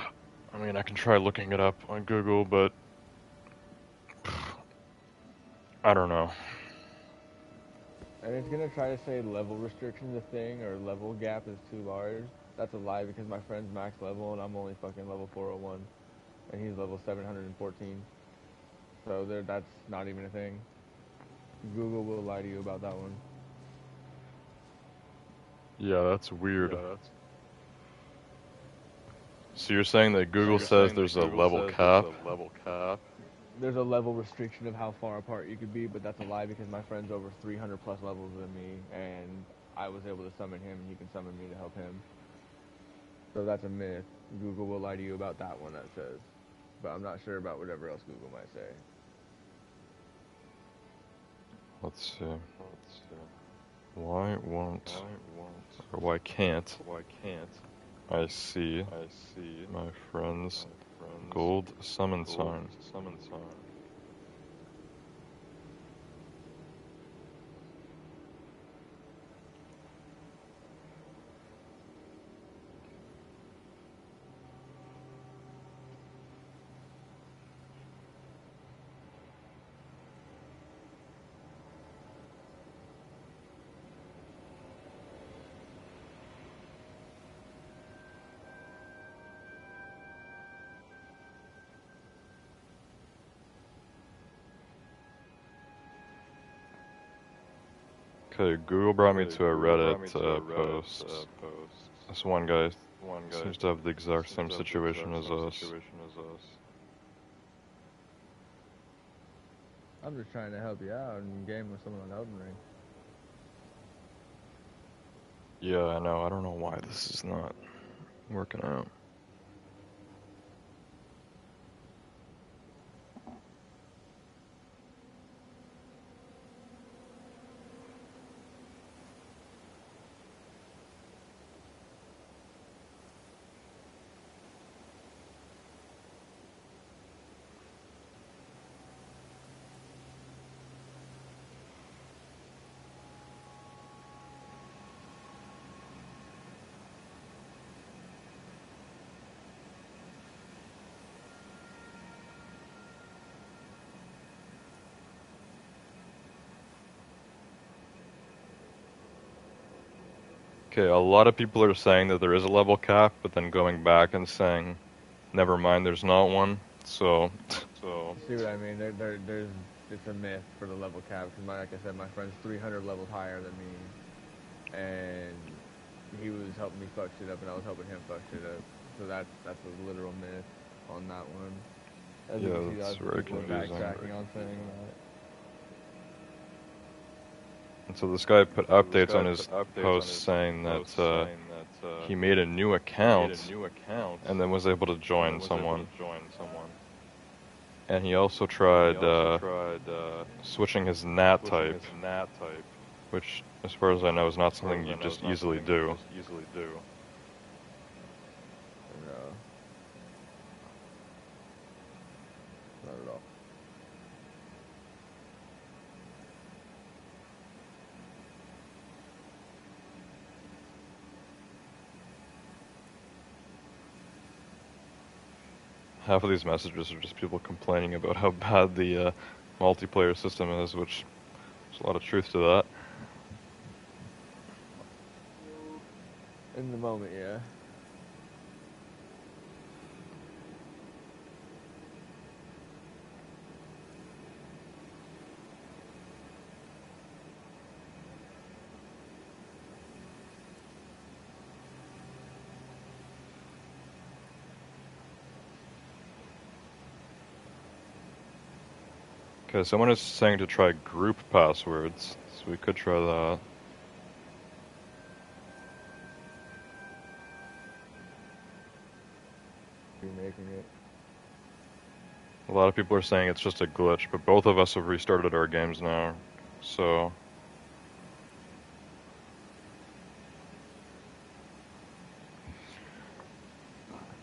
I mean, I can try looking it up on Google, but I don't know. And it's gonna try to say level restriction's a thing, or level gap is too large. That's a lie, because my friend's max level and I'm only fucking level 401. And he's level 714. So that's not even a thing. Google will lie to you about that one. Yeah, that's weird. So you're saying that Google says there's a level cap? There's a level restriction of how far apart you could be, but that's a lie because my friend's over 300 plus levels than me, and I was able to summon him, and he can summon me to help him. So that's a myth. Google will lie to you about that one, that says. But I'm not sure about whatever else Google might say. Let's see. Why won't, or why can't I see my friend's gold summon sign? Okay, Google brought me to a Reddit post. This one guy seems to have the exact same situation as us. I'm just trying to help you out and game with someone on Elden Ring. Yeah, I know. I don't know why this is not working out. Okay, a lot of people are saying that there is a level cap, but then going back and saying, never mind, there's not one. So, See what I mean? There's it's a myth for the level cap because, like I said, my friend's 300 levels higher than me, and he was helping me fuck shit up, and I was helping him fuck shit up. So that's a literal myth on that one. As you yeah, can see, that's lots of very people are confusing. backtracking on saying that. And so this guy put updates on his post saying that he made a new account and then was able to join someone. And he also tried switching his NAT type, which, as far as I know, is not something you just easily do. No, not at all. Half of these messages are just people complaining about how bad the multiplayer system is, which there's a lot of truth to that. In the moment, yeah. Okay, someone is saying to try group passwords, so we could try that. You're making it. A lot of people are saying it's just a glitch, but both of us have restarted our games now, so...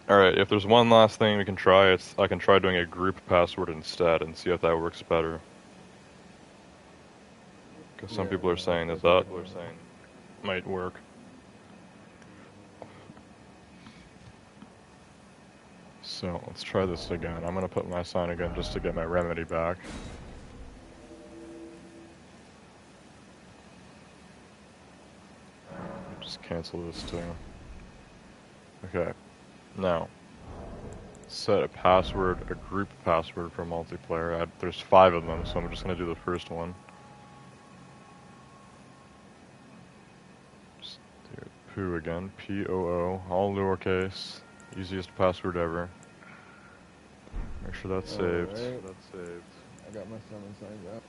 Alright, if there's one last thing we can try, I can try doing a group password instead and see if that works better. Because some people are saying that might work. So, let's try this again. I'm gonna put my sign again just to get my remedy back. Just cancel this too. Okay. Now, set a password, a group password for multiplayer. There's 5 of them, so I'm just gonna do the first one. Just do poo again, P-O-O, all lowercase, Easiest password ever. Make sure that's saved. Alright. I got my summon signs out.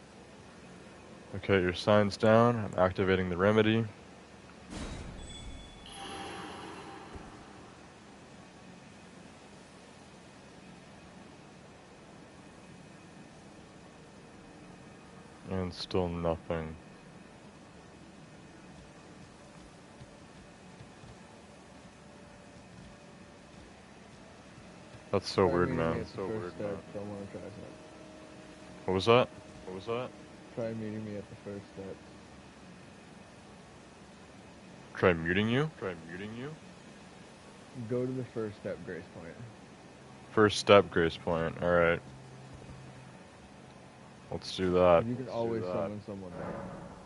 Okay, your sign's down. I'm activating the remedy. And still nothing. That's so weird, man. So weird, man. Don't want to try something. What was that? Try meeting me at the first step. Try muting you? Go to the first step, Grace Point. First step, Grace Point. Alright. Let's do that. You can always summon someone there.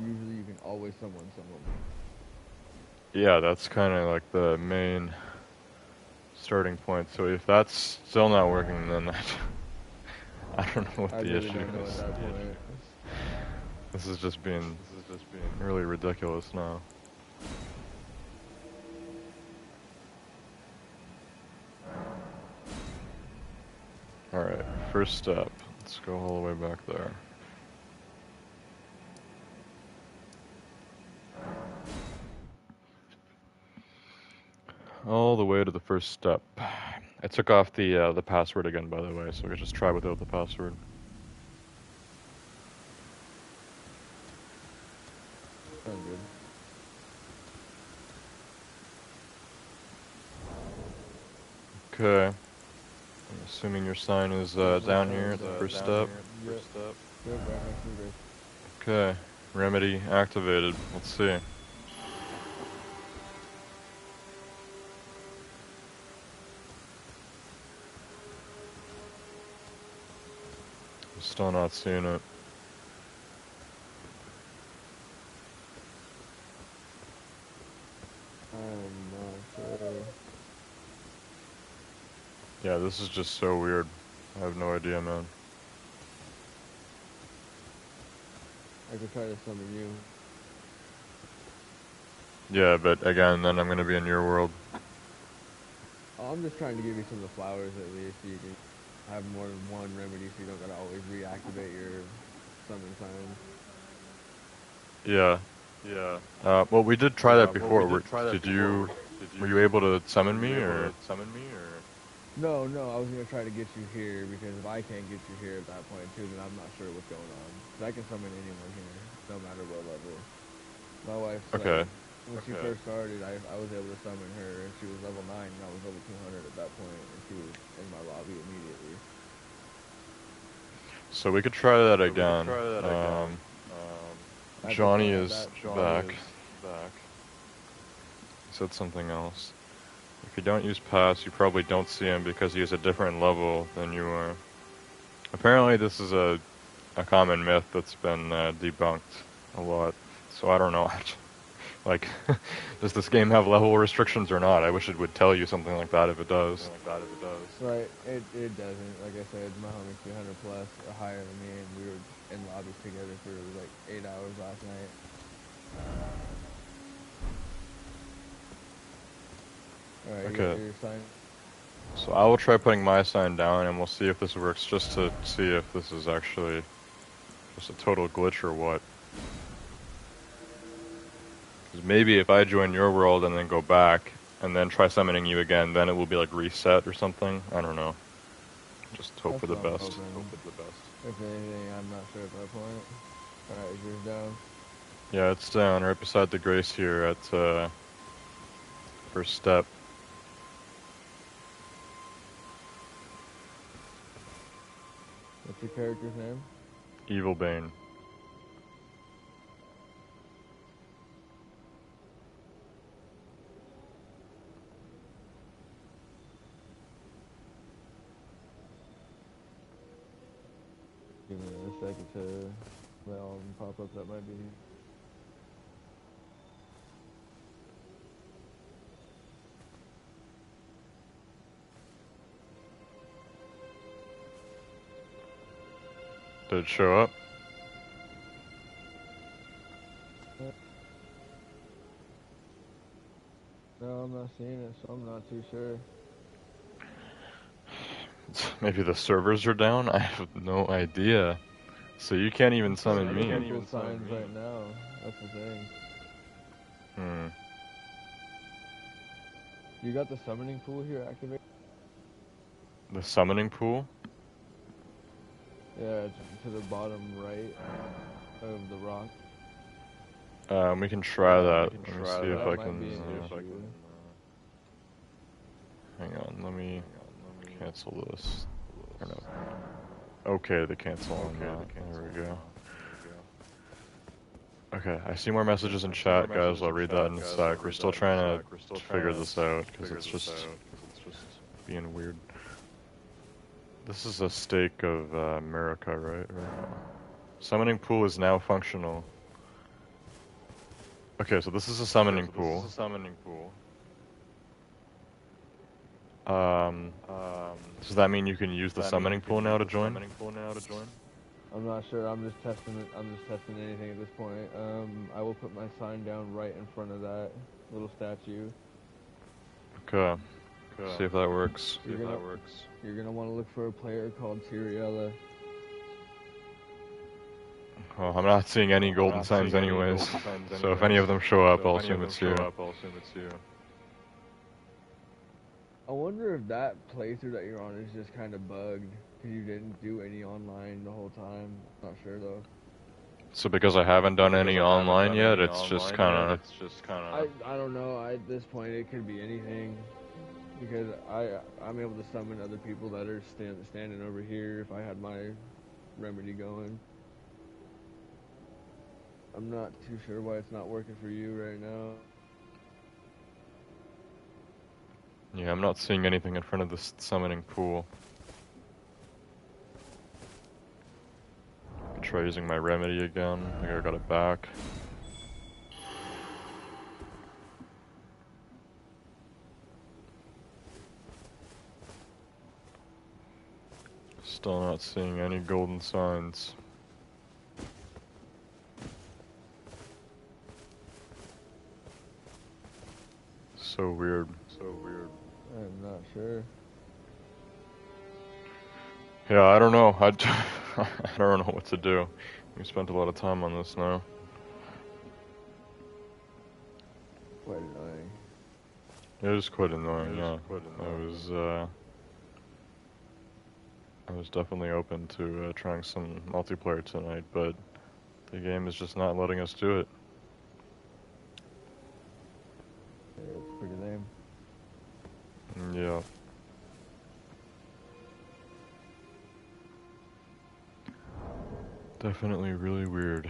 Usually you can always summon someone there. Yeah, that's kind of like the main starting point. So if that's still not working, then I don't know what the issue is. This is just being really ridiculous now. Alright, first step. Let's go all the way back there. All the way to the first step. I took off the password again, by the way, so we can just try without the password. Sounds good. Okay. I'm assuming your sign is down here at the first step. Yep, right next to Grace. Okay. Remedy activated. Let's see. Still not seeing it. I'm not sure. Yeah, this is just so weird. I have no idea, man. I could try to summon you. Yeah, but again, then I'm gonna be in your world. Oh, I'm just trying to give you some of the flowers at least, so you can have more than one remedy, so you don't gotta always reactivate your summon signs. Yeah. Well, we did try that before. Did you? Were you able to summon me, or? No, I was gonna try to get you here, because if I can't get you here at that point too, then I'm not sure what's going on. But I can summon anyone here, no matter what level. My wife, Okay. when she first started, I was able to summon her, and she was level 9, and I was level 200 at that point, and she was in my lobby immediately. So we could try that again. Johnny is back. He said something else. If you don't use pass, you probably don't see him because he is a different level than you are. Apparently this is a common myth that's been debunked a lot. So I don't know. Like, does this game have level restrictions or not? I wish it would tell you something like that if it does. Right, it doesn't. Like I said, my homie's 300 plus or higher than me, and we were in lobbies together for like 8 hours last night. Alright, Okay. your sign. So I will try putting my sign down, and we'll see if this works, just to see if this is actually just a total glitch or what. Because maybe if I join your world and then go back, and then try summoning you again, then it will be like reset or something. I don't know. Just hope for the best. If anything, I'm not sure at that point. Alright, is yours down? Yeah, it's down right beside the Grace here at first step. What's your character's name? Evil Bane. Give me a second to let all of them pop up. That might be. Did it show up? No, I'm not seeing it, so I'm not too sure. Maybe the servers are down? I have no idea. So you can't even summon me. People signs right now. That's the thing. Hmm. You got the summoning pool here activated? The summoning pool? Yeah, it's to the bottom right of the rock. We can try that. Let me see if I Might can. be an issue. Hang on, let me cancel this. Or no. Okay, the cancel on that. There we go. Okay, I see more messages in chat, guys. I'll read that in a sec. We're still trying to figure this out because it's just being weird. This is a stake of America, right? Summoning pool is now functional. Okay, so this is a summoning pool. Does that mean you can use the summoning pool now to join? I'm not sure. I'm just testing it. I'm just testing anything at this point. I will put my sign down right in front of that little statue. Okay. See if that works. You're gonna want to look for a player called Tiriella. Well, I'm not seeing any golden signs anyways. So if any of them show up, I'll assume it's you. I wonder if that playthrough that you're on is just kind of bugged because you didn't do any online the whole time. Not sure though. So because I haven't done any online yet, it's just kind of. I don't know. At this point, it could be anything because I'm able to summon other people that are standing over here if I had my remedy going. I'm not too sure why it's not working for you right now. Yeah, I'm not seeing anything in front of this summoning pool. Try using my remedy again. I think I got it back. Still not seeing any golden signs. So weird. I'm not sure. Yeah, I don't know. I don't know what to do. We spent a lot of time on this now. Quite annoying. It is quite annoying, yeah. I was definitely open to trying some multiplayer tonight, but the game is just not letting us do it. Yeah, it's pretty lame. Yeah. Definitely really weird.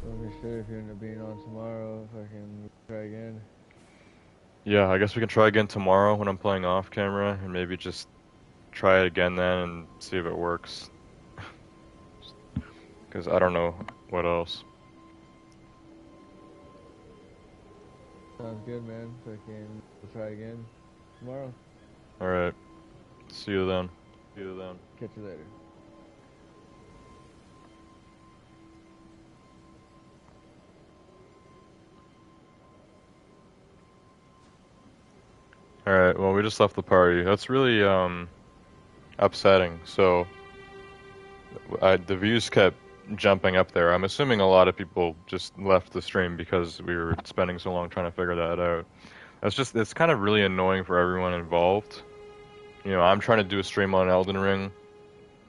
Let me see if you end up being on tomorrow, if I can try again. Yeah, I guess we can try again tomorrow when I'm playing off camera, and maybe just try it again then and see if it works. Because I don't know what else. Sounds good, man. So I can try again tomorrow. Alright. See you then. Catch you later. Alright, well we just left the party. That's really upsetting. So the views kept jumping up there. I'm assuming a lot of people just left the stream because we were spending so long trying to figure that out. It's kind of really annoying for everyone involved. You know, I'm trying to do a stream on Elden Ring.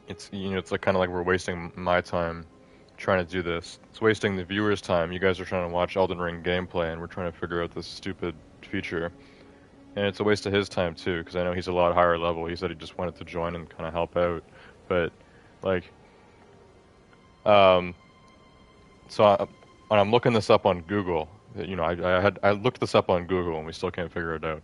It's like kind of like we're wasting my time trying to do this. It's wasting the viewers' time. You guys are trying to watch Elden Ring gameplay, and we're trying to figure out this stupid feature. And it's a waste of his time too, because I know he's a lot higher level. He said he just wanted to join and kind of help out, but like, so when I'm looking this up on Google, you know, I looked this up on Google, and we still can't figure it out.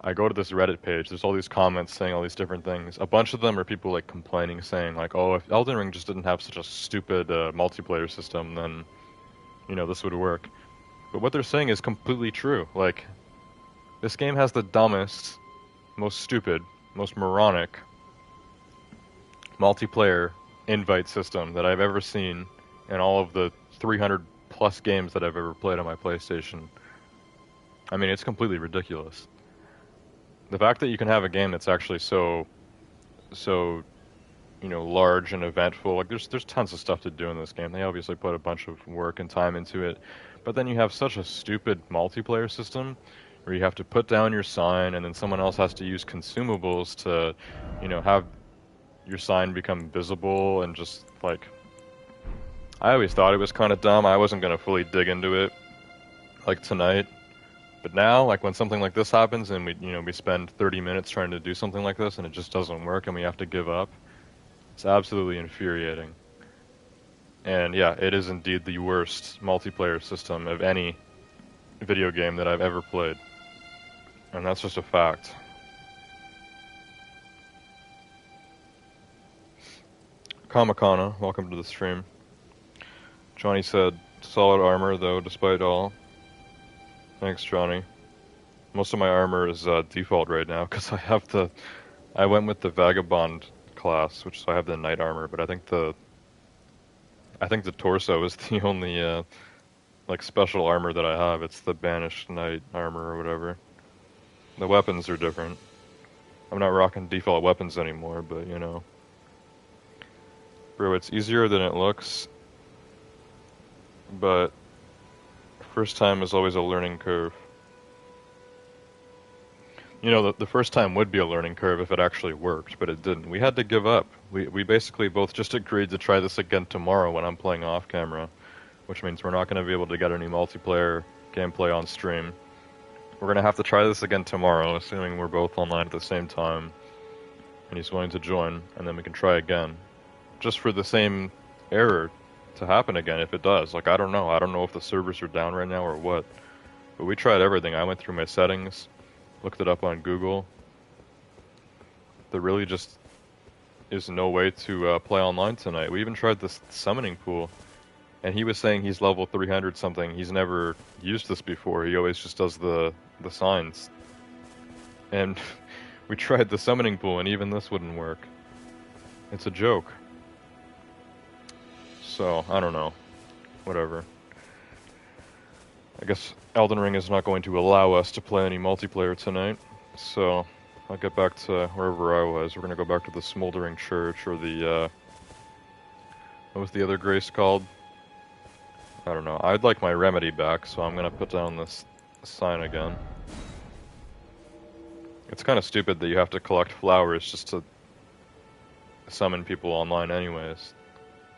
I go to this Reddit page. There's all these comments saying all these different things. A bunch of them are people like complaining, saying like, "Oh, if Elden Ring just didn't have such a stupid multiplayer system, then you know this would work." But what they're saying is completely true. Like, this game has the dumbest, most stupid, most moronic multiplayer invite system that I've ever seen in all of the 300 plus games that I've ever played on my PlayStation. I mean, it's completely ridiculous. The fact that you can have a game that's actually so large and eventful. Like there's tons of stuff to do in this game. They obviously put a bunch of work and time into it. But then you have such a stupid multiplayer system where you have to put down your sign and then someone else has to use consumables to, have your sign become visible and just like I always thought it was kind of dumb. I wasn't going to fully dig into it like tonight. But now, like when something like this happens and we spend 30 minutes trying to do something like this and it just doesn't work and we have to give up, it's absolutely infuriating. And yeah, it is indeed the worst multiplayer system of any video game that I've ever played. And that's just a fact. Kamakana, welcome to the stream. Johnny said, solid armor though, despite all. Thanks, Johnny. Most of my armor is default right now, because I went with the Vagabond class, which so I have the knight armor, but I think the torso is the only like special armor that I have. It's the banished knight armor or whatever. The weapons are different. I'm not rocking default weapons anymore, but Bro, it's easier than it looks, but first time is always a learning curve. The first time would be a learning curve if it actually worked, but it didn't. We had to give up. We basically both just agreed to try this again tomorrow when I'm playing off camera, which means we're not going to be able to get any multiplayer gameplay on stream. We're going to have to try this again tomorrow, assuming we're both online at the same time, and he's willing to join, and then we can try again. Just for the same error to happen again, if it does. Like, I don't know. I don't know if the servers are down right now or what. But we tried everything. I went through my settings, looked it up on Google. There really just is no way to play online tonight. We even tried this summoning pool, and he was saying he's level 300 something. He's never used this before. He always just does the signs. And we tried the summoning pool, and even this wouldn't work. It's a joke. So, I don't know. Whatever. I guess Elden Ring is not going to allow us to play any multiplayer tonight, so I'll get back to wherever I was. We're going to go back to the Smoldering Church, or the, what was the other grace called? I don't know. I'd like my remedy back, so I'm going to put down this sign again. It's kind of stupid that you have to collect flowers just to summon people online anyways.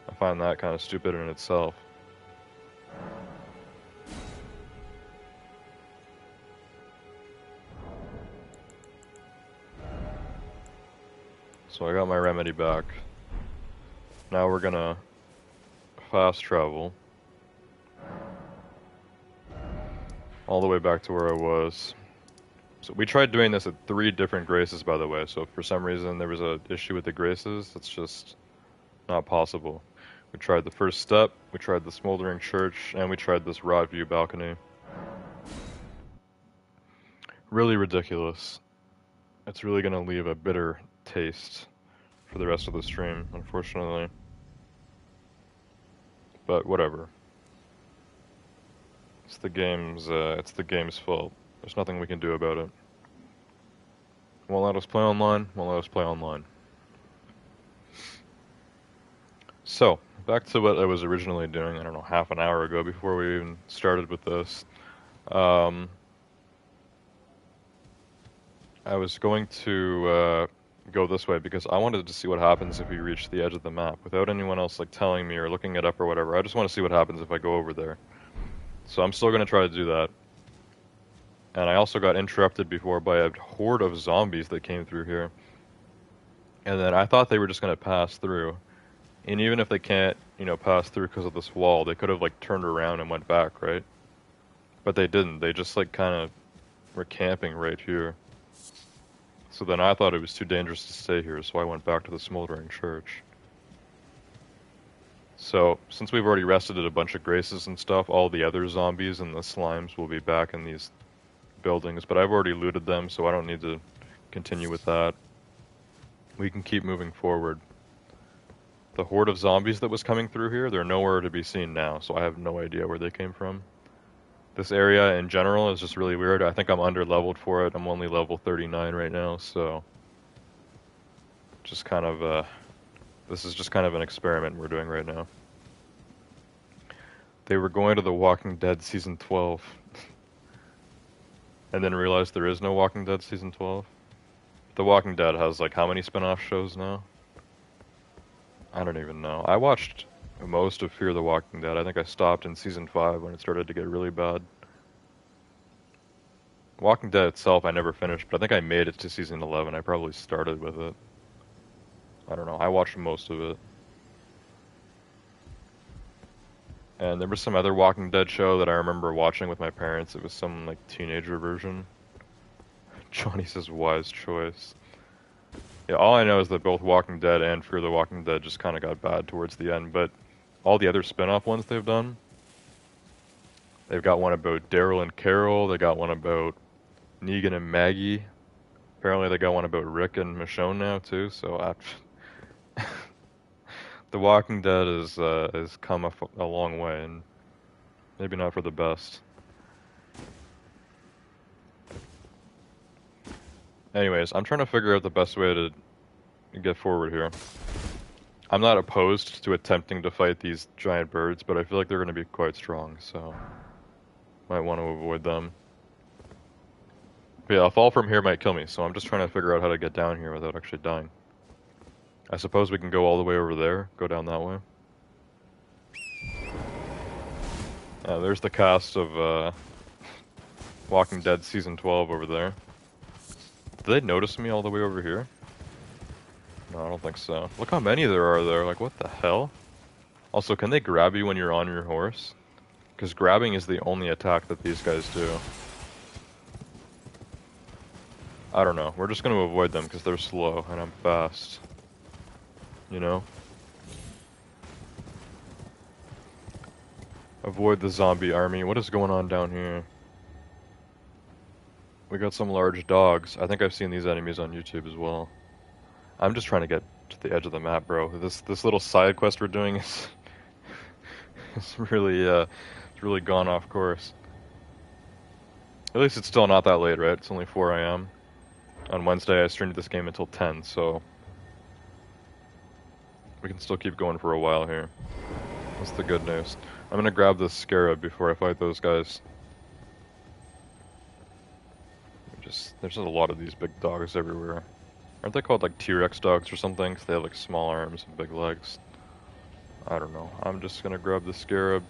I find that kind of stupid in itself. So I got my remedy back. Now we're gonna fast travel all the way back to where I was. So we tried doing this at 3 different graces, by the way, so if for some reason there was an issue with the graces, it's just not possible. We tried the first step, we tried the Smoldering Church, and we tried this Rot View balcony. Really ridiculous. It's really gonna leave a bitter taste for the rest of the stream, unfortunately. But whatever. It's the game's fault. There's nothing we can do about it. Won't let us play online, won't let us play online. So, back to what I was originally doing, I don't know, half an hour ago before we even started with this. I was going to go this way because I wanted to see what happens if we reach the edge of the map without anyone else like telling me or looking it up or whatever. I just want to see what happens if I go over there. So I'm still going to try to do that. And I also got interrupted before by a horde of zombies that came through here. And then I thought they were just going to pass through. And even if they can't, pass through because of this wall, they could have like turned around and went back, right? But they didn't. They just like kind of were camping right here. So then I thought it was too dangerous to stay here, so I went back to the Smoldering Church. So, since we've already rested at a bunch of graces and stuff, all the other zombies and the slimes will be back in these buildings, but I've already looted them, so I don't need to continue with that. We can keep moving forward. The horde of zombies that was coming through here, they're nowhere to be seen now, so I have no idea where they came from. This area in general is just really weird. I think I'm under-leveled for it. I'm only level 39 right now, so just kind of this is just kind of an experiment we're doing right now. They were going to The Walking Dead season 12 and then realized there is no Walking Dead season 12. The Walking Dead has like how many spin-off shows now? I don't even know. I watched most of Fear the Walking Dead. I think I stopped in season 5 when it started to get really bad. Walking Dead itself I never finished, but I think I made it to season 11. I probably started with it. I don't know. I watched most of it. And there was some other Walking Dead show that I remember watching with my parents. It was some like teenager version. Johnny says wise choice. Yeah, all I know is that both Walking Dead and Fear the Walking Dead just kind of got bad towards the end, but all the other spin-off ones they've done, they've got one about Daryl and Carol, they got one about Negan and Maggie. Apparently they got one about Rick and Michonne now too, so The Walking Dead has come a long way, and maybe not for the best. Anyways, I'm trying to figure out the best way to get forward here. I'm not opposed to attempting to fight these giant birds, but I feel like they're going to be quite strong, so might want to avoid them. But yeah, a fall from here might kill me, so I'm just trying to figure out how to get down here without actually dying. I suppose we can go all the way over there, go down that way. There's the cast of Walking Dead Season 12 over there. Did they notice me all the way over here? No, I don't think so. Look how many there are there, like what the hell? Also, can they grab you when you're on your horse? Because grabbing is the only attack that these guys do. I don't know, we're just gonna avoid them because they're slow and I'm fast. You know? Avoid the zombie army. What is going on down here? We got some large dogs. I think I've seen these enemies on YouTube as well. I'm just trying to get to the edge of the map, bro. This little side quest we're doing is it's really gone off course. At least it's still not that late, right? It's only 4 AM. On Wednesday I streamed this game until 10, so we can still keep going for a while here. That's the good news. I'm gonna grab this scarab before I fight those guys. There's just a lot of these big dogs everywhere. Aren't they called like T-Rex dogs or something? 'Cause they have like small arms and big legs. I don't know. I'm just gonna grab the scarab.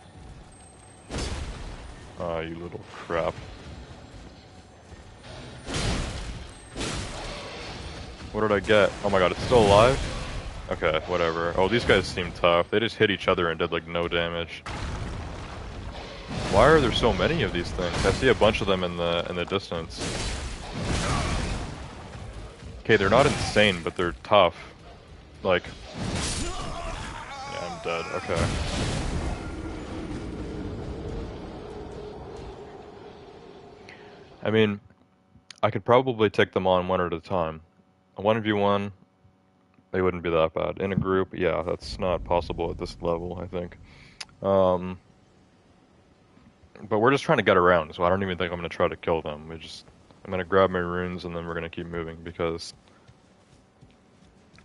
Ah, you little crap. What did I get? Oh my god, it's still alive? Okay, whatever. Oh, these guys seem tough. They just hit each other and did like no damage. Why are there so many of these things? I see a bunch of them in the distance. Okay, they're not insane, but they're tough. Like... Yeah, I'm dead. Okay. I mean, I could probably take them on one at a time. A 1v1, they wouldn't be that bad. In a group, yeah, that's not possible at this level, I think. But we're just trying to get around, so I don't even think I'm going to try to kill them. I'm going to grab my runes and then we're going to keep moving because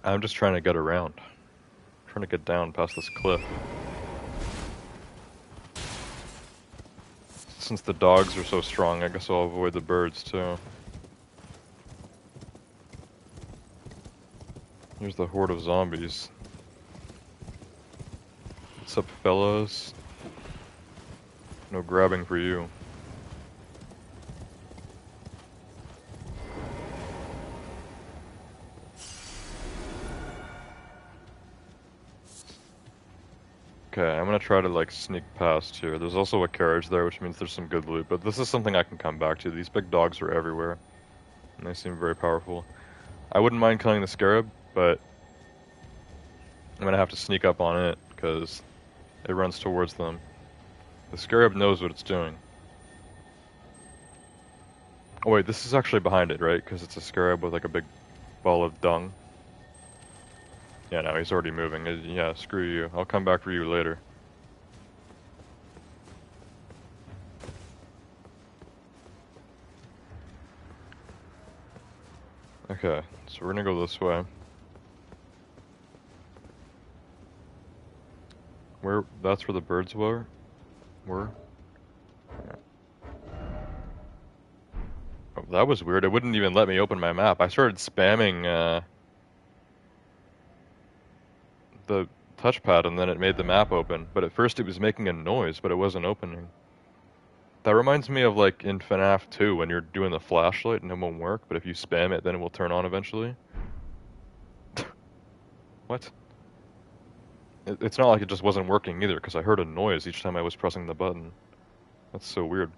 I'm just trying to get around. I'm trying to get down past this cliff. Since the dogs are so strong, I guess I'll avoid the birds too. Here's the horde of zombies. What's up, fellas? No grabbing for you. Okay, I'm gonna try to like sneak past here. There's also a carriage there, which means there's some good loot, but this is something I can come back to. These big dogs are everywhere, and they seem very powerful. I wouldn't mind killing the scarab, but I'm gonna have to sneak up on it, because it runs towards them. The scarab knows what it's doing. Oh wait, this is actually behind it, right? Because it's a scarab with like a big ball of dung. Yeah, no, he's already moving. Yeah, screw you. I'll come back for you later. Okay, so we're gonna go this way. That's where the birds were? Yeah. Oh, that was weird. It wouldn't even let me open my map. I started spamming the touchpad and then it made the map open. But at first it was making a noise, but it wasn't opening. That reminds me of like in FNAF 2 when you're doing the flashlight and it won't work, but if you spam it then it will turn on eventually. What? It's not like it just wasn't working either, because I heard a noise each time I was pressing the button. That's so weird.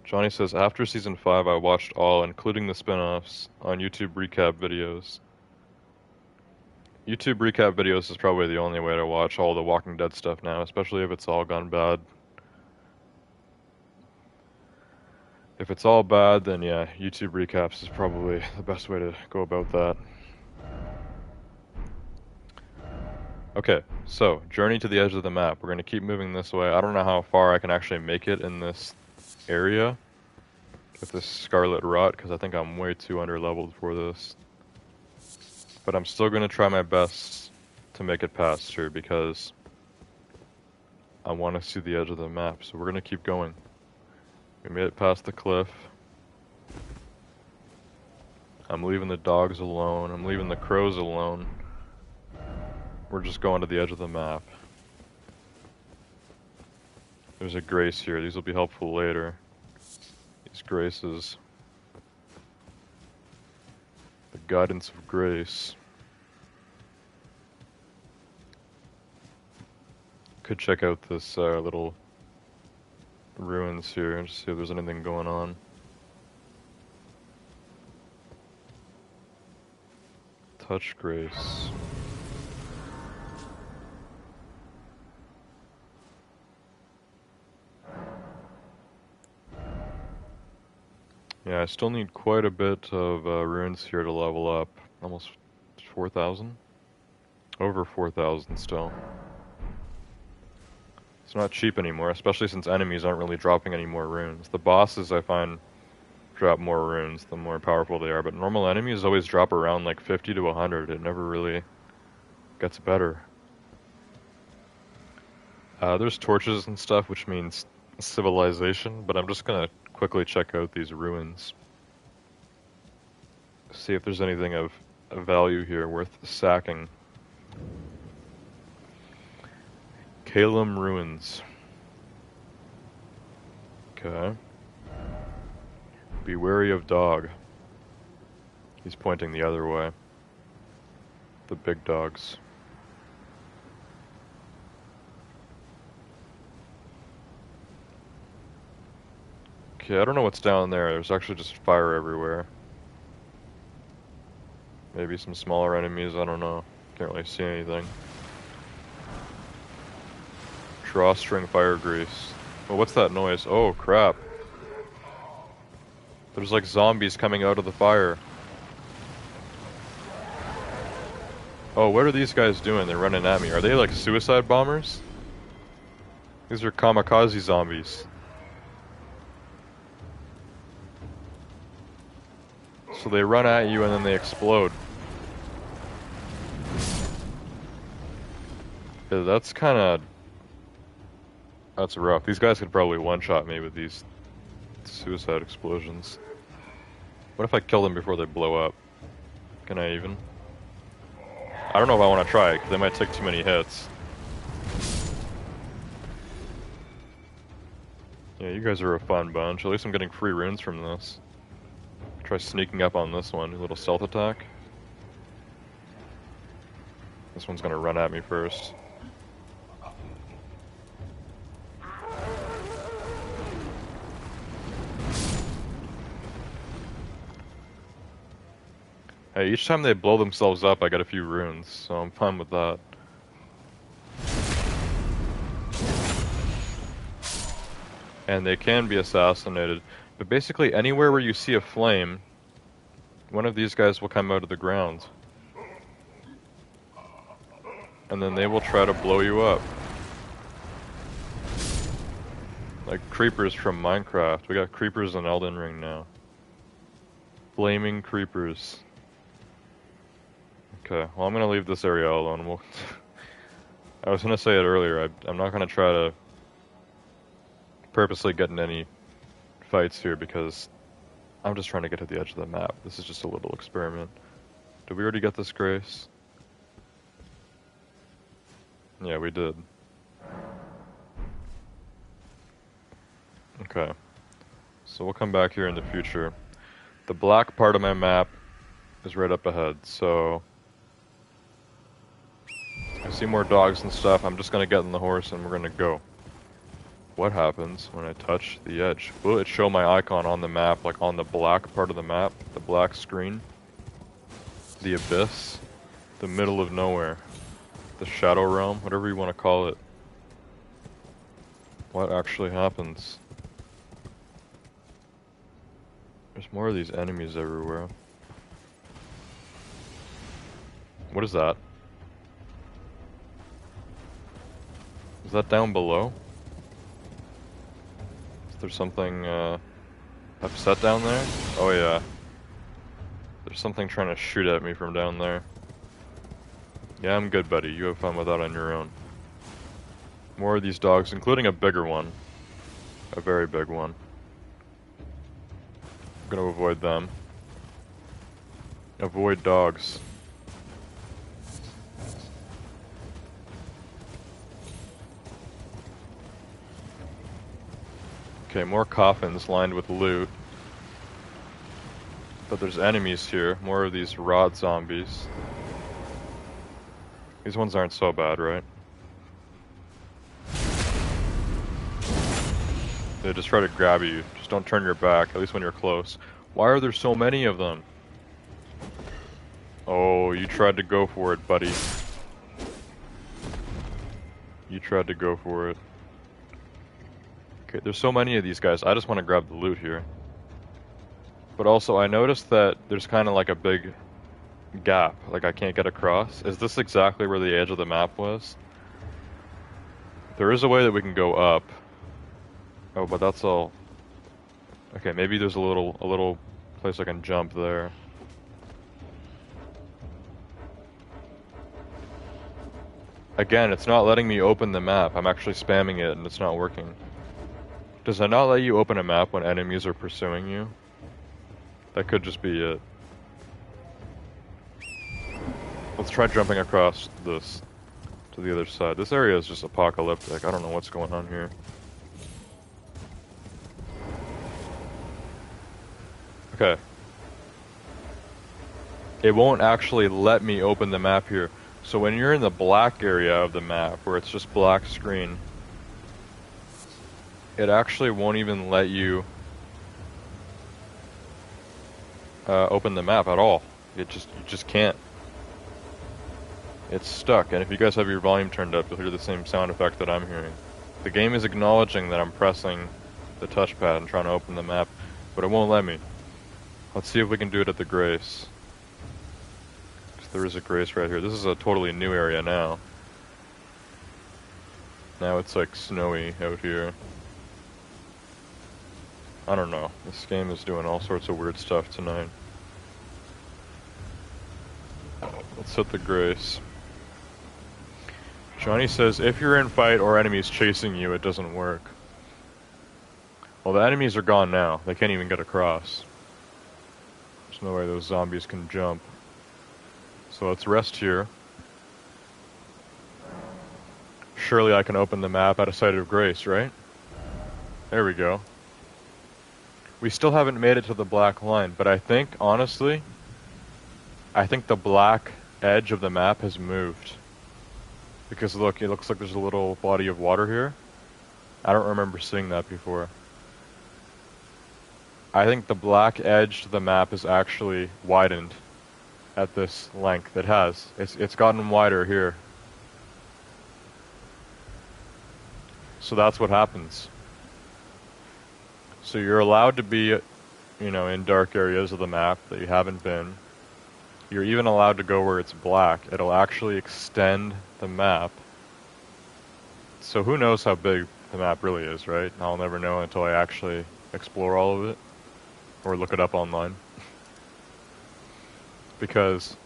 Johnny says, after season 5 I watched all, including the spin-offs, on YouTube recap videos. YouTube recap videos is probably the only way to watch all the Walking Dead stuff now, especially if it's all gone bad. If it's all bad, then yeah, YouTube recaps is probably the best way to go about that. Okay, so, journey to the edge of the map. We're going to keep moving this way. I don't know how far I can actually make it in this area with this Scarlet Rot, because I think I'm way too underleveled for this. But I'm still going to try my best to make it past here, because I want to see the edge of the map, so we're going to keep going. We made it past the cliff. I'm leaving the dogs alone. I'm leaving the crows alone. We're just going to the edge of the map. There's a grace here. These will be helpful later. These graces. The guidance of grace. Could check out this little ruins here and see if there's anything going on. Touch grace. Yeah, I still need quite a bit of runes here to level up. Almost 4,000? Over 4,000 still. It's not cheap anymore, especially since enemies aren't really dropping any more runes. The bosses, I find, drop more runes the more powerful they are, but normal enemies always drop around like 50 to 100. It never really gets better. There's torches and stuff, which means civilization, but I'm just gonna quickly check out these ruins. See if there's anything of value here worth sacking. Calum Ruins. Okay. Be wary of dog. He's pointing the other way. The big dogs. Okay, I don't know what's down there. There's actually just fire everywhere. Maybe some smaller enemies, I don't know. Can't really see anything. Drawstring fire grease. Oh, what's that noise? Oh, crap. There's like zombies coming out of the fire. Oh, what are these guys doing? They're running at me. Are they like suicide bombers? These are kamikaze zombies. So they run at you and then they explode. Yeah, that's kinda... That's rough. These guys could probably one-shot me with these suicide explosions. What if I kill them before they blow up? Can I even? I don't know if I want to try, because they might take too many hits. Yeah, you guys are a fun bunch. At least I'm getting free runes from this. Try sneaking up on this one. A little stealth attack. This one's gonna run at me first. Hey, each time they blow themselves up, I get a few runes, so I'm fine with that. And they can be assassinated. But basically, anywhere where you see a flame, one of these guys will come out of the ground. And then they will try to blow you up. Like creepers from Minecraft. We got creepers in Elden Ring now. Flaming creepers. Okay, well I'm gonna leave this area alone. I was gonna say it earlier, I'm not gonna try to purposely get in any fights here because I'm just trying to get to the edge of the map. This is just a little experiment. Did we already get this grace? Yeah, we did. Okay. So we'll come back here in the future. The black part of my map is right up ahead, so I see more dogs and stuff. I'm just gonna get in the horse and we're gonna go. What happens when I touch the edge? Will it show my icon on the map, like on the black part of the map? The black screen? The abyss? The middle of nowhere? The shadow realm? Whatever you want to call it. What actually happens? There's more of these enemies everywhere. What is that? Is that down below? Is there something upset down there? Oh yeah. There's something trying to shoot at me from down there. Yeah, I'm good, buddy. You have fun with that on your own. More of these dogs, including a bigger one. A very big one. I'm gonna avoid them. Avoid dogs. Okay, more coffins lined with loot. But there's enemies here. More of these rot zombies. These ones aren't so bad, right? They just try to grab you. Just don't turn your back, at least when you're close. Why are there so many of them? Oh, you tried to go for it, buddy. You tried to go for it. Okay, there's so many of these guys. I just want to grab the loot here. But also, I noticed that there's kind of like a big gap. Like, I can't get across. Is this exactly where the edge of the map was? There is a way that we can go up. Oh, but that's all. Okay, maybe there's a little place I can jump there. Again, it's not letting me open the map. I'm actually spamming it and it's not working. Does it not let you open a map when enemies are pursuing you? That could just be it. Let's try jumping across this to the other side. This area is just apocalyptic. I don't know what's going on here. Okay. It won't actually let me open the map here. So when you're in the black area of the map, where it's just black screen, it actually won't even let you open the map at all. You just can't. It's stuck, and if you guys have your volume turned up, you'll hear the same sound effect that I'm hearing. The game is acknowledging that I'm pressing the touchpad and trying to open the map, but it won't let me. Let's see if we can do it at the Grace. There is a Grace right here. This is a totally new area now. Now it's like snowy out here. I don't know. This game is doing all sorts of weird stuff tonight. Let's hit the Grace. Johnny says, if you're in fight or enemies chasing you, it doesn't work. Well, the enemies are gone now. They can't even get across. There's no way those zombies can jump. So let's rest here. Surely I can open the map at a site of grace, right? There we go. We still haven't made it to the black line, but I think, honestly, I think the black edge of the map has moved. Because look, it looks like there's a little body of water here. I don't remember seeing that before. I think the black edge to the map is actually widened at this length. It has. It's gotten wider here. So that's what happens. So you're allowed to be, you know, in dark areas of the map that you haven't been. You're even allowed to go where it's black. It'll actually extend the map. So who knows how big the map really is, right? I'll never know until I actually explore all of it. Or look it up online. because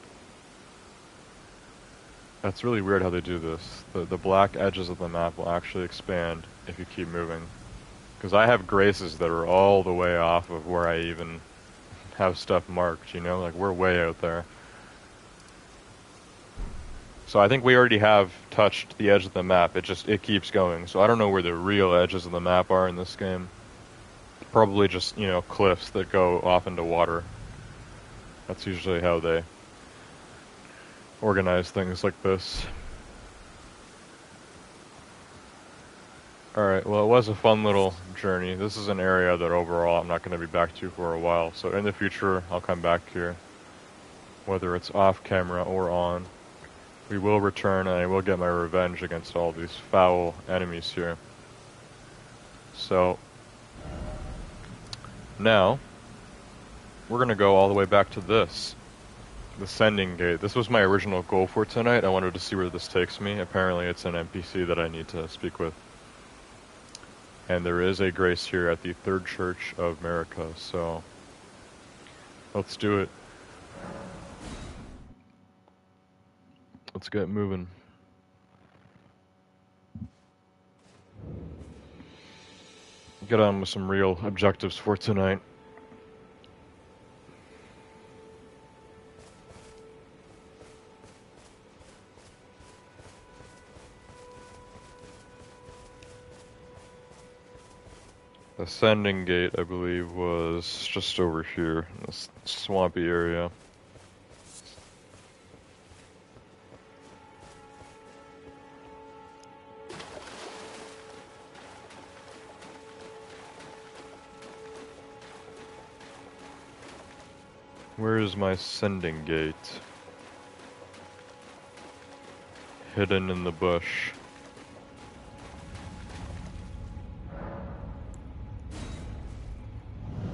that's really weird how they do this. The black edges of the map will actually expand if you keep moving. Because I have graces that are all the way off of where I even have stuff marked, you know? Like, we're way out there. So I think we already have touched the edge of the map. It keeps going. So I don't know where the real edges of the map are in this game. Probably just, you know, cliffs that go off into water. That's usually how they organize things like this. Alright, well, it was a fun little journey. This is an area that overall I'm not going to be back to for a while. So in the future, I'll come back here. Whether it's off camera or on. We will return and I will get my revenge against all these foul enemies here. So, now, we're going to go all the way back to this. The Sending Gate. This was my original goal for tonight. I wanted to see where this takes me. Apparently it's an NPC that I need to speak with. And there is a grace here at the Third Church of America, so let's do it. Let's get moving. Get on with some real objectives for tonight. The Sending Gate, I believe, was just over here in this swampy area. Where is my Sending Gate? Hidden in the bush.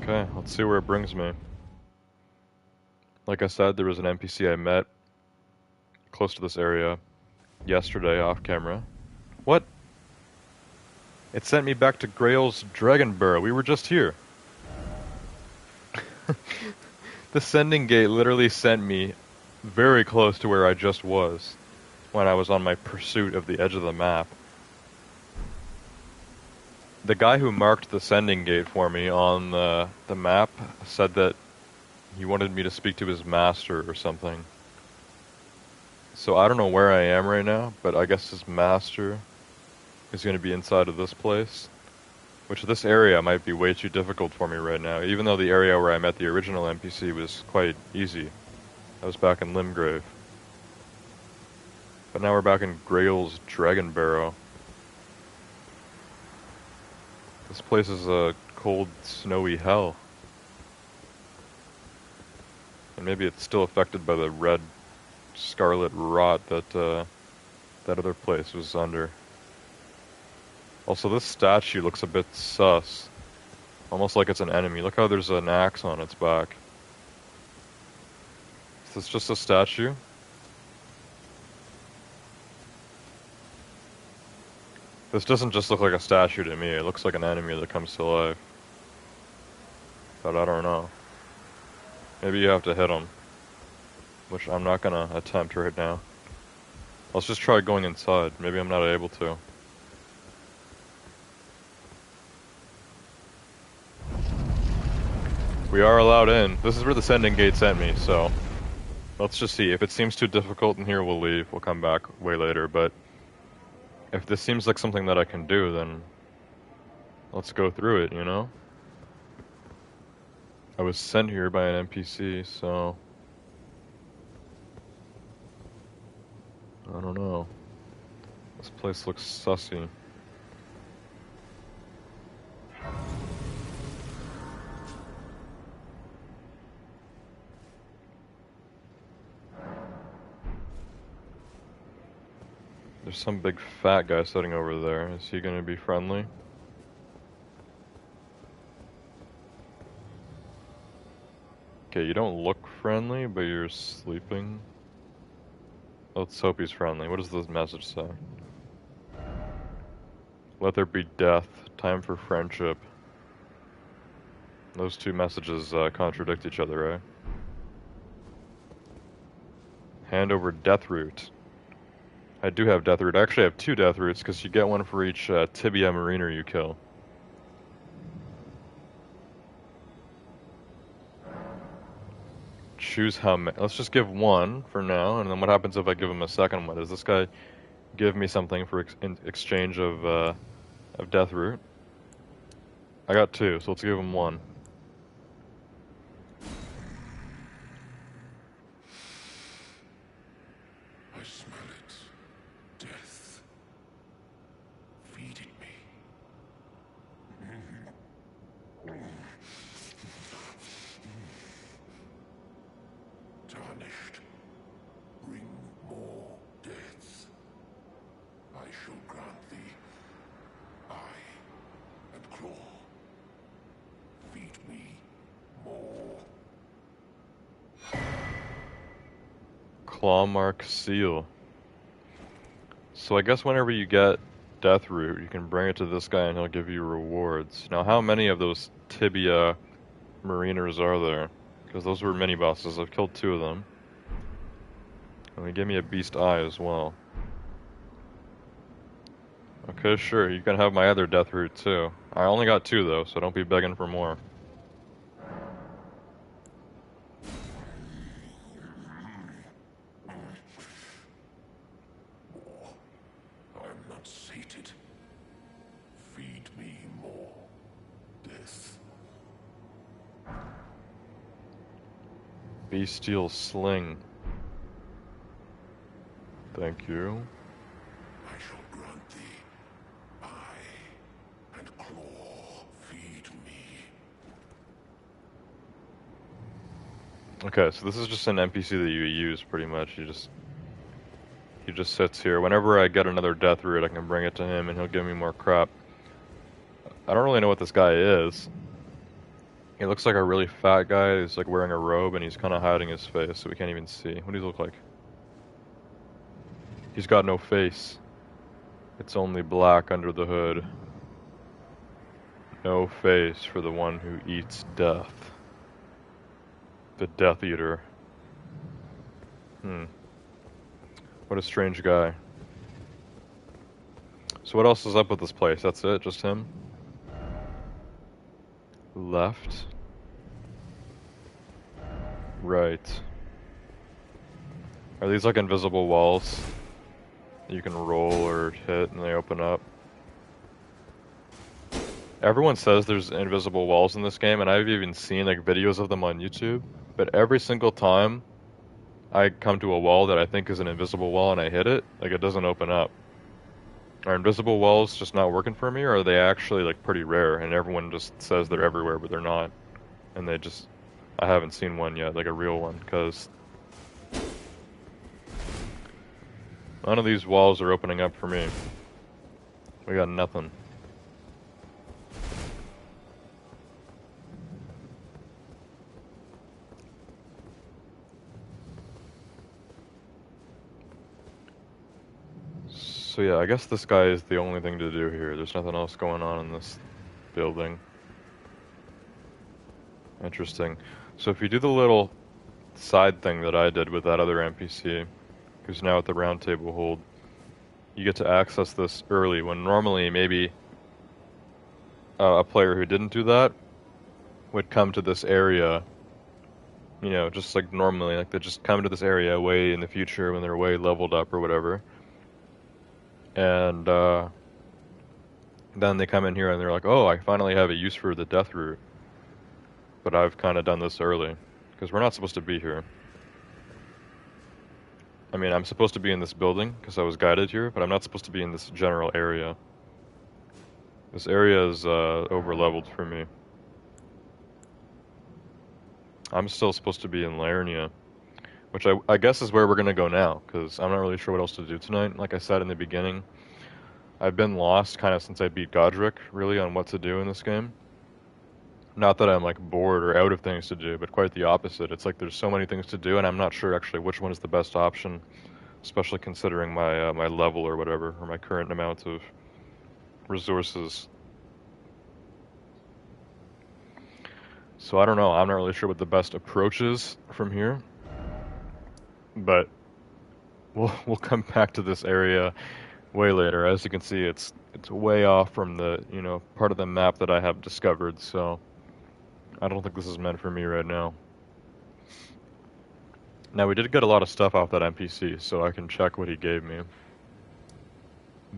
Okay, let's see where it brings me. Like I said, there was an NPC I met close to this area yesterday off camera. What? It sent me back to Grail's Dragon Burrow. We were just here. The Sending Gate literally sent me very close to where I just was when I was on my pursuit of the edge of the map. The guy who marked the Sending Gate for me on the map said that he wanted me to speak to his master or something. So I don't know where I am right now, but I guess his master is going to be inside of this place. Which this area might be way too difficult for me right now, even though the area where I met the original NPC was quite easy. I was back in Limgrave. But now we're back in Grail's Dragon Barrow. This place is a cold, snowy hell. And maybe it's still affected by the red, scarlet rot that that other place was under. Also, this statue looks a bit sus. Almost like it's an enemy. Look how there's an axe on its back. Is this just a statue? This doesn't just look like a statue to me. It looks like an enemy that comes to life. But I don't know. Maybe you have to hit him. Which I'm not gonna attempt right now. Let's just try going inside. Maybe I'm not able to. We are allowed in. This is where the Sending Gate sent me, so let's just see. If it seems too difficult in here, we'll leave. We'll come back way later, but if this seems like something that I can do, then let's go through it, you know? I was sent here by an NPC, so I don't know. This place looks sussy. There's some big fat guy sitting over there. Is he gonna be friendly? Okay, you don't look friendly, but you're sleeping. Let's hope he's friendly. What does this message say? Let there be death. Time for friendship. Those two messages contradict each other, right? Hand over death root. I do have death root. I actually have 2 death roots because you get one for each tibia mariner you kill. Choose how many. Let's just give 1 for now, and then what happens if I give him a second one? Does this guy give me something for in exchange of death root? I got 2, so let's give him 1. I smell it. Death. Feeding me. Tarnished. Bring more deaths. I shall grant thee eye and claw. Feed me more. Claw mark seal. So I guess whenever you get death root, you can bring it to this guy and he'll give you rewards. Now how many of those tibia mariners are there? Because those were mini bosses. I've killed 2 of them. And they gave me a beast eye as well. Okay, sure, you can have my other death root too. I only got 2 though, so don't be begging for more. I'm not sated. Feed me more death. Bestial sling. Thank you. I shall grant thee eye and claw. Feed me. Okay, so this is just an NPC that you use pretty much. He just sits here. Whenever I get another death root, I can bring it to him and he'll give me more crap. I don't really know what this guy is. He looks like a really fat guy. He's like wearing a robe and he's kind of hiding his face, so we can't even see. What does he look like? He's got no face. It's only black under the hood. No face for the one who eats death. The Death Eater. What a strange guy. So what else is up with this place? That's it? Just him? Left. Right. Are these like invisible walls that you can roll or hit and they open up? Everyone says there's invisible walls in this game, and I've even seen like videos of them on YouTube, but every single time I come to a wall that I think is an invisible wall and I hit it, like it doesn't open up. Are invisible walls just not working for me, or are they actually like pretty rare and everyone just says they're everywhere but they're not? And they just, I haven't seen one yet, like a real one, because none of these walls are opening up for me. We got nothing. So yeah, I guess this guy is the only thing to do here. There's nothing else going on in this building. Interesting. So if you do the little side thing that I did with that other NPC, who's now at the round table hold, you get to access this early, when normally maybe a player who didn't do that would come to this area, you know, just like normally, like they just come to this area way in the future when they're way leveled up or whatever. And then they come in here and they're like, oh, I finally have a use for the death root. But I've kind of done this early, because we're not supposed to be here. I mean, I'm supposed to be in this building, because I was guided here, but I'm not supposed to be in this general area. This area is over-leveled for me. I'm still supposed to be in Laernia, which I guess is where we're going to go now, because I'm not really sure what else to do tonight. Like I said in the beginning, I've been lost kind of since I beat Godric, really, on what to do in this game. Not that I'm like bored or out of things to do, but quite the opposite. It's like there's so many things to do, and I'm not sure actually which one is the best option, especially considering my my level or whatever, or my current amount of resources. So I don't know. I'm not really sure what the best approach is from here, but we'll come back to this area way later. As you can see, it's way off from the, you know, part of the map that I have discovered, so I don't think this is meant for me right now. Now, we did get a lot of stuff off that NPC, so I can check what he gave me.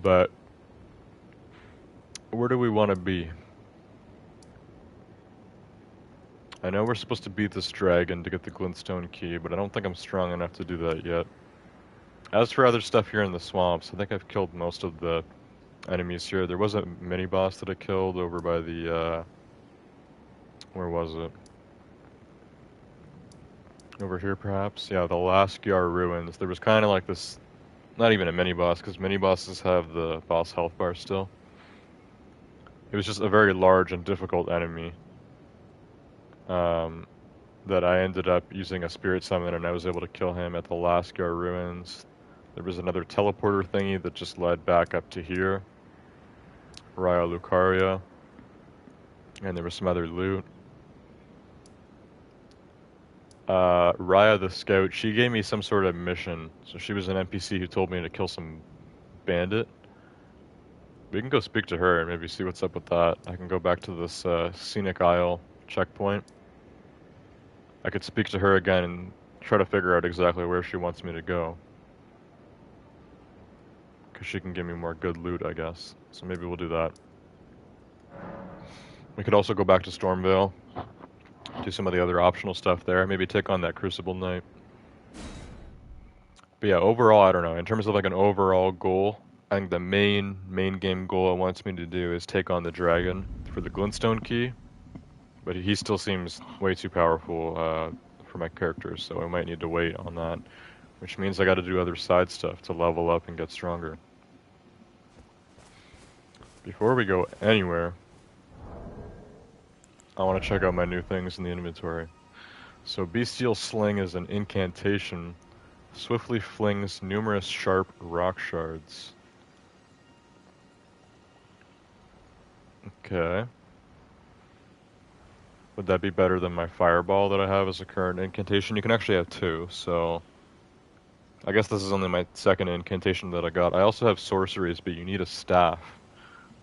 But where do we want to be? I know we're supposed to beat this dragon to get the glintstone key, but I don't think I'm strong enough to do that yet. As for other stuff here in the swamps, I think I've killed most of the enemies here. There was a mini-boss that I killed over by the, where was it? Over here, perhaps? Yeah, the Laskyar Ruins. There was kind of like this, not even a mini-boss, because mini-bosses have the boss health bar still. It was just a very large and difficult enemy. That I ended up using a spirit summon, and I was able to kill him at the Laskyar Ruins. There was another teleporter thingy that just led back up to here. Raya Lucaria. And there was some other loot. Raya the Scout, she gave me some sort of mission. So she was an NPC who told me to kill some bandit. We can go speak to her and maybe see what's up with that. I can go back to this Scenic Isle checkpoint. I could speak to her again and try to figure out exactly where she wants me to go. Because she can give me more good loot, I guess. So maybe we'll do that. We could also go back to Stormvale. Do some of the other optional stuff there. Maybe take on that Crucible Knight. But yeah, overall, I don't know. In terms of like an overall goal, I think the main game goal it wants me to do is take on the dragon for the glintstone key. But he still seems way too powerful for my character, so I might need to wait on that. Which means I gotta do other side stuff to level up and get stronger. Before we go anywhere, I want to check out my new things in the inventory. So Bestial Sling is an incantation. Swiftly flings numerous sharp rock shards. Okay. Would that be better than my fireball that I have as a current incantation? You can actually have two, so I guess this is only my second incantation that I got. I also have sorceries, but you need a staff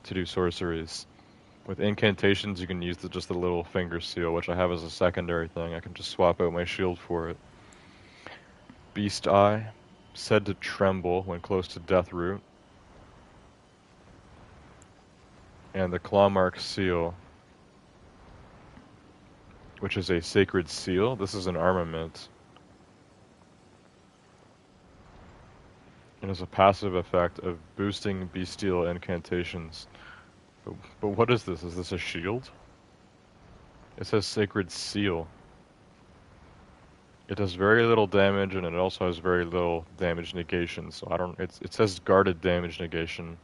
to do sorceries. With incantations, you can use just the little finger seal, which I have as a secondary thing. I can just swap out my shield for it. Beast Eye, said to tremble when close to Deathroot. And the Clawmark Seal, which is a sacred seal. This is an armament. It has a passive effect of boosting bestial incantations. But what is this? Is this a shield? It says sacred seal. It does very little damage, and it also has very little damage negation. So I don't. It says guarded damage negation.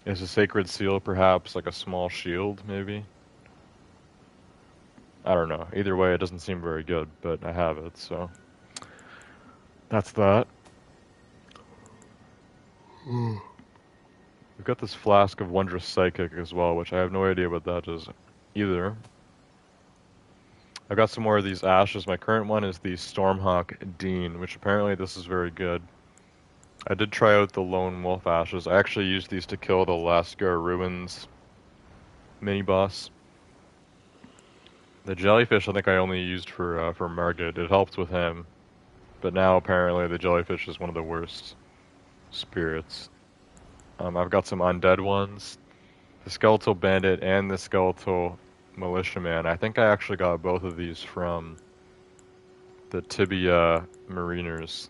Is a sacred seal perhaps like a small shield, maybe? I don't know. Either way, it doesn't seem very good, but I have it, so that's that. We've got this Flask of Wondrous Psychic as well, which I have no idea what that is either. I've got some more of these ashes. My current one is the Stormhawk Dean, which apparently this is very good. I did try out the Lone Wolf ashes. I actually used these to kill the Lascar Ruins mini-boss. The jellyfish I think I only used for Margit. It helped with him. But now apparently the jellyfish is one of the worst spirits. I've got some undead ones. The Skeletal Bandit and the Skeletal Militiaman. I think I actually got both of these from the Tibia Mariners.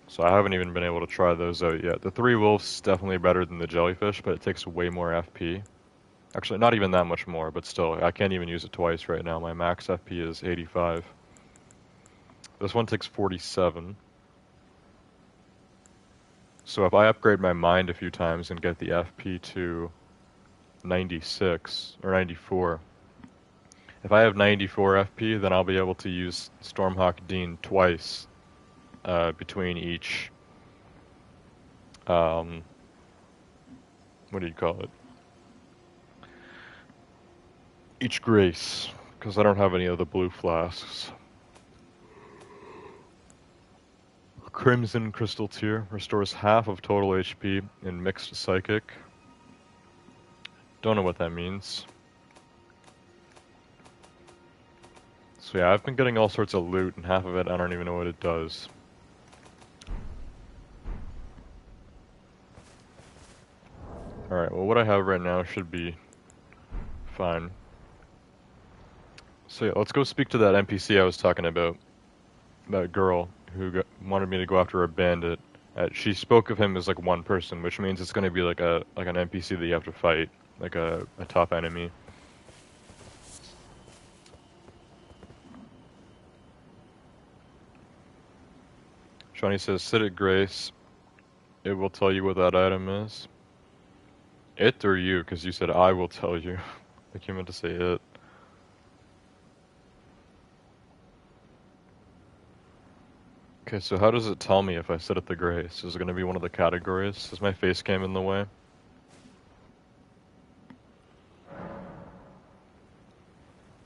So I haven't even been able to try those out yet. The Three Wolves definitely better than the Jellyfish, but it takes way more FP. Actually, not even that much more, but still, I can't even use it twice right now. My max FP is 85. This one takes 47. So if I upgrade my mind a few times and get the FP to 96 or 94, if I have 94 FP, then I'll be able to use Stormhawk Dean twice between each. What do you call it? Each grace, because I don't have any of the blue flasks. Crimson Crystal Tear restores half of total HP in Mixed Psychic. Don't know what that means. So yeah, I've been getting all sorts of loot, and half of it I don't even know what it does. Alright, well what I have right now should be fine. So yeah, let's go speak to that NPC I was talking about. That girl who wanted me to go after a bandit. She spoke of him as like one person, which means it's going to be like an NPC that you have to fight, like a tough enemy. Shawnee says, sit at Grace. It will tell you what that item is. It or you? Because you said I will tell you. Like you meant to say it. Okay, so how does it tell me if I sit at the Grace? Is it going to be one of the categories? Is my face cam in the way?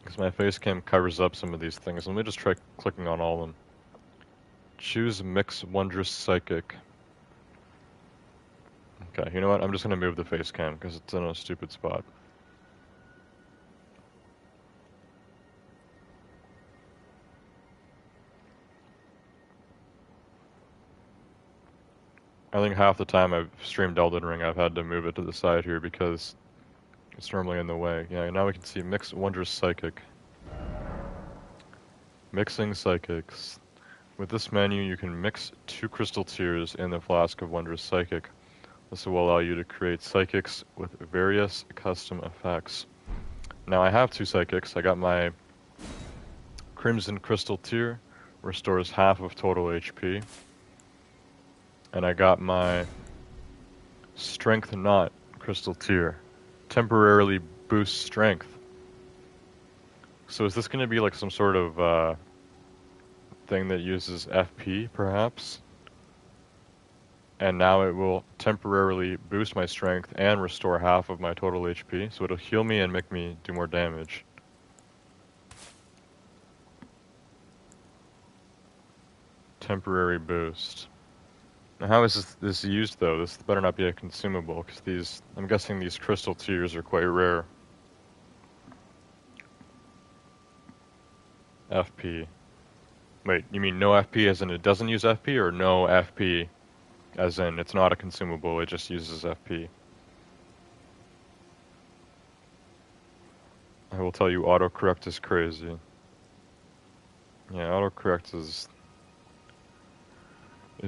Because my face cam covers up some of these things. Let me just try clicking on all of them. Choose Mix Wondrous Psychic. Okay, you know what? I'm just going to move the face cam because it's in a stupid spot. I think half the time I've streamed Elden Ring, I've had to move it to the side here because it's normally in the way. Yeah, now we can see Mix Wondrous Psychic. Mixing Psychics. With this menu, you can mix 2 Crystal Tears in the Flask of Wondrous Psychic. This will allow you to create psychics with various custom effects. Now I have 2 psychics. I got my Crimson Crystal Tear, restores half of total HP. And I got my Strength Knot Crystal Tear, temporarily boosts strength. So is this going to be like some sort of thing that uses FP, perhaps? And now it will temporarily boost my strength and restore half of my total HP. So it'll heal me and make me do more damage. Temporary boost. Now how is this used though? This better not be a consumable, because I'm guessing these crystal tears are quite rare. FP. Wait, you mean no FP as in it doesn't use FP, or no FP as in it's not a consumable, it just uses FP? I will tell you, autocorrect is crazy. Yeah, autocorrect is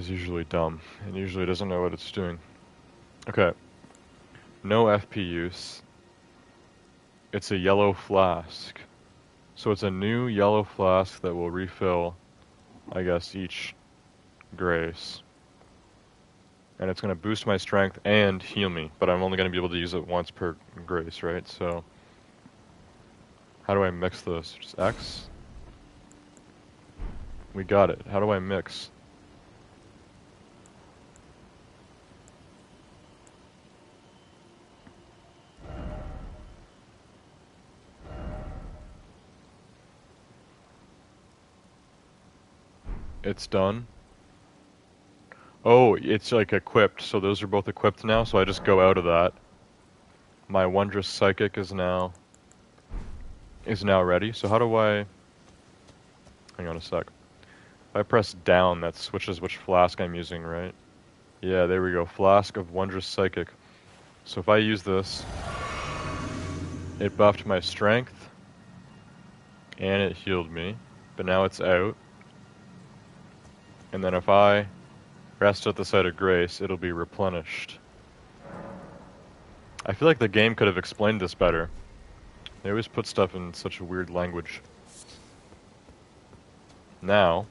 usually dumb. It usually doesn't know what it's doing. Okay. No FP use. It's a yellow flask. So it's a new yellow flask that will refill, I guess, each grace. And it's going to boost my strength and heal me, but I'm only going to be able to use it once per grace, right? So, how do I mix this? Just X? We got it. How do I mix? It's done. Oh, it's like equipped, so those are both equipped now, so I just go out of that. My Wondrous Psychic is now ready, so how do I... Hang on a sec. If I press down, that switches which flask I'm using, right? Yeah, there we go. Flask of Wondrous Psychic. So if I use this, it buffed my strength, and it healed me, but now it's out. And then if I rest at the site of grace, it'll be replenished. I feel like the game could have explained this better. They always put stuff in such a weird language. Now,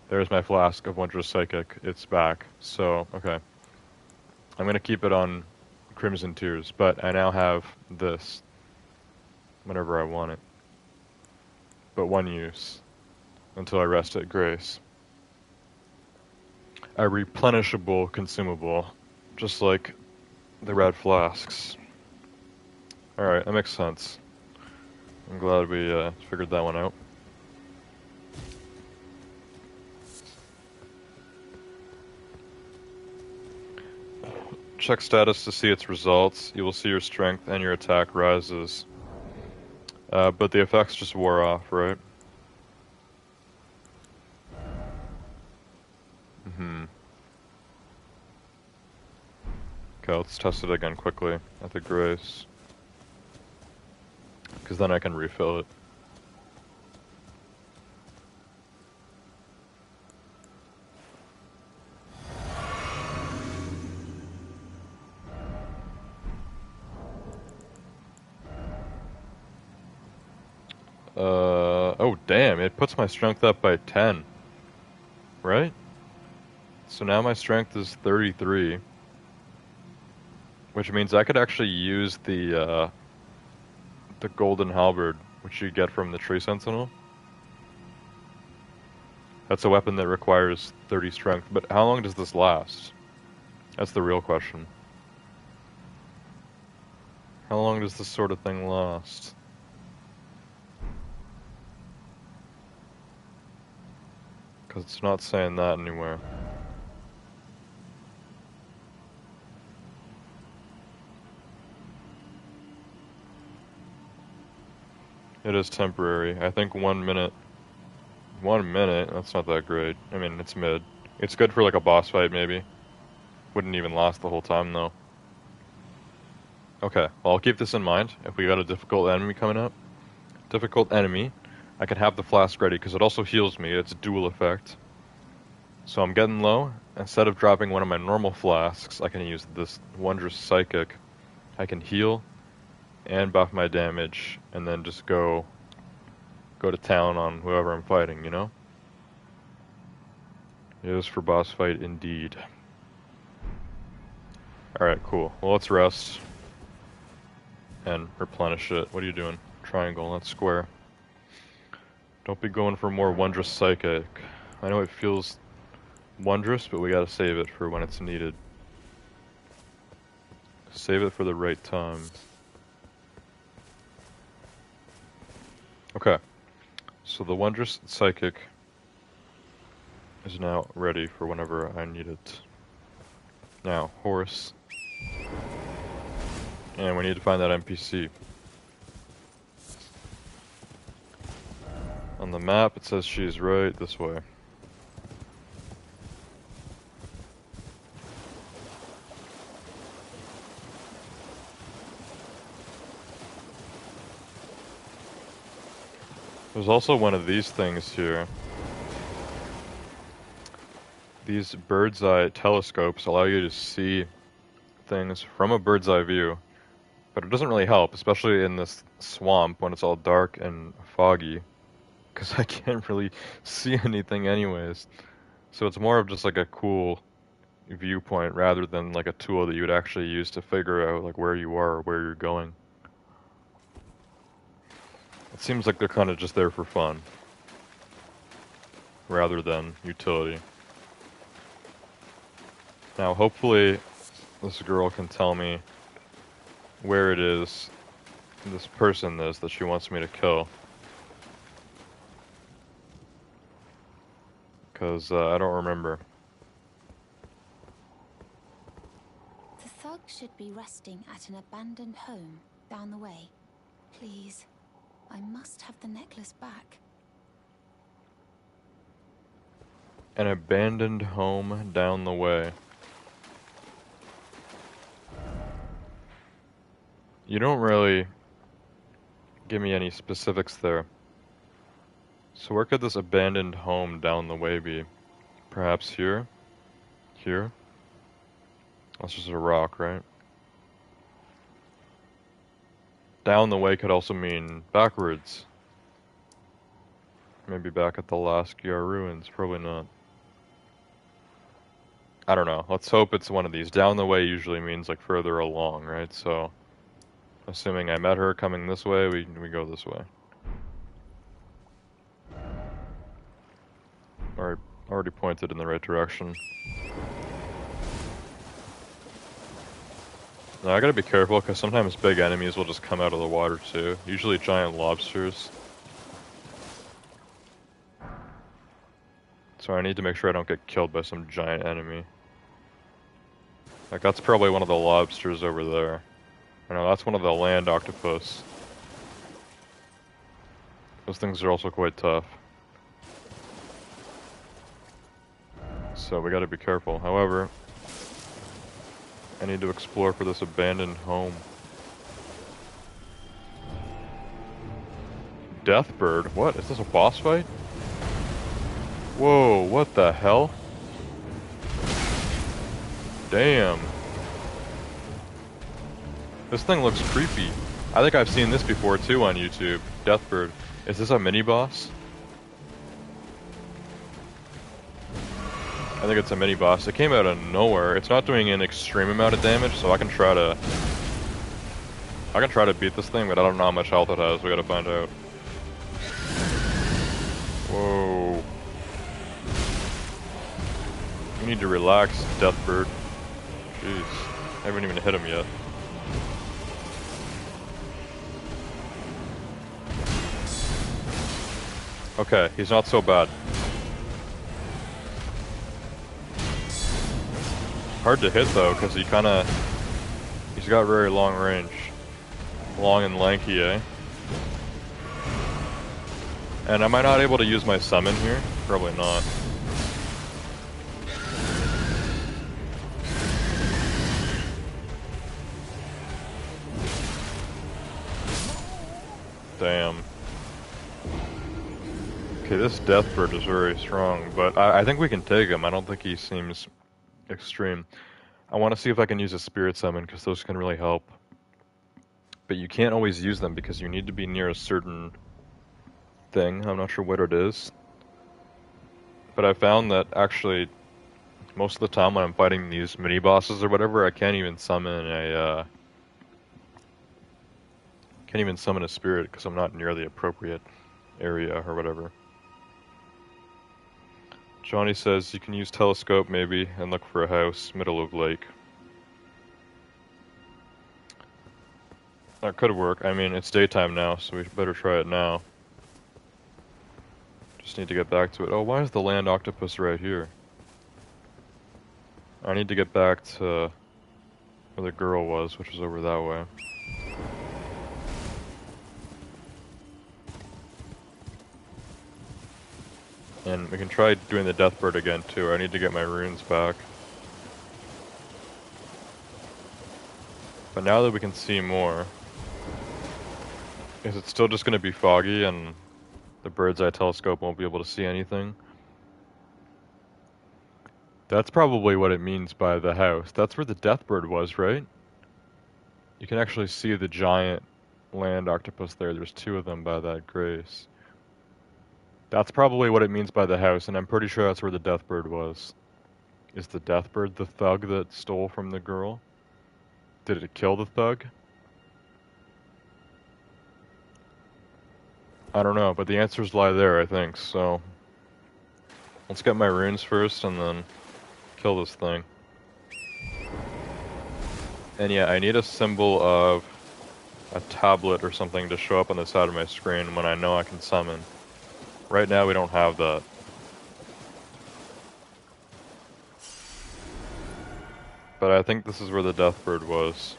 there's my flask of Wondrous Psychic. It's back. So, okay. I'm gonna keep it on Crimson Tears, but I now have this whenever I want it. But one use until I rest at grace. A replenishable consumable, just like the red flasks. Alright, that makes sense. I'm glad we figured that one out. check status to see its results. You will see your strength and your attack rises. But the effects just wore off, right? Okay, let's test it again quickly at the grace. Because then I can refill it. Oh damn, it puts my strength up by 10. Right? So now my strength is 33. Which means I could actually use the golden halberd, which you get from the tree sentinel. That's a weapon that requires 30 strength, but how long does this last? That's the real question. How long does this sort of thing last? Because it's not saying that anywhere. It is temporary. I think 1 minute. 1 minute? That's not that great. I mean, it's mid. It's good for like a boss fight, maybe. Wouldn't even last the whole time, though. Okay, well, I'll keep this in mind. If we got a difficult enemy coming up, I can have the flask ready, because it also heals me. It's a dual effect. So I'm getting low. Instead of dropping one of my normal flasks, I can use this Wondrous Psychic. I can heal and buff my damage, and then just go to town on whoever I'm fighting, you know? It is for boss fight indeed. Alright, cool. Well, let's rest. And replenish it. What are you doing? Triangle, not square. Don't be going for more Wondrous Psychic. I know it feels wondrous, but we gotta save it for when it's needed. Save it for the right time. Okay. So the Wondrous Psychic is now ready for whenever I need it. Now, horse. And we need to find that NPC. On the map, it says she's right this way. There's also one of these things here. These bird's eye telescopes allow you to see things from a bird's eye view, but it doesn't really help, especially in this swamp when it's all dark and foggy, because I can't really see anything anyways. So it's more of just like a cool viewpoint rather than like a tool that you would actually use to figure out like where you are or where you're going. It seems like they're kind of just there for fun rather than utility. Now hopefully this girl can tell me where it is this person is that she wants me to kill. Because I don't remember. The thug should be resting at an abandoned home down the way. Please, I must have the necklace back. An abandoned home down the way. You don't really give me any specifics there. So where could this abandoned home down the way be? Perhaps here? Here? That's just a rock, right? Down the way could also mean backwards. Maybe back at the Laskia ruins. Probably not. I don't know. Let's hope it's one of these. Down the way usually means like further along, right? So, assuming I met her coming this way, we go this way. Already pointed in the right direction. Now I gotta be careful because sometimes big enemies will just come out of the water too. Usually giant lobsters. So I need to make sure I don't get killed by some giant enemy. Like, that's probably one of the lobsters over there. I know, that's one of the land octopus. Those things are also quite tough. So we gotta be careful. However, I need to explore for this abandoned home. Deathbird? What? Is this a boss fight? Whoa, what the hell? Damn. This thing looks creepy. I think I've seen this before too on YouTube. Deathbird. Is this a mini boss? I think it's a mini boss. It came out of nowhere. It's not doing an extreme amount of damage, so I can try to beat this thing, but I don't know how much health it has. We gotta find out. Whoa. You need to relax, Deathbird. Jeez. I haven't even hit him yet. Okay, he's not so bad. Hard to hit though, because he's got very long range. Long and lanky, eh? And am I not able to use my summon here? Probably not. Damn. Okay, this Deathbird is very strong, but I think we can take him. I don't think he seems extreme. I want to see if I can use a spirit summon, because those can really help. But you can't always use them, because you need to be near a certain thing. I'm not sure what it is. But I found that actually, most of the time when I'm fighting these mini-bosses or whatever, I can't even summon a spirit, because I'm not near the appropriate area or whatever. Johnny says you can use telescope maybe and look for a house, middle of lake. That could work. I mean, it's daytime now, so we better try it now. Just need to get back to it. Oh, why is the land octopus right here? I need to get back to where the girl was, which was over that way. And we can try doing the Deathbird again too. I need to get my runes back. But now that we can see more, is it still just going to be foggy and the bird's eye telescope won't be able to see anything? That's probably what it means by the house. That's where the Deathbird was, right? You can actually see the giant land octopus there. There's two of them by that grace. That's probably what it means by the house, and I'm pretty sure that's where the Deathbird was. Is the Deathbird the thug that stole from the girl? Did it kill the thug? I don't know, but the answers lie there, I think, so... Let's get my runes first, and then kill this thing. And yeah, I need a symbol of a tablet or something to show up on the side of my screen when I know I can summon. Right now we don't have that. But I think this is where the Deathbird was.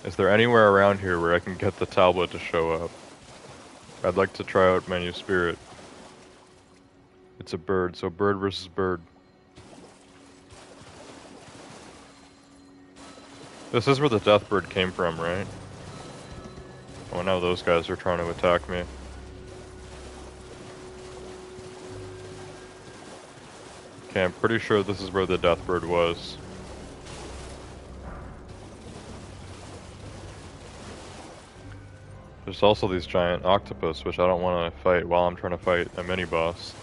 Is there anywhere around here where I can get the tablet to show up? I'd like to try out Menu Spirit. It's a bird, so bird versus bird. This is where the Deathbird came from, right? Oh, now those guys are trying to attack me. Okay, I'm pretty sure this is where the Deathbird was. There's also these giant octopus, which I don't want to fight while I'm trying to fight a mini-boss.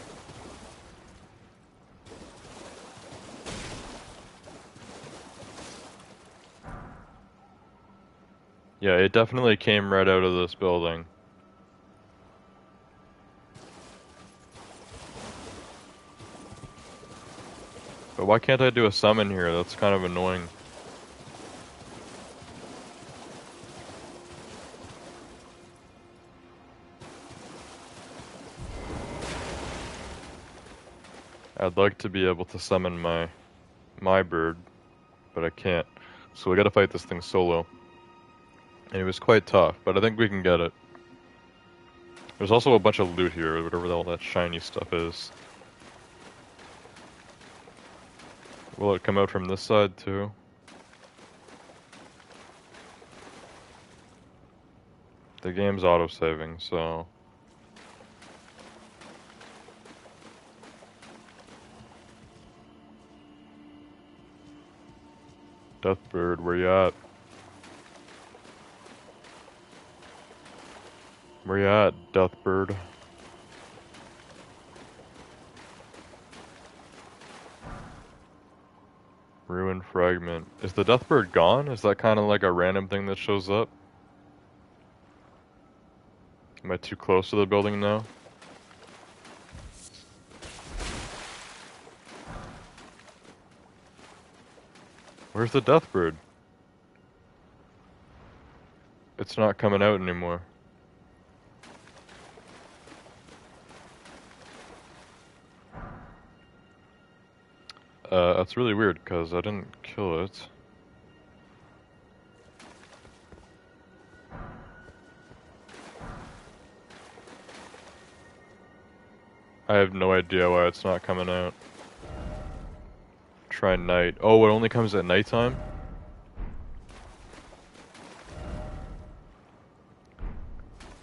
Yeah, it definitely came right out of this building. But why can't I do a summon here? That's kind of annoying. I'd like to be able to summon my bird, but I can't. So we gotta fight this thing solo. And it was quite tough, but I think we can get it. There's also a bunch of loot here, whatever all that shiny stuff is. Will it come out from this side too? The game's auto-saving, so... Deathbird, where you at? Where you at, Deathbird? Ruin fragment. Is the Deathbird gone? Is that kind of like a random thing that shows up? Am I too close to the building now? Where's the Deathbird? It's not coming out anymore. That's really weird, because I didn't kill it. I have no idea why it's not coming out. Try night. Oh, it only comes at nighttime?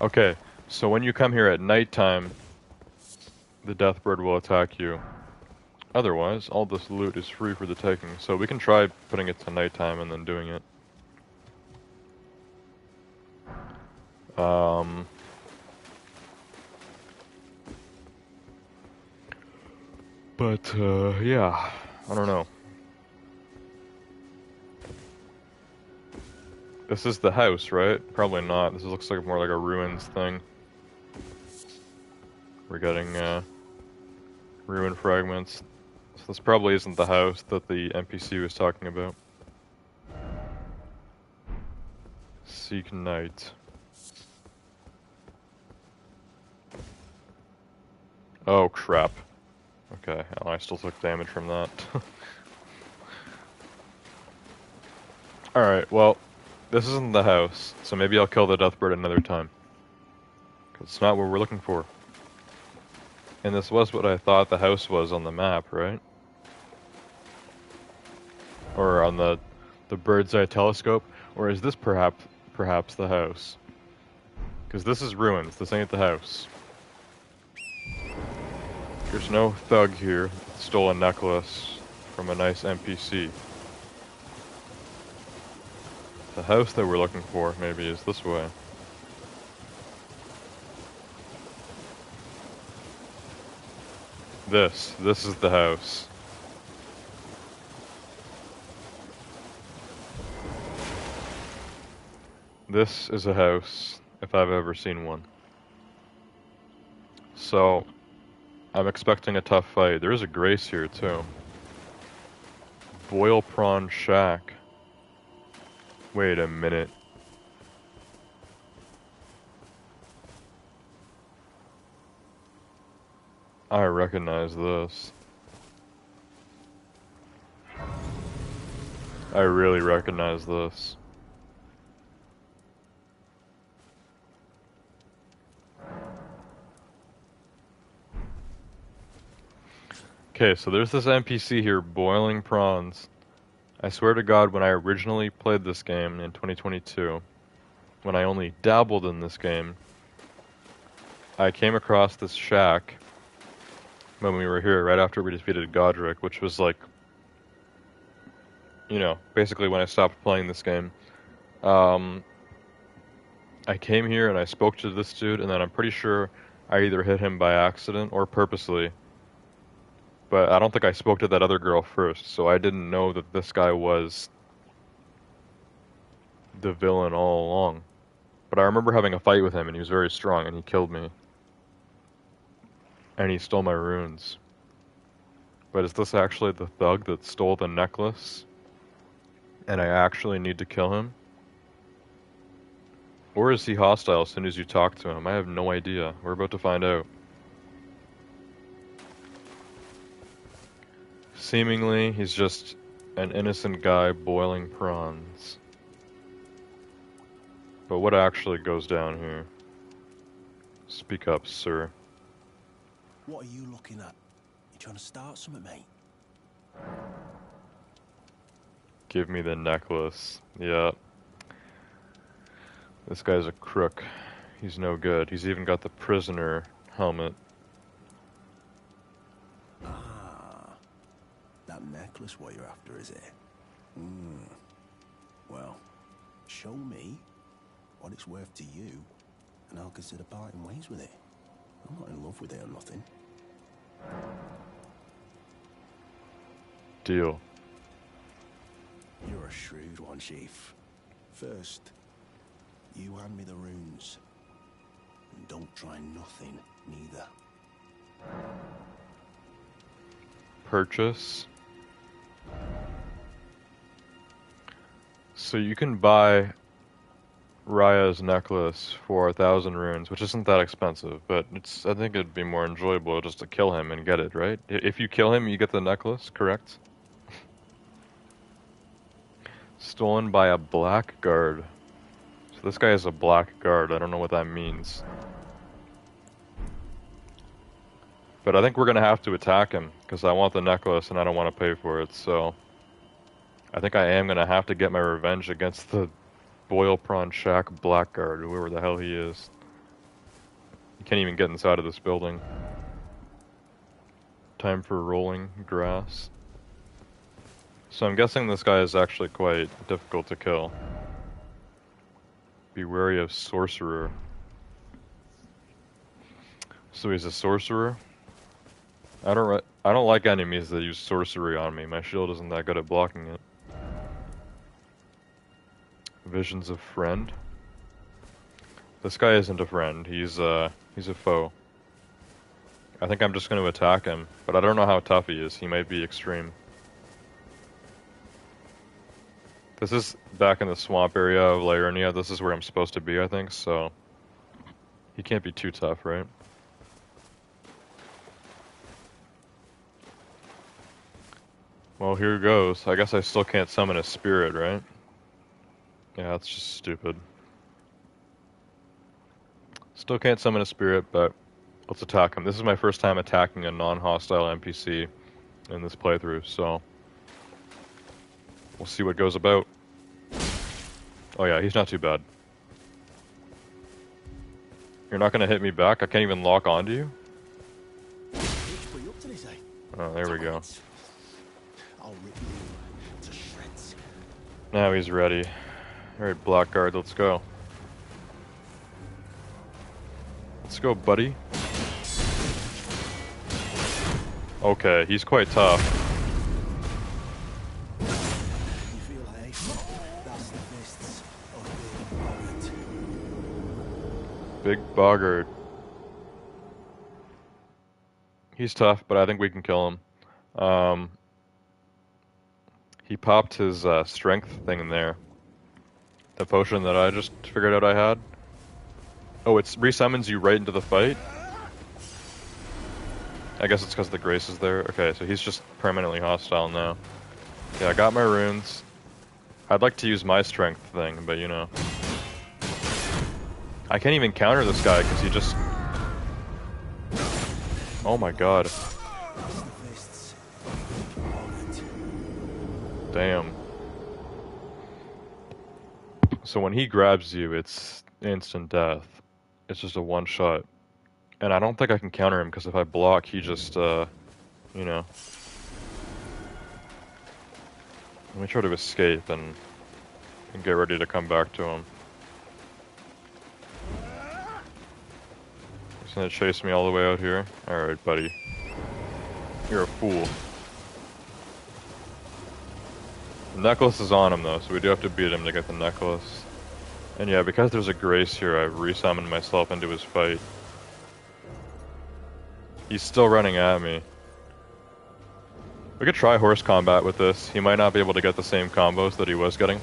Okay, so when you come here at nighttime, the Deathbird will attack you. Otherwise, all this loot is free for the taking, so we can try putting it to nighttime and then doing it. But, yeah, I don't know. This is the house, right? Probably not. This looks like more like a ruins thing. We're getting, ruin fragments. So this probably isn't the house that the NPC was talking about. Seek night. Oh, crap. Okay, well, I still took damage from that. Alright, well, this isn't the house, so maybe I'll kill the Deathbird another time. Because it's not what we're looking for. And this was what I thought the house was on the map, right? Or on the bird's eye telescope? Or is this perhaps the house? Because this is ruins, this ain't the house. There's no thug here that stole a necklace from a nice NPC. The house that we're looking for, maybe, is this way. This is the house. This is a house, if I've ever seen one. So, I'm expecting a tough fight. There is a grace here, too. Boil Prawn Shack. Wait a minute. I recognize this. I really recognize this. Okay, so there's this NPC here boiling prawns. I swear to God, when I originally played this game in 2022, when I only dabbled in this game, I came across this shack when we were here, right after we defeated Godric, which was like, you know, basically when I stopped playing this game. I came here and I spoke to this dude, and then I'm pretty sure I either hit him by accident or purposely. But I don't think I spoke to that other girl first, so I didn't know that this guy was the villain all along. But I remember having a fight with him, and he was very strong, and he killed me. And he stole my runes. But is this actually the thug that stole the necklace? And I actually need to kill him? Or is he hostile as soon as you talk to him? I have no idea. We're about to find out. Seemingly, he's just an innocent guy boiling prawns. But what actually goes down here? Speak up, sir. What are you looking at? You trying to start something, mate? Give me the necklace. Yeah. This guy's a crook. He's no good. He's even got the prisoner helmet. Ah, that necklace what you're after, is it? Well, show me what it's worth to you, and I'll consider parting ways with it. I'm not in love with it or nothing. Deal. You're a shrewd one, Chief. First, you hand me the runes. And don't try nothing, neither. Purchase. So you can buy Raya's necklace for 1,000 runes, which isn't that expensive, but I think it'd be more enjoyable just to kill him and get it, right? If you kill him, you get the necklace, correct? Stolen by a blackguard. So this guy is a blackguard. I don't know what that means. But I think we're gonna have to attack him, because I want the necklace and I don't want to pay for it, so... I think I am gonna have to get my revenge against the Boil Prawn Shack blackguard, whoever the hell he is. You can't even get inside of this building. Time for rolling grass. So I'm guessing this guy is actually quite difficult to kill. Be wary of sorcerer. So he's a sorcerer? I don't like enemies that use sorcery on me. My shield isn't that good at blocking it. Visions of friend. This guy isn't a friend. He's a foe. I think I'm just going to attack him, but I don't know how tough he is. He might be extreme. This is back in the swamp area of Liurnia. This is where I'm supposed to be, I think, so... He can't be too tough, right? Well, here goes. I guess I still can't summon a spirit, right? Yeah, that's just stupid. Still can't summon a spirit, but let's attack him. This is my first time attacking a non-hostile NPC in this playthrough, so... We'll see what goes about. Oh yeah, he's not too bad. You're not gonna hit me back? I can't even lock onto you? Oh, there we go. Now he's ready. Alright, Blackguard, let's go. Let's go, buddy. Okay, he's quite tough. Big Boggart. He's tough, but I think we can kill him. He popped his strength thing in there. The potion that I just figured out I had. Oh, it resummons you right into the fight? I guess it's because the grace is there. Okay, so he's just permanently hostile now. Yeah, I got my runes. I'd like to use my strength thing, but you know. I can't even counter this guy because he just... Oh my god. Damn. So when he grabs you, it's instant death. It's just a one shot. And I don't think I can counter him because if I block, he just, you know. Let me try to escape and get ready to come back to him. He's gonna chase me all the way out here. Alright, buddy. You're a fool. The necklace is on him though, so we do have to beat him to get the necklace. And yeah, because there's a grace here, I've resummoned myself into his fight. He's still running at me. We could try horse combat with this. He might not be able to get the same combos that he was getting.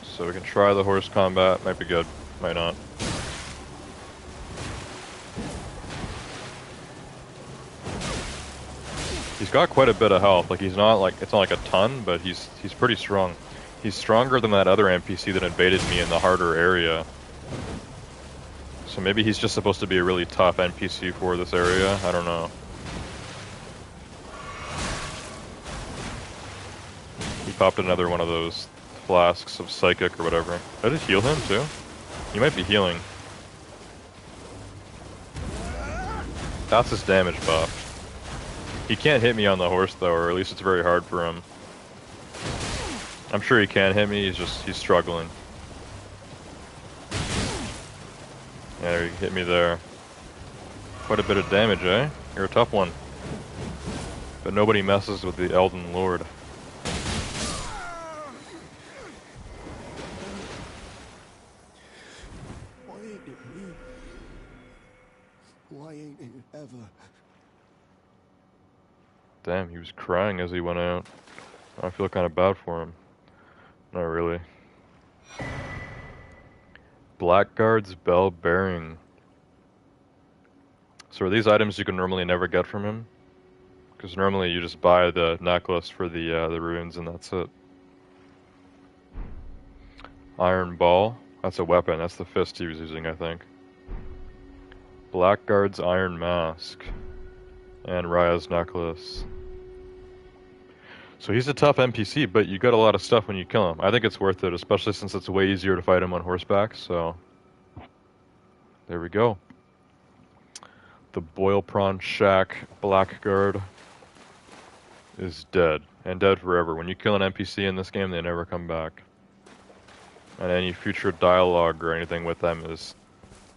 So we can try the horse combat. Might be good. Might not. he's got quite a bit of health. Like, he's not like, it's not like a ton, but he's pretty strong. He's stronger than that other NPC that invaded me in the harder area. So maybe he's just supposed to be a really tough NPC for this area. I don't know. He popped another one of those flasks of psychic or whatever. Did it heal him too? He might be healing. That's his damage buff. He can't hit me on the horse though, or at least it's very hard for him. I'm sure he can hit me, he's struggling. Yeah, he hit me there. Quite a bit of damage, eh? You're a tough one. But nobody messes with the Elden Lord. Why ain't it me? Why ain't it ever? Damn, he was crying as he went out. I feel kind of bad for him. Not really. Blackguard's Bell Bearing. So are these items you can normally never get from him? Because normally you just buy the necklace for the runes and that's it. Iron Ball. That's a weapon. That's the fist he was using, I think. Blackguard's Iron Mask. And Raya's necklace. So he's a tough NPC, but you get a lot of stuff when you kill him. I think it's worth it, especially since it's way easier to fight him on horseback, so... There we go. The Boil Prawn Shack Blackguard is dead. And dead forever. When you kill an NPC in this game, they never come back. And any future dialogue or anything with them is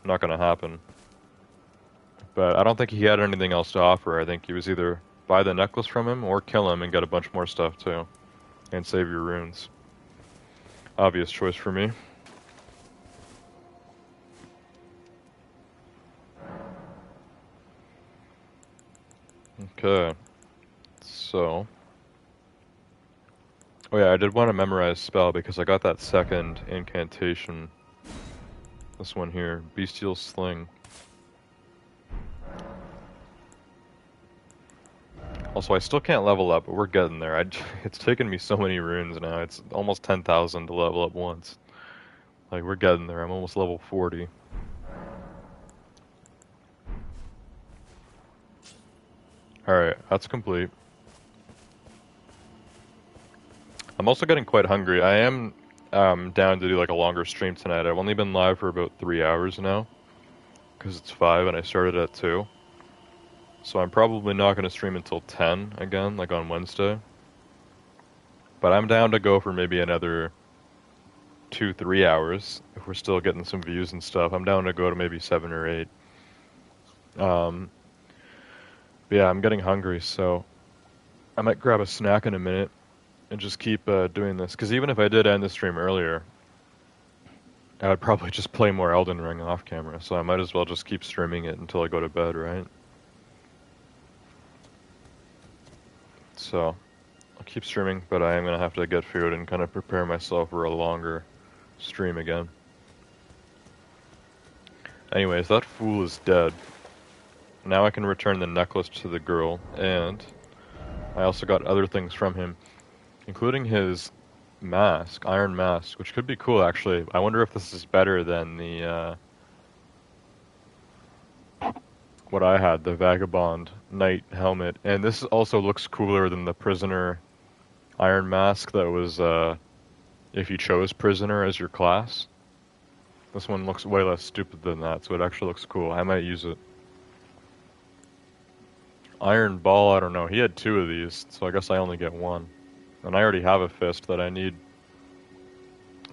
not going to happen. But I don't think he had anything else to offer. I think he was either buy the necklace from him or kill him and get a bunch more stuff too. And save your runes. Obvious choice for me. Okay. So. Oh yeah, I did want to memorize spell because I got that second incantation. This one here. Bestial Sling. Also, I still can't level up, but we're getting there. It's taken me so many runes now. It's almost 10,000 to level up once. Like, we're getting there. I'm almost level 40. Alright, that's complete. I'm also getting quite hungry. I am down to do like a longer stream tonight. I've only been live for about 3 hours now. Because it's 5 and I started at 2. So I'm probably not going to stream until 10 again, like on Wednesday. But I'm down to go for maybe another 2-3 hours if we're still getting some views and stuff. I'm down to go to maybe 7 or 8. But yeah, I'm getting hungry, so I might grab a snack in a minute and just keep doing this. Because even if I did end the stream earlier, I would probably just play more Elden Ring off camera. So I might as well just keep streaming it until I go to bed, right? So I'll keep streaming, but I am going to have to get food and kind of prepare myself for a longer stream again. Anyways, that fool is dead. Now I can return the necklace to the girl, and I also got other things from him, including his mask, iron mask, which could be cool actually. I wonder if this is better than the what I had, the Vagabond Knight helmet. And this also looks cooler than the Prisoner Iron Mask that was, if you chose Prisoner as your class. This one looks way less stupid than that, so it actually looks cool. I might use it. Iron Ball, I don't know. He had 2 of these, so I guess I only get 1. And I already have a fist that I need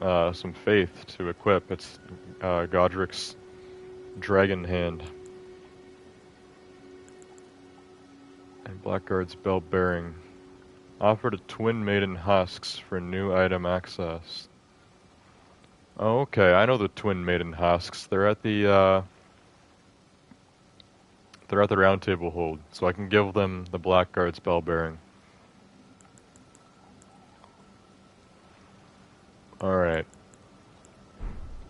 some faith to equip. It's Godric's Dragon Hand. And Blackguard's Bell Bearing. Offered a Twin Maiden Husks for new item access. Oh, okay, I know the Twin Maiden Husks. They're at the round table hold, so I can give them the Blackguard's Bell Bearing. Alright.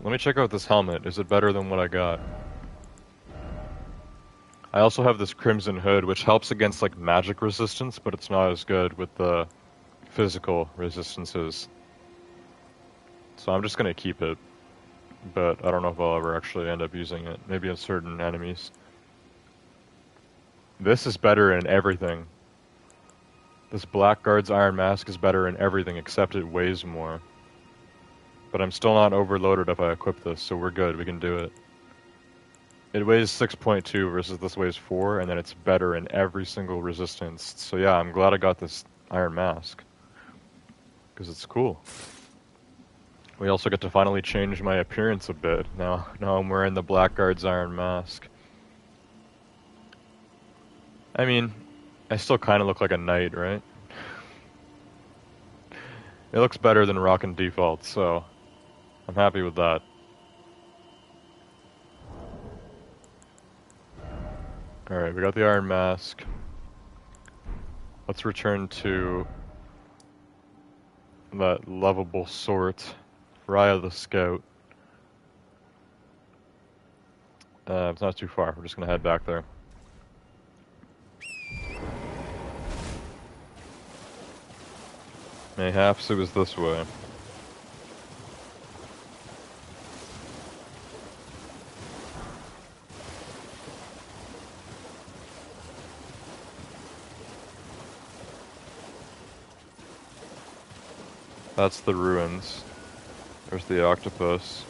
Let me check out this helmet. Is it better than what I got? I also have this Crimson Hood, which helps against like magic resistance, but it's not as good with the physical resistances. So I'm just gonna keep it, but I don't know if I'll ever actually end up using it. Maybe in certain enemies. This is better in everything. This Blackguard's Iron Mask is better in everything except it weighs more. But I'm still not overloaded if I equip this, so we're good, we can do it. It weighs 6.2 versus this weighs 4, and then it's better in every single resistance. So yeah, I'm glad I got this Iron Mask. Because it's cool. We also get to finally change my appearance a bit. Now I'm wearing the Blackguard's Iron Mask. I mean, I still kind of look like a knight, right? It looks better than rockin' default, so I'm happy with that. Alright, we got the Iron Mask. Let's return to that lovable sort, Raya the Scout. It's not too far, we're just gonna head back there. Mayhaps it was this way. That's the ruins. There's the octopus.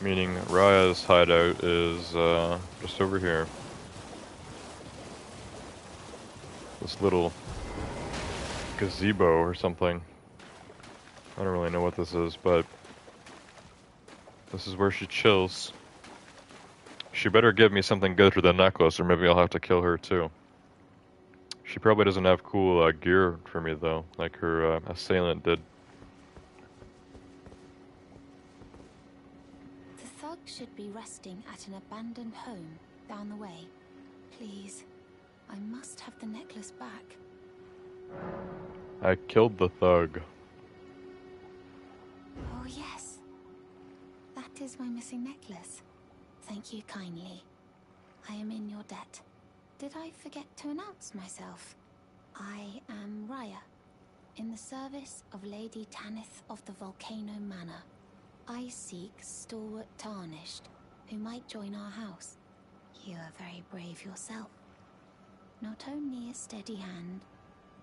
Meaning Raya's hideout is just over here. This little gazebo or something. I don't really know what this is, but this is where she chills. She better give me something good for the necklace, or maybe I'll have to kill her too. She probably doesn't have cool gear for me though, like her assailant did. The thug should be resting at an abandoned home down the way. Please, I must have the necklace back. I killed the thug. Oh yes, that is my missing necklace. Thank you kindly. I am in your debt. Did I forget to announce myself? I am Raya, in the service of Lady Tanith of the Volcano Manor. I seek stalwart Tarnished, who might join our house. You are very brave yourself. Not only a steady hand,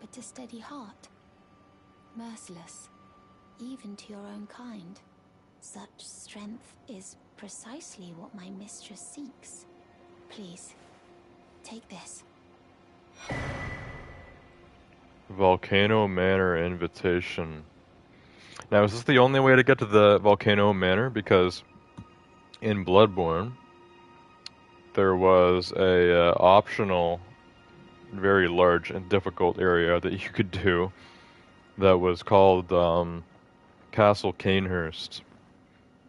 but a steady heart. Merciless, even to your own kind. Such strength is precisely what my mistress seeks. Please, take this. Volcano Manor invitation. Now, is this the only way to get to the Volcano Manor? Because in Bloodborne, there was a optional, very large and difficult area that you could do that was called Castle Canehurst.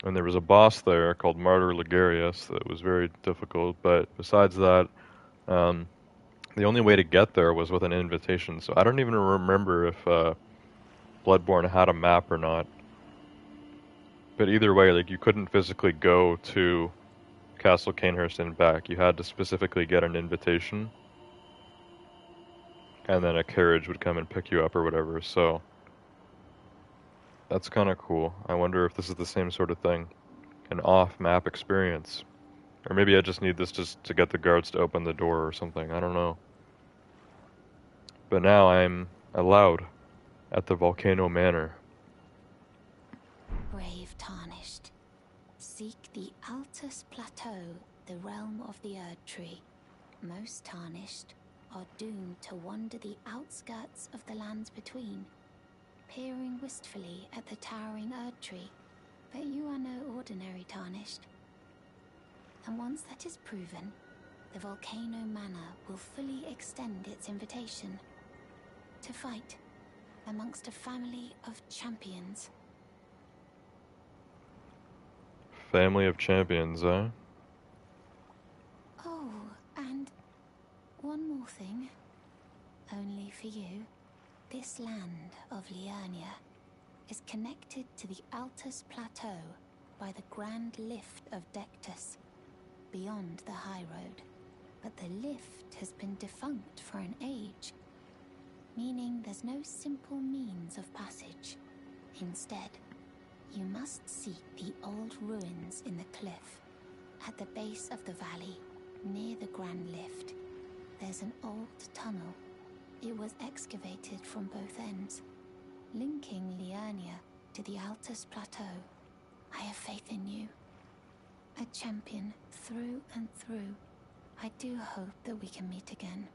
And there was a boss there called Martyr Ligarius that was very difficult, but besides that, the only way to get there was with an invitation. So I don't even remember if Bloodborne had a map or not. But either way, like you couldn't physically go to Castle Canehurst and back. You had to specifically get an invitation. And then a carriage would come and pick you up or whatever, so that's kind of cool. I wonder if this is the same sort of thing. An off-map experience. Or maybe I just need this just to get the guards to open the door or something, I don't know. But now I'm allowed at the Volcano Manor. Brave Tarnished. Seek the Altus Plateau, the realm of the Erd Tree. Most Tarnished are doomed to wander the outskirts of the lands between, peering wistfully at the towering Erd Tree. But you are no ordinary Tarnished. And once that is proven, the Volcano Manor will fully extend its invitation to fight amongst a family of champions. Family of champions, eh? Oh, and one more thing. Only for you, this land of Liurnia is connected to the Altus Plateau by the grand lift of Dectus, beyond the high road. But the lift has been defunct for an age, meaning there's no simple means of passage. Instead, you must seek the old ruins in the cliff. At the base of the valley, near the grand lift, there's an old tunnel. It was excavated from both ends, linking Liurnia to the Altus Plateau. I have faith in you. A champion through and through. I do hope that we can meet again.